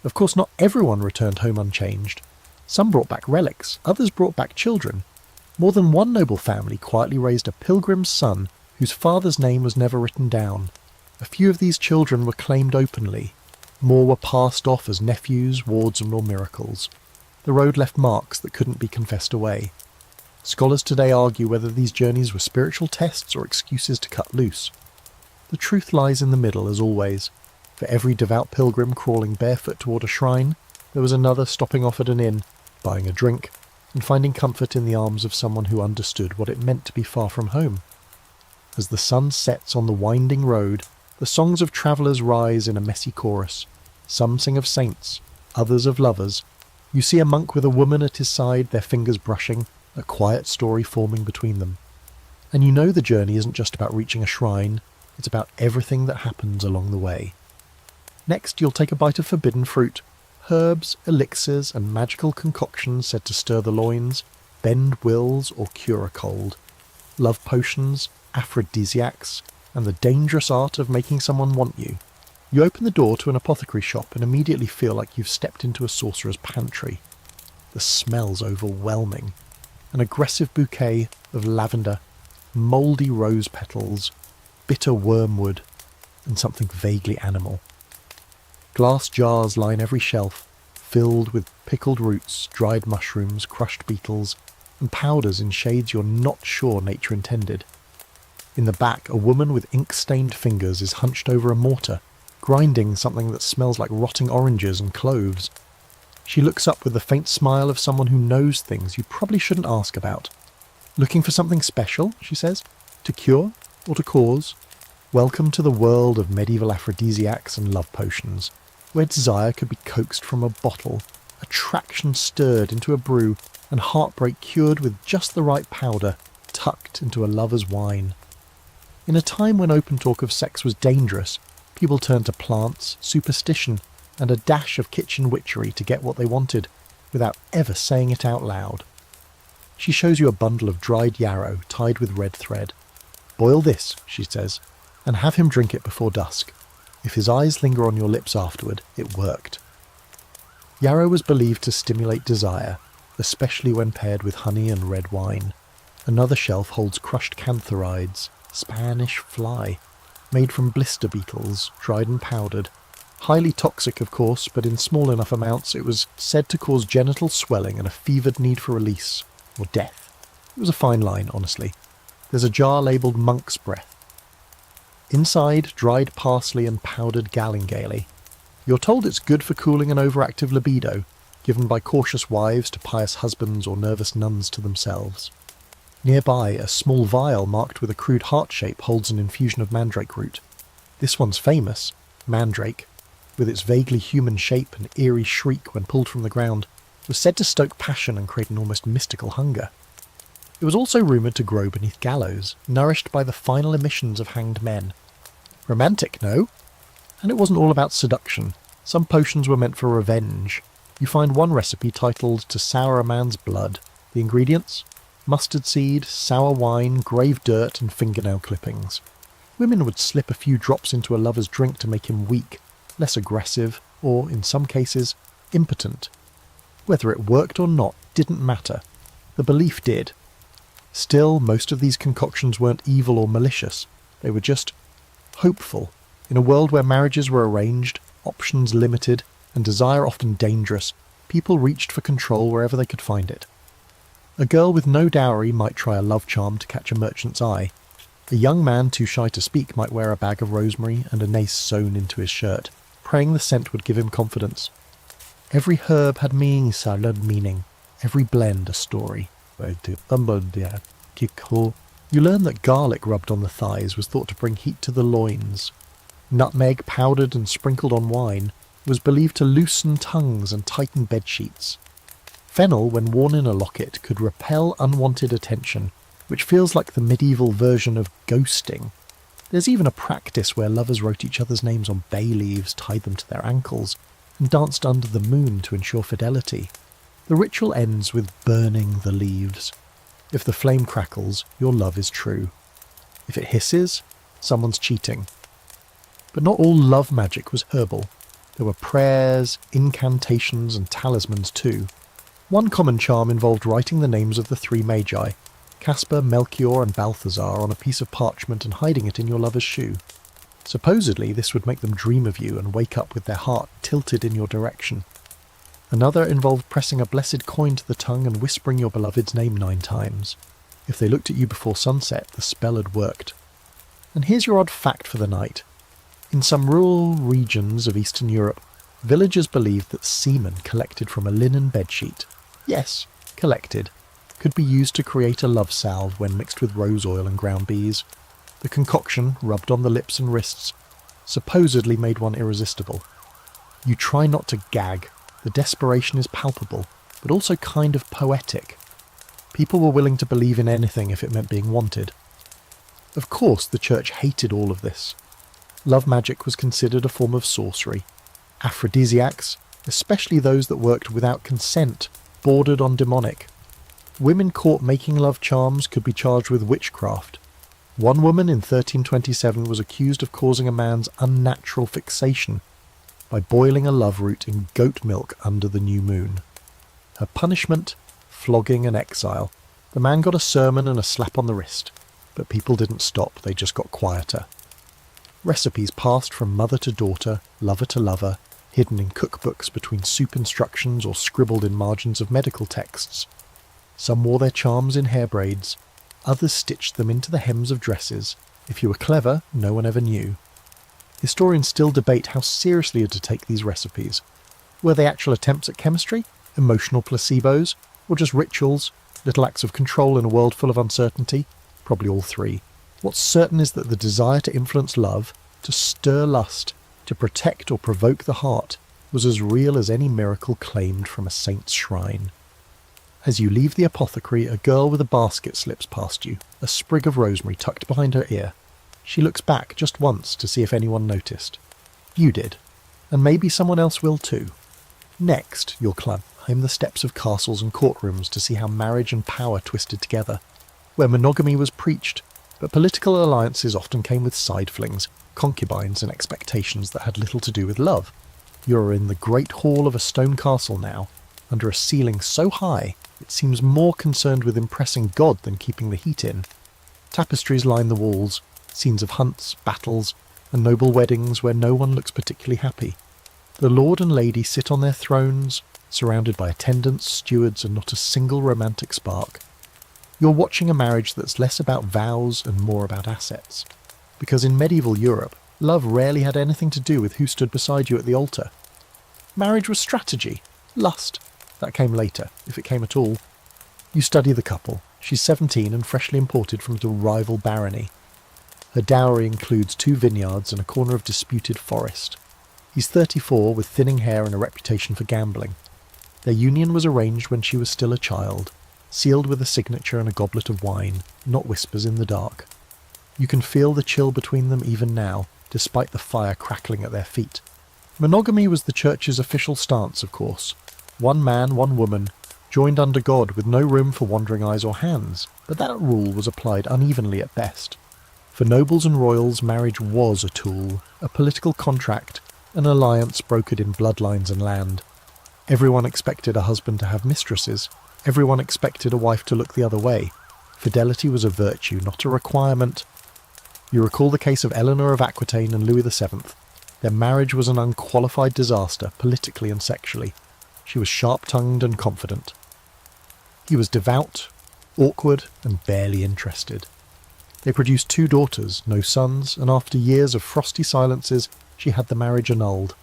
Of course, not everyone returned home unchanged. Some brought back relics, others brought back children. More than one noble family quietly raised a pilgrim's son whose father's name was never written down. A few of these children were claimed openly. More were passed off as nephews, wards, or miracles. The road left marks that couldn't be confessed away. Scholars today argue whether these journeys were spiritual tests or excuses to cut loose. The truth lies in the middle, as always. For every devout pilgrim crawling barefoot toward a shrine, there was another stopping off at an inn, buying a drink, and finding comfort in the arms of someone who understood what it meant to be far from home. As the sun sets on the winding road, the songs of travellers rise in a messy chorus. Some sing of saints, others of lovers. You see a monk with a woman at his side, their fingers brushing, a quiet story forming between them. And you know the journey isn't just about reaching a shrine, it's about everything that happens along the way. Next, you'll take a bite of forbidden fruit. Herbs, elixirs, and magical concoctions said to stir the loins, bend wills, or cure a cold. Love potions, aphrodisiacs, and the dangerous art of making someone want you. You open the door to an apothecary shop and immediately feel like you've stepped into a sorcerer's pantry. The smell's overwhelming. An aggressive bouquet of lavender, mouldy rose petals, bitter wormwood, and something vaguely animal. Glass jars line every shelf, filled with pickled roots, dried mushrooms, crushed beetles, and powders in shades you're not sure nature intended. In the back, a woman with ink-stained fingers is hunched over a mortar, grinding something that smells like rotting oranges and cloves. She looks up with the faint smile of someone who knows things you probably shouldn't ask about. "Looking for something special?" she says. "To cure or to cause? Welcome to the world of medieval aphrodisiacs and love potions, where desire could be coaxed from a bottle, attraction stirred into a brew, and heartbreak cured with just the right powder, tucked into a lover's wine. In a time when open talk of sex was dangerous, people turned to plants, superstition, and a dash of kitchen witchery to get what they wanted, without ever saying it out loud. She shows you a bundle of dried yarrow tied with red thread. "Boil this," she says, "and have him drink it before dusk. If his eyes linger on your lips afterward, it worked." Yarrow was believed to stimulate desire, especially when paired with honey and red wine. Another shelf holds crushed cantharides, Spanish fly, made from blister beetles, dried and powdered. Highly toxic, of course, but in small enough amounts it was said to cause genital swelling and a fevered need for release, or death. It was a fine line, honestly. There's a jar labelled monk's breath. Inside, dried parsley and powdered gallingali. You're told it's good for cooling an overactive libido, given by cautious wives to pious husbands or nervous nuns to themselves. Nearby, a small vial marked with a crude heart shape holds an infusion of mandrake root. This one's famous, mandrake, with its vaguely human shape and eerie shriek when pulled from the ground, was said to stoke passion and create an almost mystical hunger. It was also rumoured to grow beneath gallows, nourished by the final emissions of hanged men. Romantic, no? And it wasn't all about seduction. Some potions were meant for revenge. You find one recipe titled "To Sour a Man's Blood." The ingredients? Mustard seed, sour wine, grave dirt, and fingernail clippings. Women would slip a few drops into a lover's drink to make him weak, less aggressive, or, in some cases, impotent. Whether it worked or not didn't matter. The belief did. Still, most of these concoctions weren't evil or malicious. They were just hopeful. In a world where marriages were arranged, options limited, and desire often dangerous, people reached for control wherever they could find it. A girl with no dowry might try a love charm to catch a merchant's eye. A young man too shy to speak might wear a bag of rosemary and a nace sewn into his shirt, praying the scent would give him confidence. Every herb had meaning, every blend a story. You learn that garlic rubbed on the thighs was thought to bring heat to the loins. Nutmeg, powdered and sprinkled on wine, was believed to loosen tongues and tighten bedsheets. Fennel, when worn in a locket, could repel unwanted attention, which feels like the medieval version of ghosting. There's even a practice where lovers wrote each other's names on bay leaves, tied them to their ankles, and danced under the moon to ensure fidelity. The ritual ends with burning the leaves. If the flame crackles, your love is true. If it hisses, someone's cheating. But not all love magic was herbal. There were prayers, incantations, and talismans too. One common charm involved writing the names of the three magi, Caspar, Melchior, and Balthazar, on a piece of parchment and hiding it in your lover's shoe. Supposedly, this would make them dream of you and wake up with their heart tilted in your direction. Another involved pressing a blessed coin to the tongue and whispering your beloved's name 9 times. If they looked at you before sunset, the spell had worked. And here's your odd fact for the night. In some rural regions of Eastern Europe, villagers believed that semen collected from a linen bedsheet, yes, collected, could be used to create a love salve when mixed with rose oil and ground bees. The concoction, rubbed on the lips and wrists, supposedly made one irresistible. You try not to gag. The desperation is palpable, but also kind of poetic. People were willing to believe in anything if it meant being wanted. Of course, the church hated all of this. Love magic was considered a form of sorcery. Aphrodisiacs, especially those that worked without consent, bordered on demonic. Women caught making love charms could be charged with witchcraft. One woman in 1327 was accused of causing a man's unnatural fixation by boiling a love root in goat milk under the new moon. Her punishment? Flogging and exile. The man got a sermon and a slap on the wrist, but people didn't stop, they just got quieter. Recipes passed from mother to daughter, lover to lover, hidden in cookbooks between soup instructions or scribbled in margins of medical texts. Some wore their charms in hair braids, others stitched them into the hems of dresses. If you were clever, no one ever knew. Historians still debate how seriously to take these recipes. Were they actual attempts at chemistry, emotional placebos, or just rituals, little acts of control in a world full of uncertainty? Probably all three. What's certain is that the desire to influence love, to stir lust, to protect or provoke the heart, was as real as any miracle claimed from a saint's shrine. As you leave the apothecary, a girl with a basket slips past you, a sprig of rosemary tucked behind her ear. She looks back just once to see if anyone noticed. You did, and maybe someone else will too. Next, you'll climb the steps of castles and courtrooms to see how marriage and power twisted together, where monogamy was preached, but political alliances often came with side flings, concubines and expectations that had little to do with love. You're in the great hall of a stone castle now, under a ceiling so high it seems more concerned with impressing God than keeping the heat in. Tapestries line the walls, scenes of hunts, battles, and noble weddings where no one looks particularly happy. The lord and lady sit on their thrones, surrounded by attendants, stewards, and not a single romantic spark. You're watching a marriage that's less about vows and more about assets. Because in medieval Europe, love rarely had anything to do with who stood beside you at the altar. Marriage was strategy, lust. That came later, if it came at all. You study the couple. She's 17 and freshly imported from a rival barony. Her dowry includes 2 vineyards and a corner of disputed forest. He's 34, with thinning hair and a reputation for gambling. Their union was arranged when she was still a child, sealed with a signature and a goblet of wine, not whispers in the dark. You can feel the chill between them even now, despite the fire crackling at their feet. Monogamy was the church's official stance, of course. One man, one woman, joined under God with no room for wandering eyes or hands, but that rule was applied unevenly at best. For nobles and royals, marriage was a tool, a political contract, an alliance brokered in bloodlines and land. Everyone expected a husband to have mistresses. Everyone expected a wife to look the other way. Fidelity was a virtue, not a requirement. You recall the case of Eleanor of Aquitaine and Louis VII. Their marriage was an unqualified disaster, politically and sexually. She was sharp-tongued and confident. He was devout, awkward, and barely interested. They produced 2 daughters, no sons, and after years of frosty silences, she had the marriage annulled.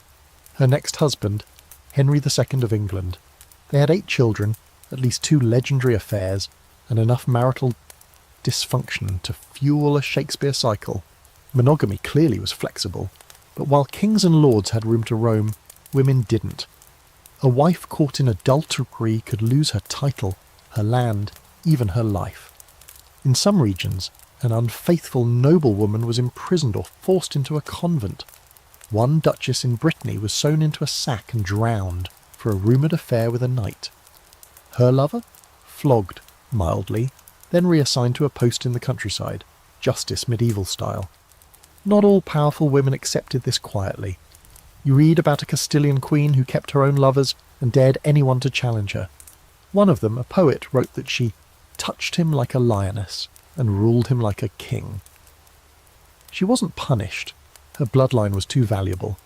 Her next husband, Henry II of England. They had 8 children, at least 2 legendary affairs, and enough marital dysfunction to fuel a Shakespeare cycle. Monogamy clearly was flexible, but while kings and lords had room to roam, women didn't. A wife caught in adultery could lose her title, her land, even her life. In some regions, an unfaithful noblewoman was imprisoned or forced into a convent. One duchess in Brittany was sewn into a sack and drowned for a rumoured affair with a knight. Her lover? Flogged, mildly, then reassigned to a post in the countryside, justice medieval style. Not all powerful women accepted this quietly. You read about a Castilian queen who kept her own lovers and dared anyone to challenge her. One of them, a poet, wrote that she touched him like a lioness and ruled him like a king. She wasn't punished. Her bloodline was too valuable,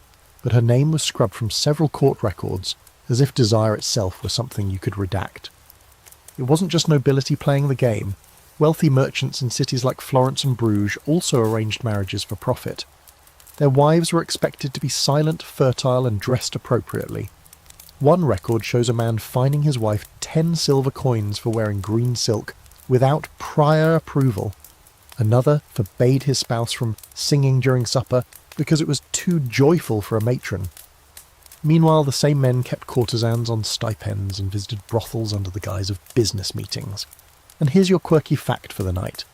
but her name was scrubbed from several court records, as if desire itself were something you could redact. It wasn't just nobility playing the game. Wealthy merchants in cities like Florence and Bruges also arranged marriages for profit. Their wives were expected to be silent, fertile, and dressed appropriately. One record shows a man fining his wife 10 silver coins for wearing green silk without prior approval. Another forbade his spouse from singing during supper because it was too joyful for a matron. Meanwhile, the same men kept courtesans on stipends and visited brothels under the guise of business meetings. And here's your quirky fact for the night.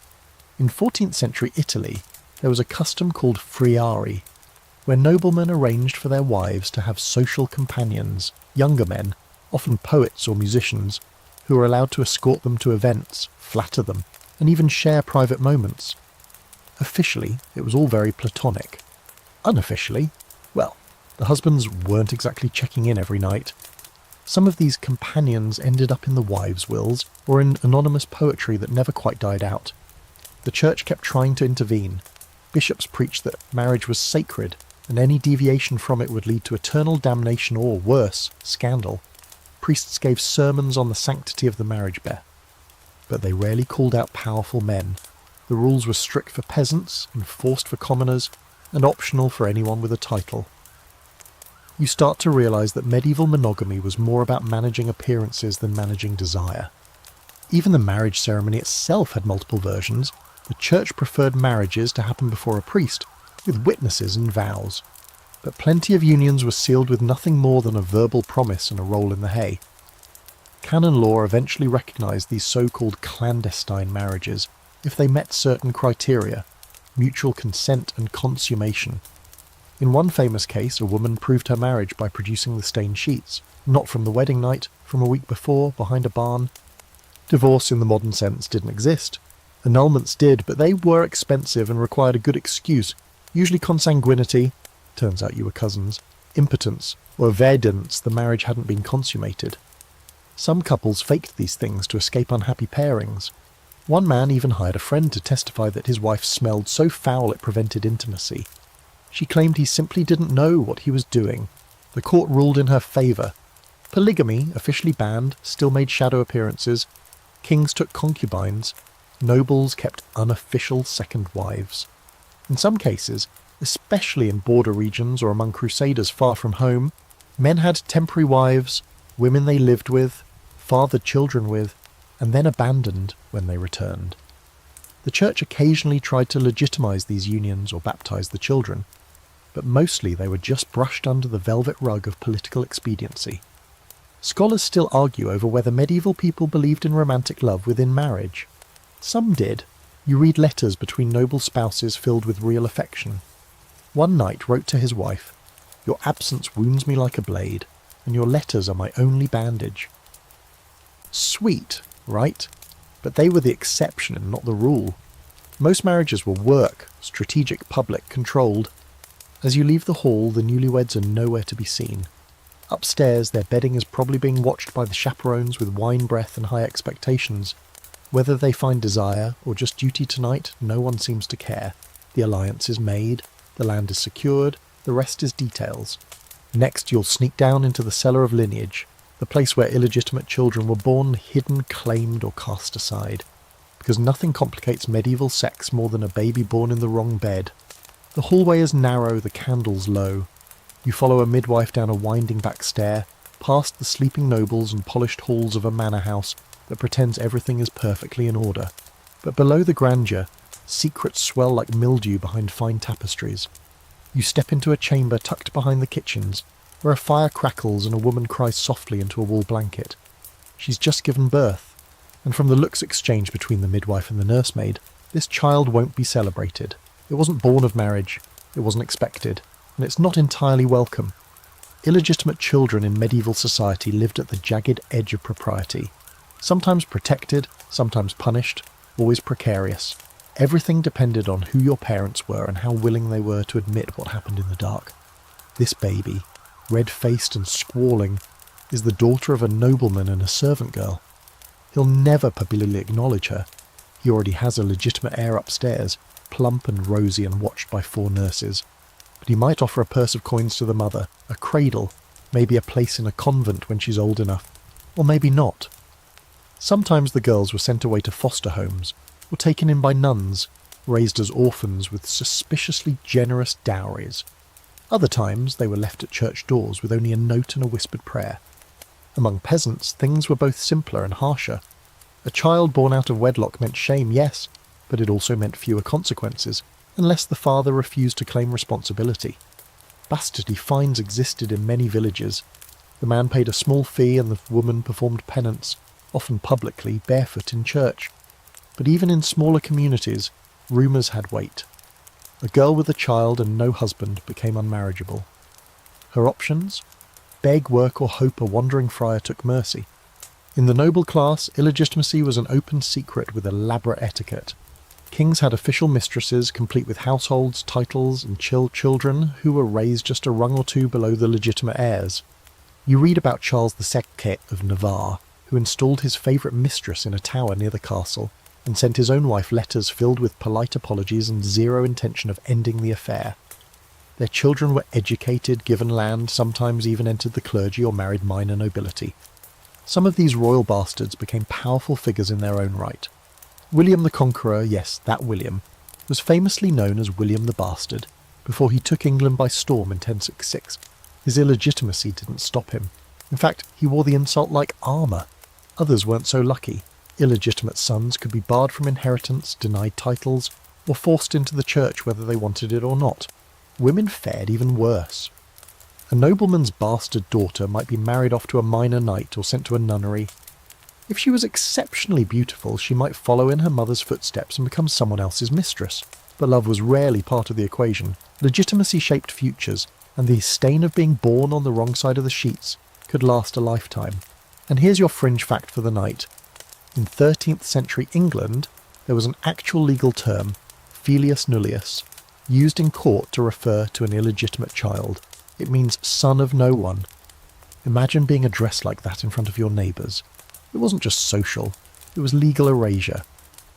In 14th century Italy, there was a custom called friari, where noblemen arranged for their wives to have social companions, younger men, often poets or musicians, who were allowed to escort them to events, flatter them, and even share private moments. Officially, it was all very platonic. Unofficially, well, the husbands weren't exactly checking in every night. Some of these companions ended up in the wives' wills or in anonymous poetry that never quite died out. The church kept trying to intervene. Bishops preached that marriage was sacred, and any deviation from it would lead to eternal damnation or, worse, scandal. Priests gave sermons on the sanctity of the marriage bed. But they rarely called out powerful men. The rules were strict for peasants, enforced for commoners, and optional for anyone with a title. You start to realise that medieval monogamy was more about managing appearances than managing desire. Even the marriage ceremony itself had multiple versions. The church preferred marriages to happen before a priest, with witnesses and vows. But plenty of unions were sealed with nothing more than a verbal promise and a roll in the hay. Canon law eventually recognised these so-called clandestine marriages if they met certain criteria: mutual consent and consummation. In one famous case, a woman proved her marriage by producing the stained sheets, not from the wedding night, from a week before, behind a barn. Divorce in the modern sense didn't exist. Annulments did, but they were expensive and required a good excuse, usually consanguinity, turns out you were cousins, impotence, or evidence the marriage hadn't been consummated. Some couples faked these things to escape unhappy pairings. One man even hired a friend to testify that his wife smelled so foul it prevented intimacy. She claimed he simply didn't know what he was doing. The court ruled in her favour. Polygamy, officially banned, still made shadow appearances. Kings took concubines. Nobles kept unofficial second wives. In some cases, especially in border regions or among crusaders far from home, men had temporary wives, women they lived with, fathered children with, and then abandoned when they returned. The church occasionally tried to legitimize these unions or baptize the children, but mostly they were just brushed under the velvet rug of political expediency. Scholars still argue over whether medieval people believed in romantic love within marriage. Some did. You read letters between noble spouses filled with real affection. One knight wrote to his wife, "Your absence wounds me like a blade, and your letters are my only bandage." Sweet, right? But they were the exception and not the rule. Most marriages were work, strategic, public, controlled. As you leave the hall, the newlyweds are nowhere to be seen. Upstairs, their bedding is probably being watched by the chaperones with wine breath and high expectations. Whether they find desire or just duty tonight, no one seems to care. The alliance is made, the land is secured, the rest is details. Next, you'll sneak down into the cellar of lineage, the place where illegitimate children were born, hidden, claimed, or cast aside. Because nothing complicates medieval sex more than a baby born in the wrong bed. The hallway is narrow, the candles low. You follow a midwife down a winding back stair, past the sleeping nobles and polished halls of a manor house that pretends everything is perfectly in order. But below the grandeur, secrets swell like mildew behind fine tapestries. You step into a chamber tucked behind the kitchens, where a fire crackles and a woman cries softly into a wool blanket. She's just given birth, and from the looks exchanged between the midwife and the nursemaid, this child won't be celebrated. It wasn't born of marriage, it wasn't expected, and it's not entirely welcome. Illegitimate children in medieval society lived at the jagged edge of propriety. Sometimes protected, sometimes punished, always precarious. Everything depended on who your parents were and how willing they were to admit what happened in the dark. This baby, red-faced and squalling, is the daughter of a nobleman and a servant girl. He'll never publicly acknowledge her. He already has a legitimate heir upstairs, plump and rosy and watched by 4 nurses. But he might offer a purse of coins to the mother, a cradle, maybe a place in a convent when she's old enough, or maybe not. Sometimes the girls were sent away to foster homes, or taken in by nuns, raised as orphans with suspiciously generous dowries. Other times they were left at church doors with only a note and a whispered prayer. Among peasants, things were both simpler and harsher. A child born out of wedlock meant shame, yes, but it also meant fewer consequences, unless the father refused to claim responsibility. Bastardy fines existed in many villages. The man paid a small fee and the woman performed penance, often publicly, barefoot in church. But even in smaller communities, rumours had weight. A girl with a child and no husband became unmarriageable. Her options? Beg, work, or hope a wandering friar took mercy. In the noble class, illegitimacy was an open secret with elaborate etiquette. Kings had official mistresses, complete with households, titles, and children who were raised just a rung or two below the legitimate heirs. You read about Charles II of Navarre, who installed his favourite mistress in a tower near the castle, and sent his own wife letters filled with polite apologies and zero intention of ending the affair. Their children were educated, given land, sometimes even entered the clergy or married minor nobility. Some of these royal bastards became powerful figures in their own right. William the Conqueror, yes, that William, was famously known as William the Bastard before he took England by storm in 1066. His illegitimacy didn't stop him. In fact, he wore the insult like armour. Others weren't so lucky. Illegitimate sons could be barred from inheritance, denied titles, or forced into the church whether they wanted it or not. Women fared even worse. A nobleman's bastard daughter might be married off to a minor knight or sent to a nunnery, If she was exceptionally beautiful, she might follow in her mother's footsteps and become someone else's mistress. But love was rarely part of the equation. Legitimacy shaped futures, and the stain of being born on the wrong side of the sheets could last a lifetime. And here's your fringe fact for the night. In 13th century England, there was an actual legal term, filius nullius, used in court to refer to an illegitimate child. It means son of no one. Imagine being addressed like that in front of your neighbours. It wasn't just social, it was legal erasure.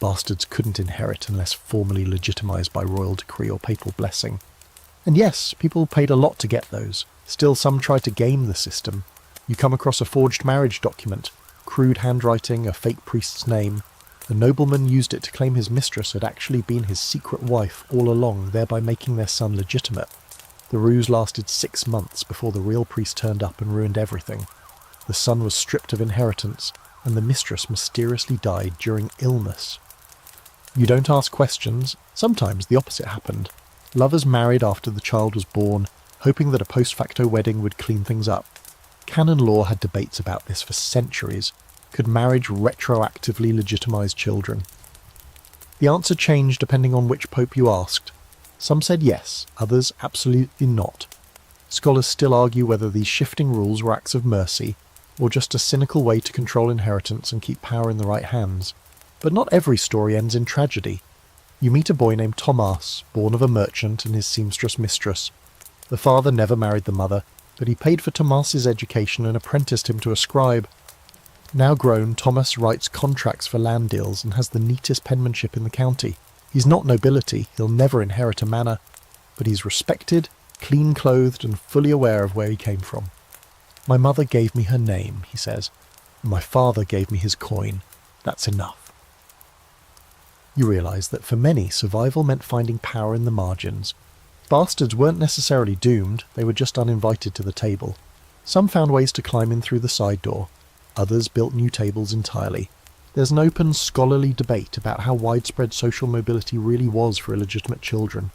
Bastards couldn't inherit unless formally legitimised by royal decree or papal blessing. And yes, people paid a lot to get those. Still, some tried to game the system. You come across a forged marriage document, crude handwriting, a fake priest's name. The nobleman used it to claim his mistress had actually been his secret wife all along, thereby making their son legitimate. The ruse lasted 6 months before the real priest turned up and ruined everything. The son was stripped of inheritance, and the mistress mysteriously died during illness. You don't ask questions. Sometimes the opposite happened. Lovers married after the child was born, hoping that a post-facto wedding would clean things up. Canon law had debates about this for centuries. Could marriage retroactively legitimise children? The answer changed depending on which pope you asked. Some said yes, others absolutely not. Scholars still argue whether these shifting rules were acts of mercy, or just a cynical way to control inheritance and keep power in the right hands. But not every story ends in tragedy. You meet a boy named Thomas, born of a merchant and his seamstress mistress. The father never married the mother, but he paid for Thomas's education and apprenticed him to a scribe. Now grown, Thomas writes contracts for land deals and has the neatest penmanship in the county. He's not nobility, he'll never inherit a manor, but he's respected, clean-clothed and fully aware of where he came from. My mother gave me her name, he says, and my father gave me his coin. That's enough. You realise that for many, survival meant finding power in the margins. Bastards weren't necessarily doomed, they were just uninvited to the table. Some found ways to climb in through the side door. Others built new tables entirely. There's an open, scholarly debate about how widespread social mobility really was for illegitimate children.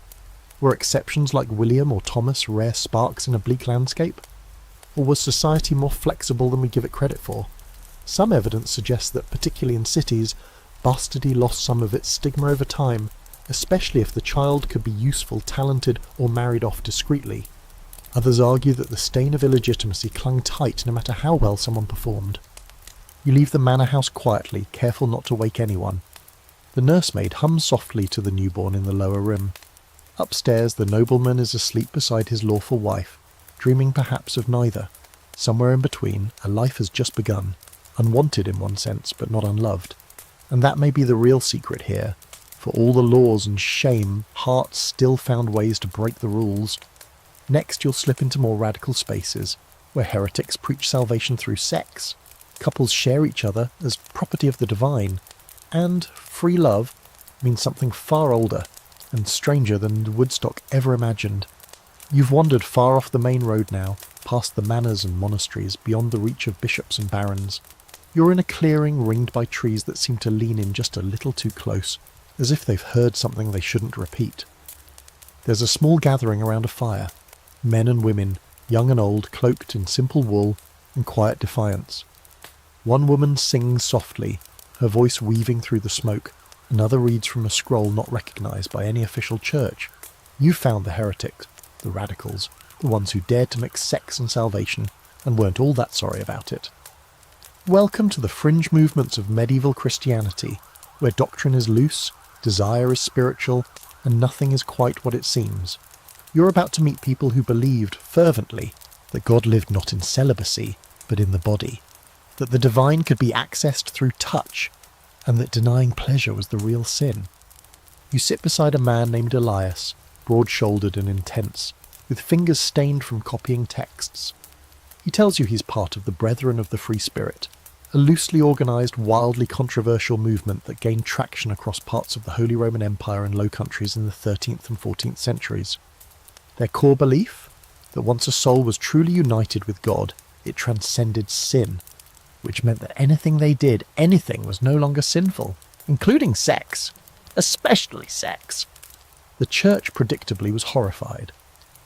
Were exceptions like William or Thomas rare sparks in a bleak landscape? Or was society more flexible than we give it credit for? Some evidence suggests that, particularly in cities, bastardy lost some of its stigma over time, especially if the child could be useful, talented, or married off discreetly. Others argue that the stain of illegitimacy clung tight no matter how well someone performed. You leave the manor house quietly, careful not to wake anyone. The nursemaid hums softly to the newborn in the lower room. Upstairs, the nobleman is asleep beside his lawful wife, dreaming perhaps of neither. Somewhere in between, a life has just begun, unwanted in one sense, but not unloved. And that may be the real secret here. For all the laws and shame, hearts still found ways to break the rules. Next, you'll slip into more radical spaces, where heretics preach salvation through sex, couples share each other as property of the divine, and free love means something far older and stranger than Woodstock ever imagined. You've wandered far off the main road now, past the manors and monasteries, beyond the reach of bishops and barons. You're in a clearing ringed by trees that seem to lean in just a little too close, as if they've heard something they shouldn't repeat. There's a small gathering around a fire, men and women, young and old, cloaked in simple wool and quiet defiance. One woman sings softly, her voice weaving through the smoke. Another reads from a scroll not recognised by any official church. You found the heretics, the radicals, the ones who dared to mix sex and salvation, and weren't all that sorry about it. Welcome to the fringe movements of medieval Christianity, where doctrine is loose, desire is spiritual, and nothing is quite what it seems. You're about to meet people who believed fervently that God lived not in celibacy, but in the body, that the divine could be accessed through touch, and that denying pleasure was the real sin. You sit beside a man named Elias, broad-shouldered and intense, with fingers stained from copying texts. He tells you he's part of the Brethren of the Free Spirit, a loosely organised, wildly controversial movement that gained traction across parts of the Holy Roman Empire and Low Countries in the 13th and 14th centuries. Their core belief? That once a soul was truly united with God, it transcended sin, which meant that anything they did, anything, was no longer sinful, including sex, especially sex. The church, predictably, was horrified.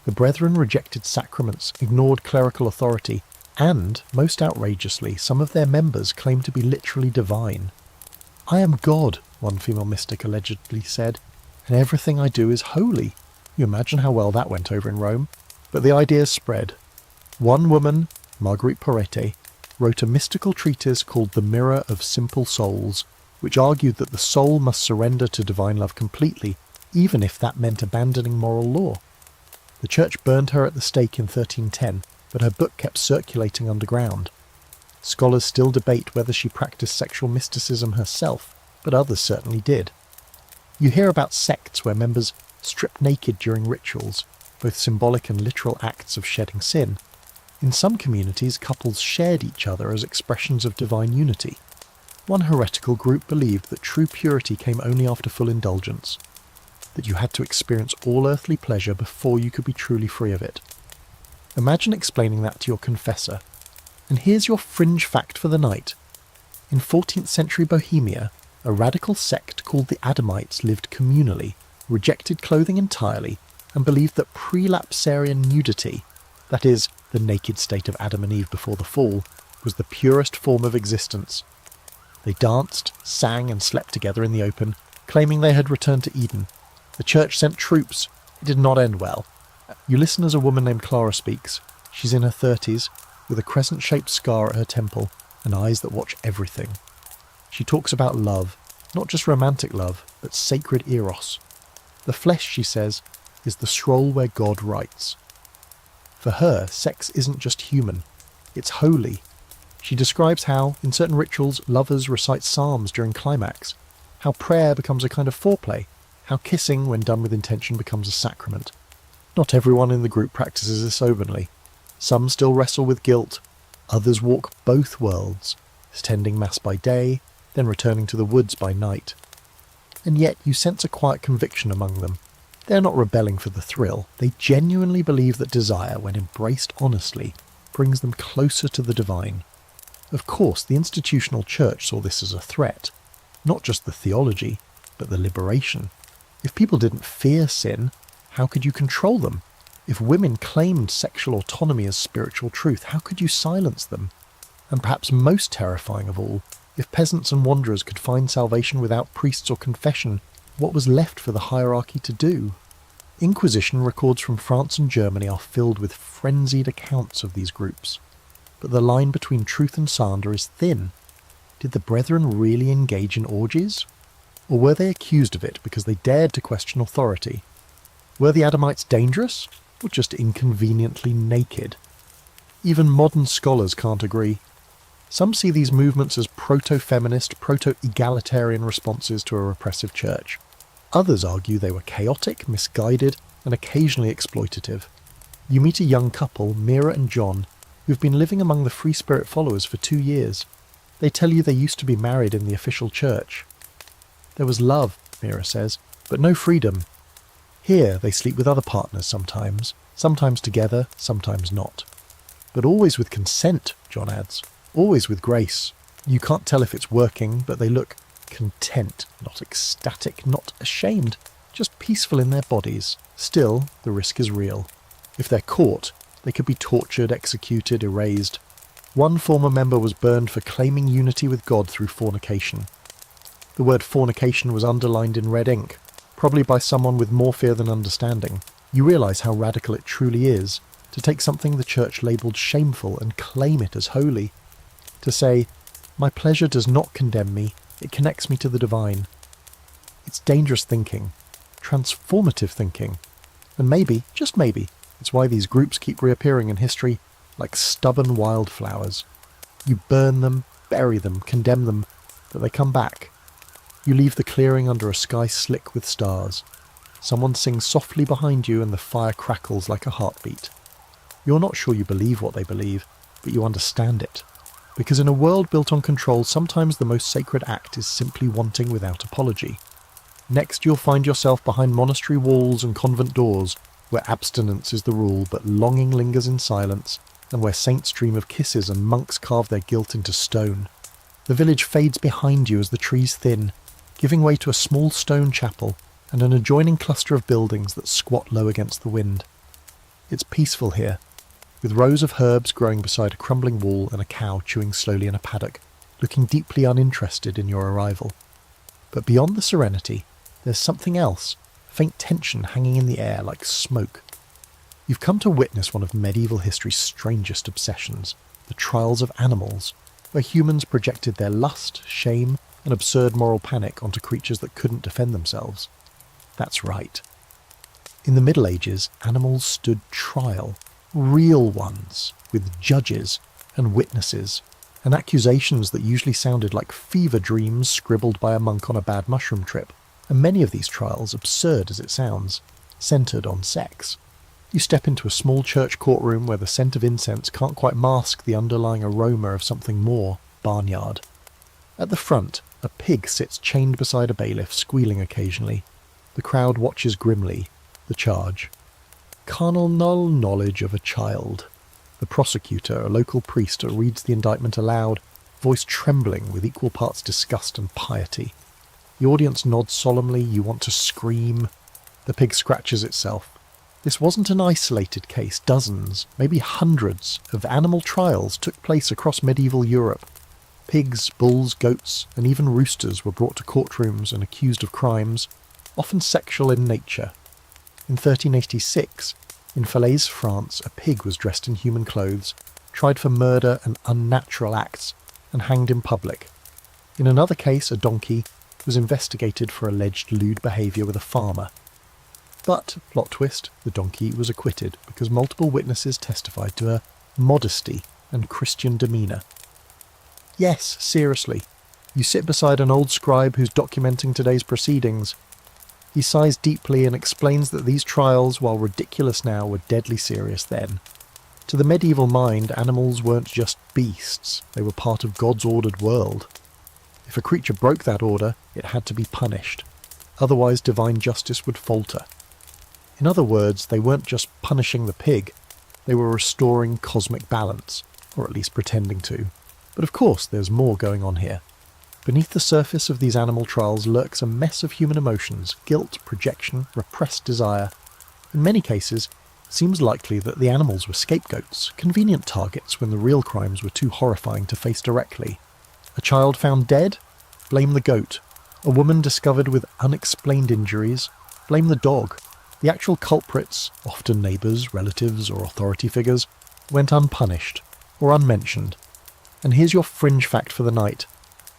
The Brethren rejected sacraments, ignored clerical authority, And, most outrageously, some of their members claim to be literally divine. "I am God," one female mystic allegedly said, "and everything I do is holy." You imagine how well that went over in Rome. But the ideas spread. One woman, Marguerite Porete, wrote a mystical treatise called The Mirror of Simple Souls, which argued that the soul must surrender to divine love completely, even if that meant abandoning moral law. The church burned her at the stake in 1310, but her book kept circulating underground. Scholars still debate whether she practiced sexual mysticism herself, but others certainly did. You hear about sects where members stripped naked during rituals, both symbolic and literal acts of shedding sin. In some communities, couples shared each other as expressions of divine unity. One heretical group believed that true purity came only after full indulgence, that you had to experience all earthly pleasure before you could be truly free of it. Imagine explaining that to your confessor. And here's your fringe fact for the night. In 14th century Bohemia, a radical sect called the Adamites lived communally, rejected clothing entirely, and believed that prelapsarian nudity, that is, the naked state of Adam and Eve before the fall, was the purest form of existence. They danced, sang, and slept together in the open, claiming they had returned to Eden. The church sent troops. It did not end well. You listen as a woman named Clara speaks. She's in her 30s, with a crescent-shaped scar at her temple and eyes that watch everything. She talks about love, not just romantic love, but sacred eros. The flesh, she says, is the scroll where God writes. For her, sex isn't just human, it's holy. She describes how, in certain rituals, lovers recite psalms during climax, how prayer becomes a kind of foreplay, how kissing, when done with intention, becomes a sacrament. Not everyone in the group practices this openly. Some still wrestle with guilt, others walk both worlds, attending mass by day, then returning to the woods by night. And yet you sense a quiet conviction among them. They're not rebelling for the thrill. They genuinely believe that desire, when embraced honestly, brings them closer to the divine. Of course, the institutional church saw this as a threat. Not just the theology, but the liberation. If people didn't fear sin, how could you control them? If women claimed sexual autonomy as spiritual truth, how could you silence them? And perhaps most terrifying of all, if peasants and wanderers could find salvation without priests or confession, what was left for the hierarchy to do? Inquisition records from France and Germany are filled with frenzied accounts of these groups. But the line between truth and slander is thin. Did the brethren really engage in orgies? Or were they accused of it because they dared to question authority? Were the Adamites dangerous, or just inconveniently naked? Even modern scholars can't agree. Some see these movements as proto-feminist, proto-egalitarian responses to a repressive church. Others argue they were chaotic, misguided, and occasionally exploitative. You meet a young couple, Mira and John, who've been living among the Free Spirit followers for 2 years. They tell you they used to be married in the official church. There was love, Mira says, but no freedom. Here they sleep with other partners sometimes together, sometimes not. But always with consent, John adds. Always with grace. You can't tell if it's working, but they look content, not ecstatic, not ashamed, just peaceful in their bodies. Still, the risk is real. If they're caught, they could be tortured, executed, erased. One former member was burned for claiming unity with God through fornication. The word fornication was underlined in red ink, probably by someone with more fear than understanding. You realise how radical it truly is, to take something the church labelled shameful and claim it as holy. To say, my pleasure does not condemn me, it connects me to the divine. It's dangerous thinking, transformative thinking, and maybe, just maybe, it's why these groups keep reappearing in history like stubborn wildflowers. You burn them, bury them, condemn them, but they come back. You leave the clearing under a sky slick with stars. Someone sings softly behind you and the fire crackles like a heartbeat. You're not sure you believe what they believe, but you understand it. Because in a world built on control, sometimes the most sacred act is simply wanting without apology. Next, you'll find yourself behind monastery walls and convent doors, where abstinence is the rule, but longing lingers in silence, and where saints dream of kisses and monks carve their guilt into stone. The village fades behind you as the trees thin, giving way to a small stone chapel and an adjoining cluster of buildings that squat low against the wind. It's peaceful here. with rows of herbs growing beside a crumbling wall and a cow chewing slowly in a paddock, looking deeply uninterested in your arrival. But beyond the serenity, there's something else, a faint tension hanging in the air like smoke. You've come to witness one of medieval history's strangest obsessions, the trials of animals, where humans projected their lust, shame, and absurd moral panic onto creatures that couldn't defend themselves. That's right. In the Middle Ages, animals stood trial, real ones, with judges and witnesses, and accusations that usually sounded like fever dreams scribbled by a monk on a bad mushroom trip, and many of these trials, absurd as it sounds, centred on sex. You step into a small church courtroom where the scent of incense can't quite mask the underlying aroma of something more, barnyard. At the front, a pig sits chained beside a bailiff, squealing occasionally. The crowd watches grimly. The charge. Carnal knowledge of a child. The prosecutor, a local priest, reads the indictment aloud, voice trembling with equal parts disgust and piety. The audience nods solemnly. You want to scream. The pig scratches itself. This wasn't an isolated case. Dozens, maybe hundreds, of animal trials took place across medieval Europe. Pigs, bulls, goats, and even roosters were brought to courtrooms and accused of crimes, often sexual in nature. In 1386, in Falaise, France, a pig was dressed in human clothes, tried for murder and unnatural acts, and hanged in public. In another case, a donkey was investigated for alleged lewd behaviour with a farmer. But, plot twist, the donkey was acquitted because multiple witnesses testified to her modesty and Christian demeanour. Yes, seriously, you sit beside an old scribe who's documenting today's proceedings. He sighs deeply and explains that these trials, while ridiculous now, were deadly serious then. To the medieval mind, animals weren't just beasts, they were part of God's ordered world. If a creature broke that order, it had to be punished. Otherwise divine justice would falter. In other words, they weren't just punishing the pig, they were restoring cosmic balance, or at least pretending to. But of course there's more going on here. Beneath the surface of these animal trials lurks a mess of human emotions, guilt, projection, repressed desire. In many cases, it seems likely that the animals were scapegoats, convenient targets when the real crimes were too horrifying to face directly. A child found dead? Blame the goat. A woman discovered with unexplained injuries? Blame the dog. The actual culprits, often neighbours, relatives, or authority figures, went unpunished, or unmentioned. And here's your fringe fact for the night.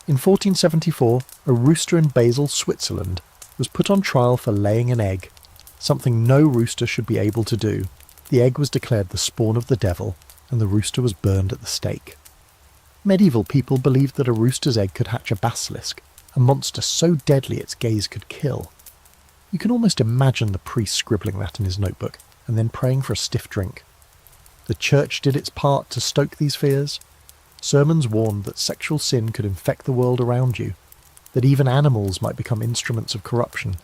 In 1474, a rooster in Basel, Switzerland, was put on trial for laying an egg, something no rooster should be able to do. The egg was declared the spawn of the devil, and the rooster was burned at the stake. Medieval people believed that a rooster's egg could hatch a basilisk, a monster so deadly its gaze could kill. You can almost imagine the priest scribbling that in his notebook, and then praying for a stiff drink. The church did its part to stoke these fears. Sermons warned that sexual sin could infect the world around you, that even animals might become instruments of corruption.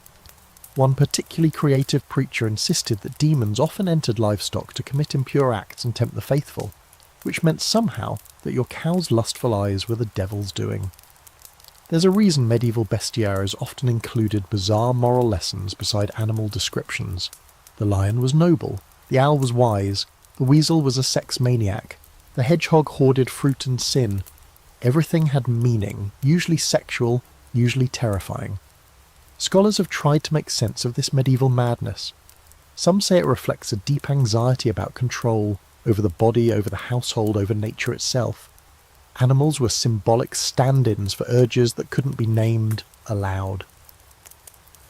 One particularly creative preacher insisted that demons often entered livestock to commit impure acts and tempt the faithful, which meant somehow that your cow's lustful eyes were the devil's doing. There's a reason medieval bestiaries often included bizarre moral lessons beside animal descriptions. The lion was noble, the owl was wise, the weasel was a sex maniac, the hedgehog hoarded fruit and sin. Everything had meaning, usually sexual, usually terrifying. Scholars have tried to make sense of this medieval madness. Some say it reflects a deep anxiety about control, over the body, over the household, over nature itself. Animals were symbolic stand-ins for urges that couldn't be named aloud.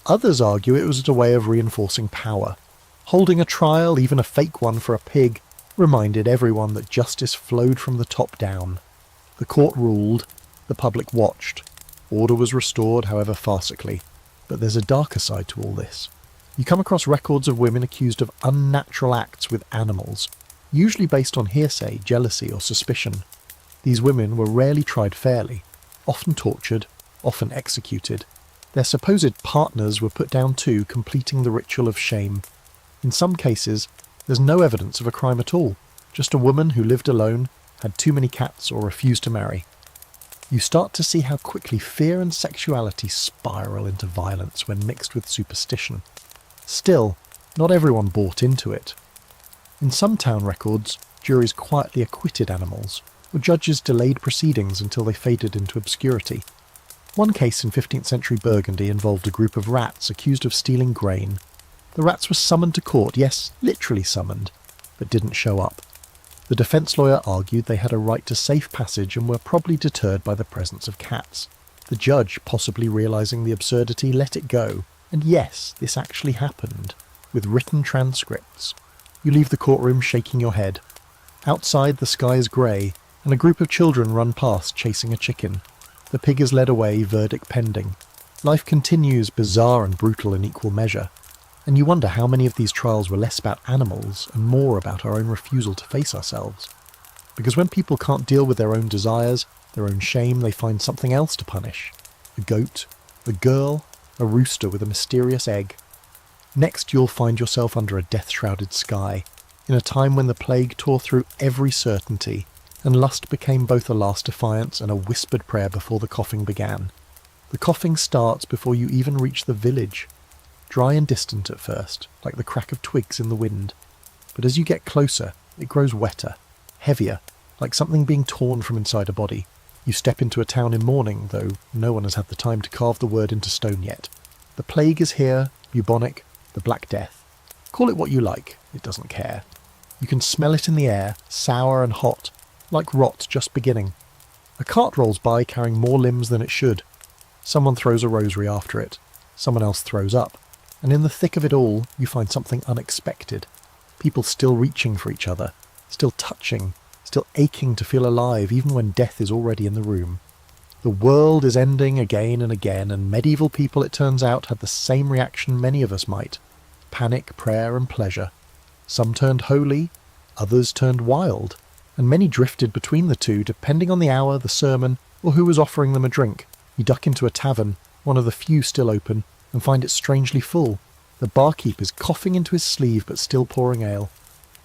Others argue it was a way of reinforcing power. Holding a trial, even a fake one for a pig, reminded everyone that justice flowed from the top down. The court ruled, the public watched. Order was restored, however farcically. But there's a darker side to all this. You come across records of women accused of unnatural acts with animals, usually based on hearsay, jealousy, or suspicion. These women were rarely tried fairly, often tortured, often executed. Their supposed partners were put down too, completing the ritual of shame. In some cases, there's no evidence of a crime at all, just a woman who lived alone, had too many cats, or refused to marry. You start to see how quickly fear and sexuality spiral into violence when mixed with superstition. Still, not everyone bought into it. In some town records, juries quietly acquitted animals, or judges delayed proceedings until they faded into obscurity. One case in 15th century Burgundy involved a group of rats accused of stealing grain. The rats were summoned to court, yes, literally summoned, but didn't show up. The defence lawyer argued they had a right to safe passage and were probably deterred by the presence of cats. The judge, possibly realising the absurdity, let it go. And yes, this actually happened, with written transcripts. You leave the courtroom shaking your head. Outside, the sky is grey, and a group of children run past chasing a chicken. The pig is led away, verdict pending. Life continues, bizarre and brutal in equal measure. And you wonder how many of these trials were less about animals and more about our own refusal to face ourselves. Because when people can't deal with their own desires, their own shame, they find something else to punish. A goat, a girl, a rooster with a mysterious egg. Next you'll find yourself under a death-shrouded sky, in a time when the plague tore through every certainty, and lust became both a last defiance and a whispered prayer before the coughing began. The coughing starts before you even reach the village. Dry and distant at first, like the crack of twigs in the wind. But as you get closer, it grows wetter, heavier, like something being torn from inside a body. You step into a town in mourning, though no one has had the time to carve the word into stone yet. The plague is here, bubonic, the Black Death. Call it what you like, it doesn't care. You can smell it in the air, sour and hot, like rot just beginning. A cart rolls by carrying more limbs than it should. Someone throws a rosary after it. Someone else throws up. And in the thick of it all, you find something unexpected. People still reaching for each other, still touching, still aching to feel alive even when death is already in the room. The world is ending again and again, and medieval people, it turns out, had the same reaction many of us might. Panic, prayer and pleasure. Some turned holy, others turned wild, and many drifted between the two depending on the hour, the sermon, or who was offering them a drink. You duck into a tavern, one of the few still open, and find it strangely full. The barkeep is coughing into his sleeve but still pouring ale.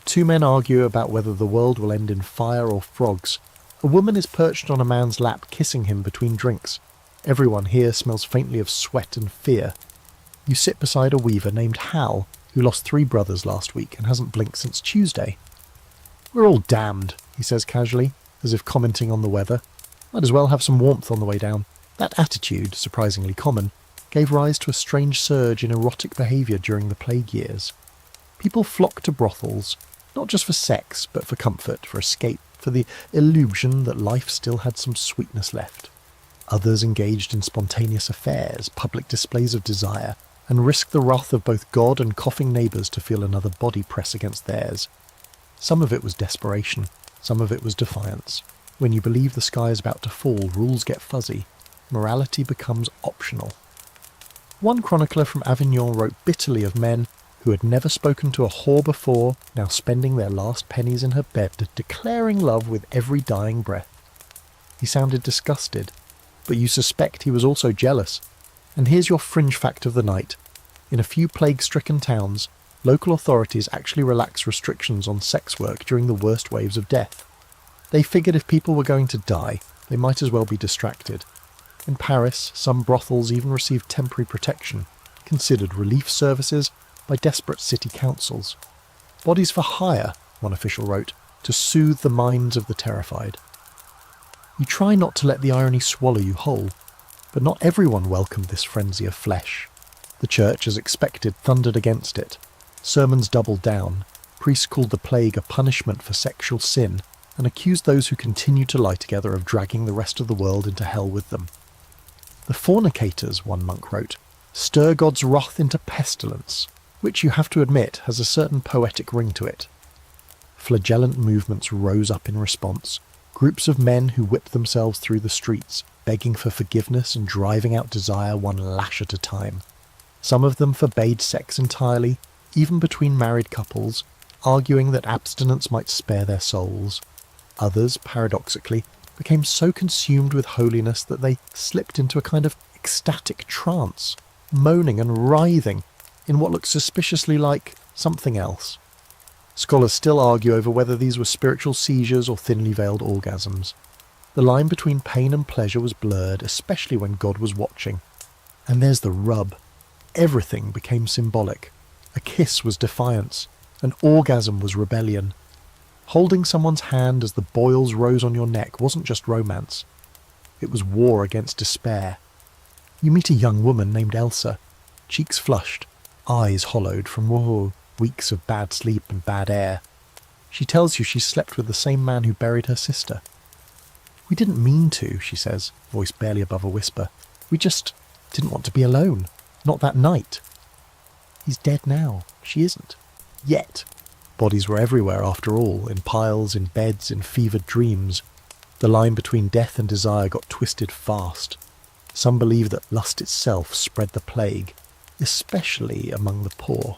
Two men argue about whether the world will end in fire or frogs. A woman is perched on a man's lap kissing him between drinks. Everyone here smells faintly of sweat and fear. You sit beside a weaver named Hal, who lost 3 brothers last week and hasn't blinked since Tuesday. "We're all damned," he says casually, as if commenting on the weather. "Might as well have some warmth on the way down." That attitude, surprisingly common, gave rise to a strange surge in erotic behaviour during the plague years. People flocked to brothels, not just for sex, but for comfort, for escape, for the illusion that life still had some sweetness left. Others engaged in spontaneous affairs, public displays of desire, and risked the wrath of both God and coughing neighbours to feel another body press against theirs. Some of it was desperation, some of it was defiance. When you believe the sky is about to fall, rules get fuzzy. Morality becomes optional. One chronicler from Avignon wrote bitterly of men who had never spoken to a whore before, now spending their last pennies in her bed, declaring love with every dying breath. He sounded disgusted, but you suspect he was also jealous. And here's your fringe fact of the night. In a few plague-stricken towns, local authorities actually relaxed restrictions on sex work during the worst waves of death. They figured if people were going to die, they might as well be distracted. In Paris, some brothels even received temporary protection, considered relief services by desperate city councils. Bodies for hire, one official wrote, to soothe the minds of the terrified. You try not to let the irony swallow you whole, but not everyone welcomed this frenzy of flesh. The church, as expected, thundered against it. Sermons doubled down. Priests called the plague a punishment for sexual sin, and accused those who continued to lie together of dragging the rest of the world into hell with them. The fornicators, one monk wrote, stir God's wrath into pestilence, which you have to admit has a certain poetic ring to it. Flagellant movements rose up in response, groups of men who whipped themselves through the streets, begging for forgiveness and driving out desire one lash at a time. Some of them forbade sex entirely, even between married couples, arguing that abstinence might spare their souls. Others, paradoxically, became so consumed with holiness that they slipped into a kind of ecstatic trance, moaning and writhing in what looked suspiciously like something else. Scholars still argue over whether these were spiritual seizures or thinly veiled orgasms. The line between pain and pleasure was blurred, especially when God was watching. And there's the rub. Everything became symbolic. A kiss was defiance. An orgasm was rebellion. Holding someone's hand as the boils rose on your neck wasn't just romance. It was war against despair. You meet a young woman named Elsa, cheeks flushed, eyes hollowed from weeks of bad sleep and bad air. She tells you she slept with the same man who buried her sister. "We didn't mean to," she says, voice barely above a whisper. "We just didn't want to be alone. Not that night." He's dead now. She isn't. Yet. Bodies were everywhere after all, in piles, in beds, in fevered dreams. The line between death and desire got twisted fast. Some believe that lust itself spread the plague, especially among the poor.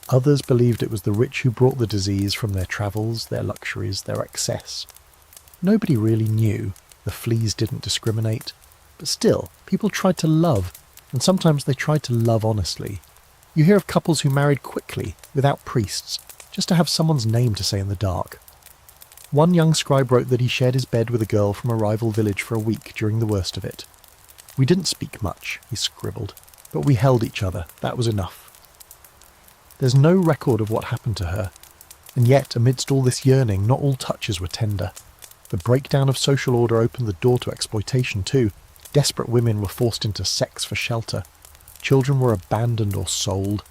Others believed it was the rich who brought the disease from their travels, their luxuries, their excess. Nobody really knew. The fleas didn't discriminate. But still, people tried to love, and sometimes they tried to love honestly. You hear of couples who married quickly, without priests, just to have someone's name to say in the dark. One young scribe wrote that he shared his bed with a girl from a rival village for a week during the worst of it. "We didn't speak much," he scribbled, "but we held each other. That was enough." There's no record of what happened to her, and yet amidst all this yearning, not all touches were tender. The breakdown of social order opened the door to exploitation too. Desperate women were forced into sex for shelter. Children were abandoned or sold.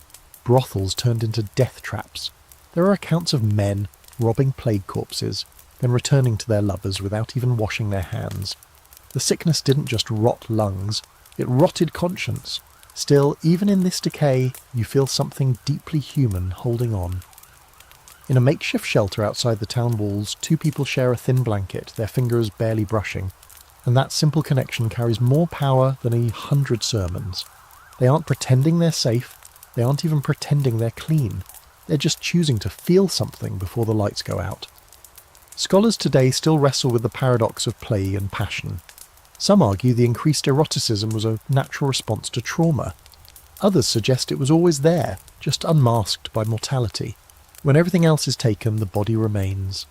Brothels turned into death traps. There are accounts of men robbing plague corpses, then returning to their lovers without even washing their hands. The sickness didn't just rot lungs, it rotted conscience. Still, even in this decay, you feel something deeply human holding on. In a makeshift shelter outside the town walls, two people share a thin blanket, their fingers barely brushing, and that simple connection carries more power than 100 sermons. They aren't pretending they're safe, they aren't even pretending they're clean. They're just choosing to feel something before the lights go out. Scholars today still wrestle with the paradox of play and passion. Some argue the increased eroticism was a natural response to trauma. Others suggest it was always there, just unmasked by mortality. When everything else is taken, the body remains.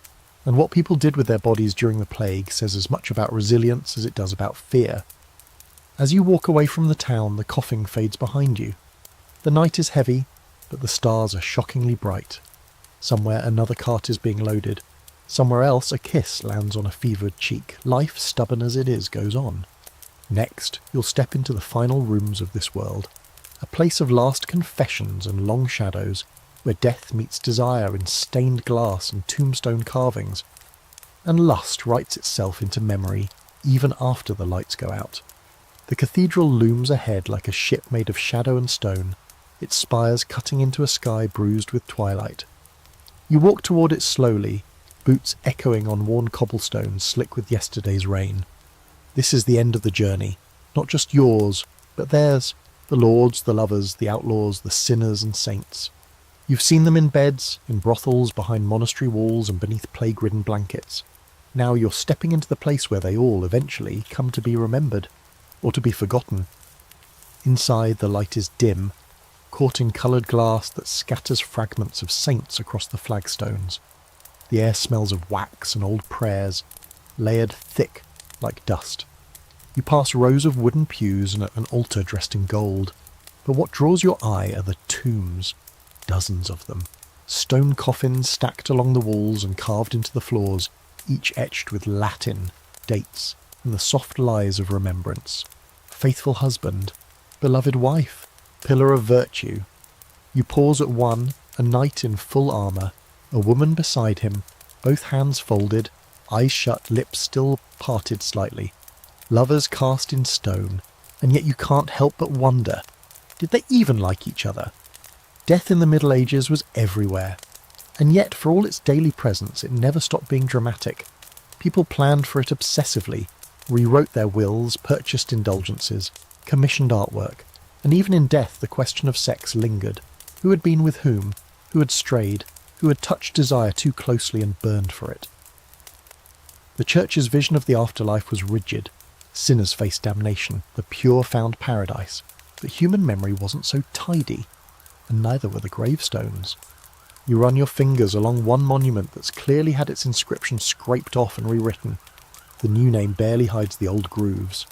And what people did with their bodies during the plague says as much about resilience as it does about fear. As you walk away from the town, the coughing fades behind you. The night is heavy, but the stars are shockingly bright. Somewhere another cart is being loaded. Somewhere else a kiss lands on a fevered cheek. Life, stubborn as it is, goes on. Next, you'll step into the final rooms of this world. A place of last confessions and long shadows, where death meets desire in stained glass and tombstone carvings. And lust writes itself into memory, even after the lights go out. The cathedral looms ahead like a ship made of shadow and stone, its spires cutting into a sky bruised with twilight. You walk toward it slowly, boots echoing on worn cobblestones slick with yesterday's rain. This is the end of the journey, not just yours, but theirs, the lords, the lovers, the outlaws, the sinners and saints. You've seen them in beds, in brothels, behind monastery walls and beneath plague-ridden blankets. Now you're stepping into the place where they all eventually come to be remembered, or to be forgotten. Inside the light is dim, caught in coloured glass that scatters fragments of saints across the flagstones. The air smells of wax and old prayers, layered thick like dust. You pass rows of wooden pews and an altar dressed in gold, but what draws your eye are the tombs, dozens of them. Stone coffins stacked along the walls and carved into the floors, each etched with Latin, dates, and the soft lies of remembrance. Faithful husband, beloved wife, pillar of virtue. You pause at one, a knight in full armour, a woman beside him, both hands folded, eyes shut, lips still parted slightly. Lovers cast in stone, and yet you can't help but wonder, did they even like each other? Death in the Middle Ages was everywhere, and yet for all its daily presence it never stopped being dramatic. People planned for it obsessively, rewrote their wills, purchased indulgences, commissioned artwork, and even in death the question of sex lingered. Who had been with whom? Who had strayed? Who had touched desire too closely and burned for it? The Church's vision of the afterlife was rigid. Sinners faced damnation, the pure found paradise. But human memory wasn't so tidy, and neither were the gravestones. You run your fingers along one monument that's clearly had its inscription scraped off and rewritten. The new name barely hides the old grooves.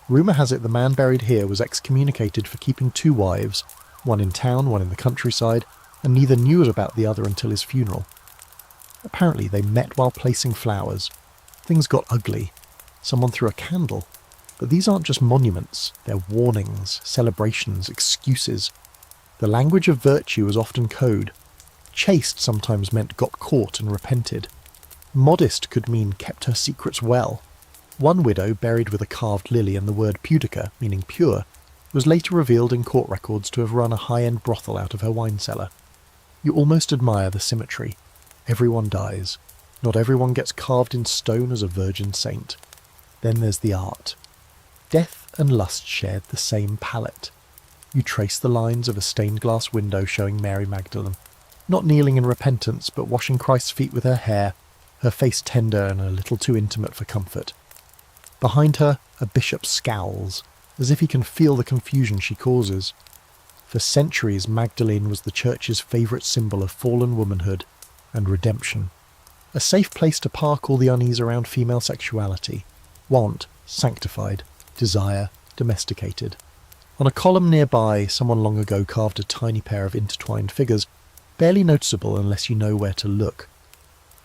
Rumour has it the man buried here was excommunicated for keeping 2 wives, one in town, one in the countryside, and neither knew about the other until his funeral. Apparently they met while placing flowers. Things got ugly. Someone threw a candle. But these aren't just monuments, they're warnings, celebrations, excuses. The language of virtue was often code. Chaste sometimes meant got caught and repented. Modest could mean kept her secrets well. One widow, buried with a carved lily and the word pudica, meaning pure, was later revealed in court records to have run a high-end brothel out of her wine cellar. You almost admire the symmetry. Everyone dies. Not everyone gets carved in stone as a virgin saint. Then there's the art. Death and lust shared the same palette. You trace the lines of a stained glass window showing Mary Magdalene, not kneeling in repentance, but washing Christ's feet with her hair, her face tender and a little too intimate for comfort. Behind her, a bishop scowls, as if he can feel the confusion she causes. For centuries, Magdalene was the church's favourite symbol of fallen womanhood and redemption. A safe place to park all the unease around female sexuality. Want, sanctified. Desire, domesticated. On a column nearby, someone long ago carved a tiny pair of intertwined figures, barely noticeable unless you know where to look.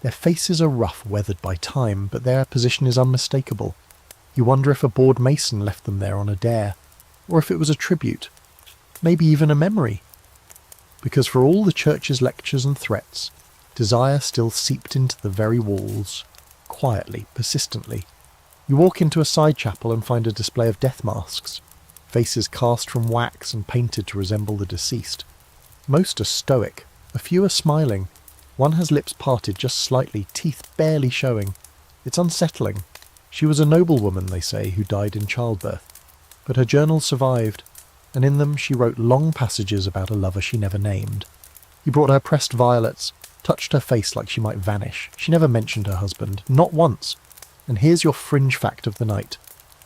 Their faces are rough, weathered by time, but their position is unmistakable. You wonder if a bored mason left them there on a dare, or if it was a tribute, maybe even a memory. Because for all the church's lectures and threats, desire still seeped into the very walls, quietly, persistently. You walk into a side chapel and find a display of death masks, faces cast from wax and painted to resemble the deceased. Most are stoic, a few are smiling. One has lips parted just slightly, teeth barely showing. It's unsettling. She was a noblewoman, they say, who died in childbirth. But her journals survived, and in them she wrote long passages about a lover she never named. He brought her pressed violets, touched her face like she might vanish. She never mentioned her husband, not once. And here's your fringe fact of the night.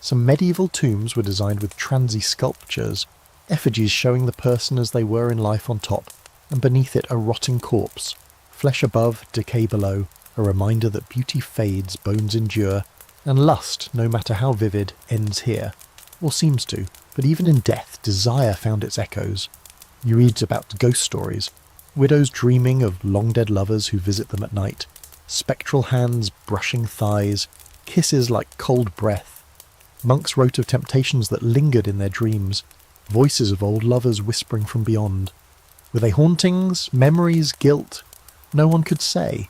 Some medieval tombs were designed with transy sculptures, effigies showing the person as they were in life on top, and beneath it a rotting corpse. Flesh above, decay below, a reminder that beauty fades, bones endure, and lust, no matter how vivid, ends here. Or seems to, but even in death, desire found its echoes. You read about ghost stories, widows dreaming of long-dead lovers who visit them at night, spectral hands brushing thighs, kisses like cold breath. Monks wrote of temptations that lingered in their dreams, voices of old lovers whispering from beyond. Were they hauntings, memories, guilt? No one could say.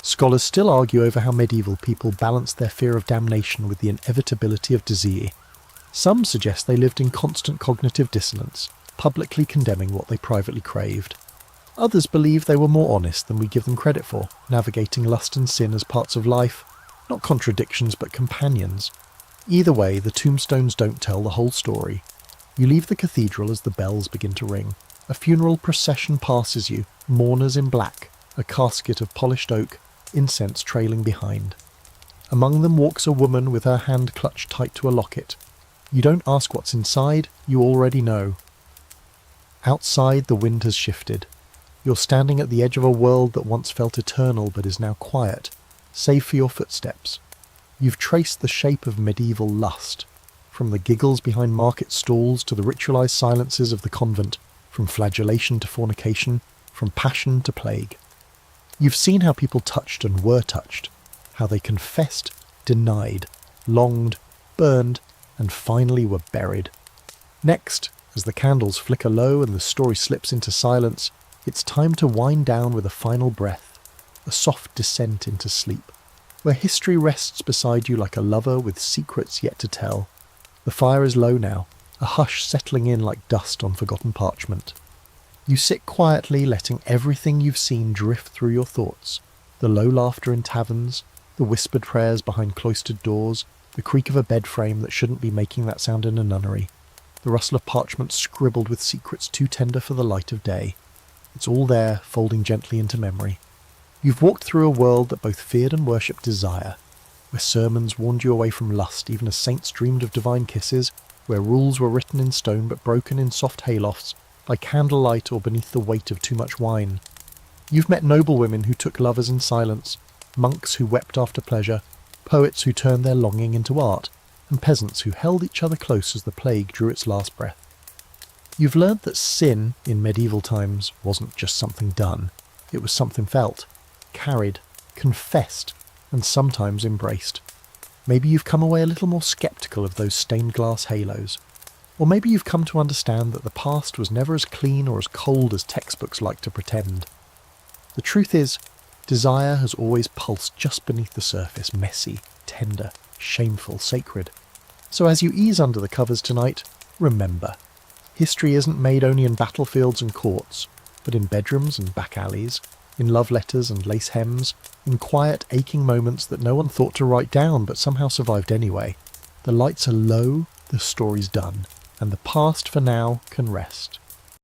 Scholars still argue over how medieval people balanced their fear of damnation with the inevitability of disease. Some suggest they lived in constant cognitive dissonance, publicly condemning what they privately craved. Others believe they were more honest than we give them credit for, navigating lust and sin as parts of life, not contradictions but companions. Either way, the tombstones don't tell the whole story. You leave the cathedral as the bells begin to ring. A funeral procession passes you, mourners in black, a casket of polished oak, incense trailing behind. Among them walks a woman with her hand clutched tight to a locket. You don't ask what's inside, you already know. Outside, the wind has shifted. You're standing at the edge of a world that once felt eternal but is now quiet, save for your footsteps. You've traced the shape of medieval lust, from the giggles behind market stalls to the ritualized silences of the convent, from flagellation to fornication, from passion to plague. You've seen how people touched and were touched, how they confessed, denied, longed, burned, and finally were buried. Next, as the candles flicker low and the story slips into silence, it's time to wind down with a final breath, a soft descent into sleep, where history rests beside you like a lover with secrets yet to tell. The fire is low now, a hush settling in like dust on forgotten parchment. You sit quietly, letting everything you've seen drift through your thoughts, the low laughter in taverns, the whispered prayers behind cloistered doors, the creak of a bed frame that shouldn't be making that sound in a nunnery, the rustle of parchment scribbled with secrets too tender for the light of day. It's all there, folding gently into memory. You've walked through a world that both feared and worshipped desire, where sermons warned you away from lust even as saints dreamed of divine kisses, where rules were written in stone but broken in soft haylofts, by candlelight or beneath the weight of too much wine. You've met noblewomen who took lovers in silence, monks who wept after pleasure, poets who turned their longing into art, and peasants who held each other close as the plague drew its last breath. You've learned that sin, in medieval times, wasn't just something done. It was something felt, carried, confessed, and sometimes embraced. Maybe you've come away a little more sceptical of those stained glass halos. Or maybe you've come to understand that the past was never as clean or as cold as textbooks like to pretend. The truth is, desire has always pulsed just beneath the surface, messy, tender, shameful, sacred. So as you ease under the covers tonight, remember, history isn't made only in battlefields and courts, but in bedrooms and back alleys, in love letters and lace hems, in quiet, aching moments that no one thought to write down but somehow survived anyway. The lights are low, the story's done, and the past for now can rest.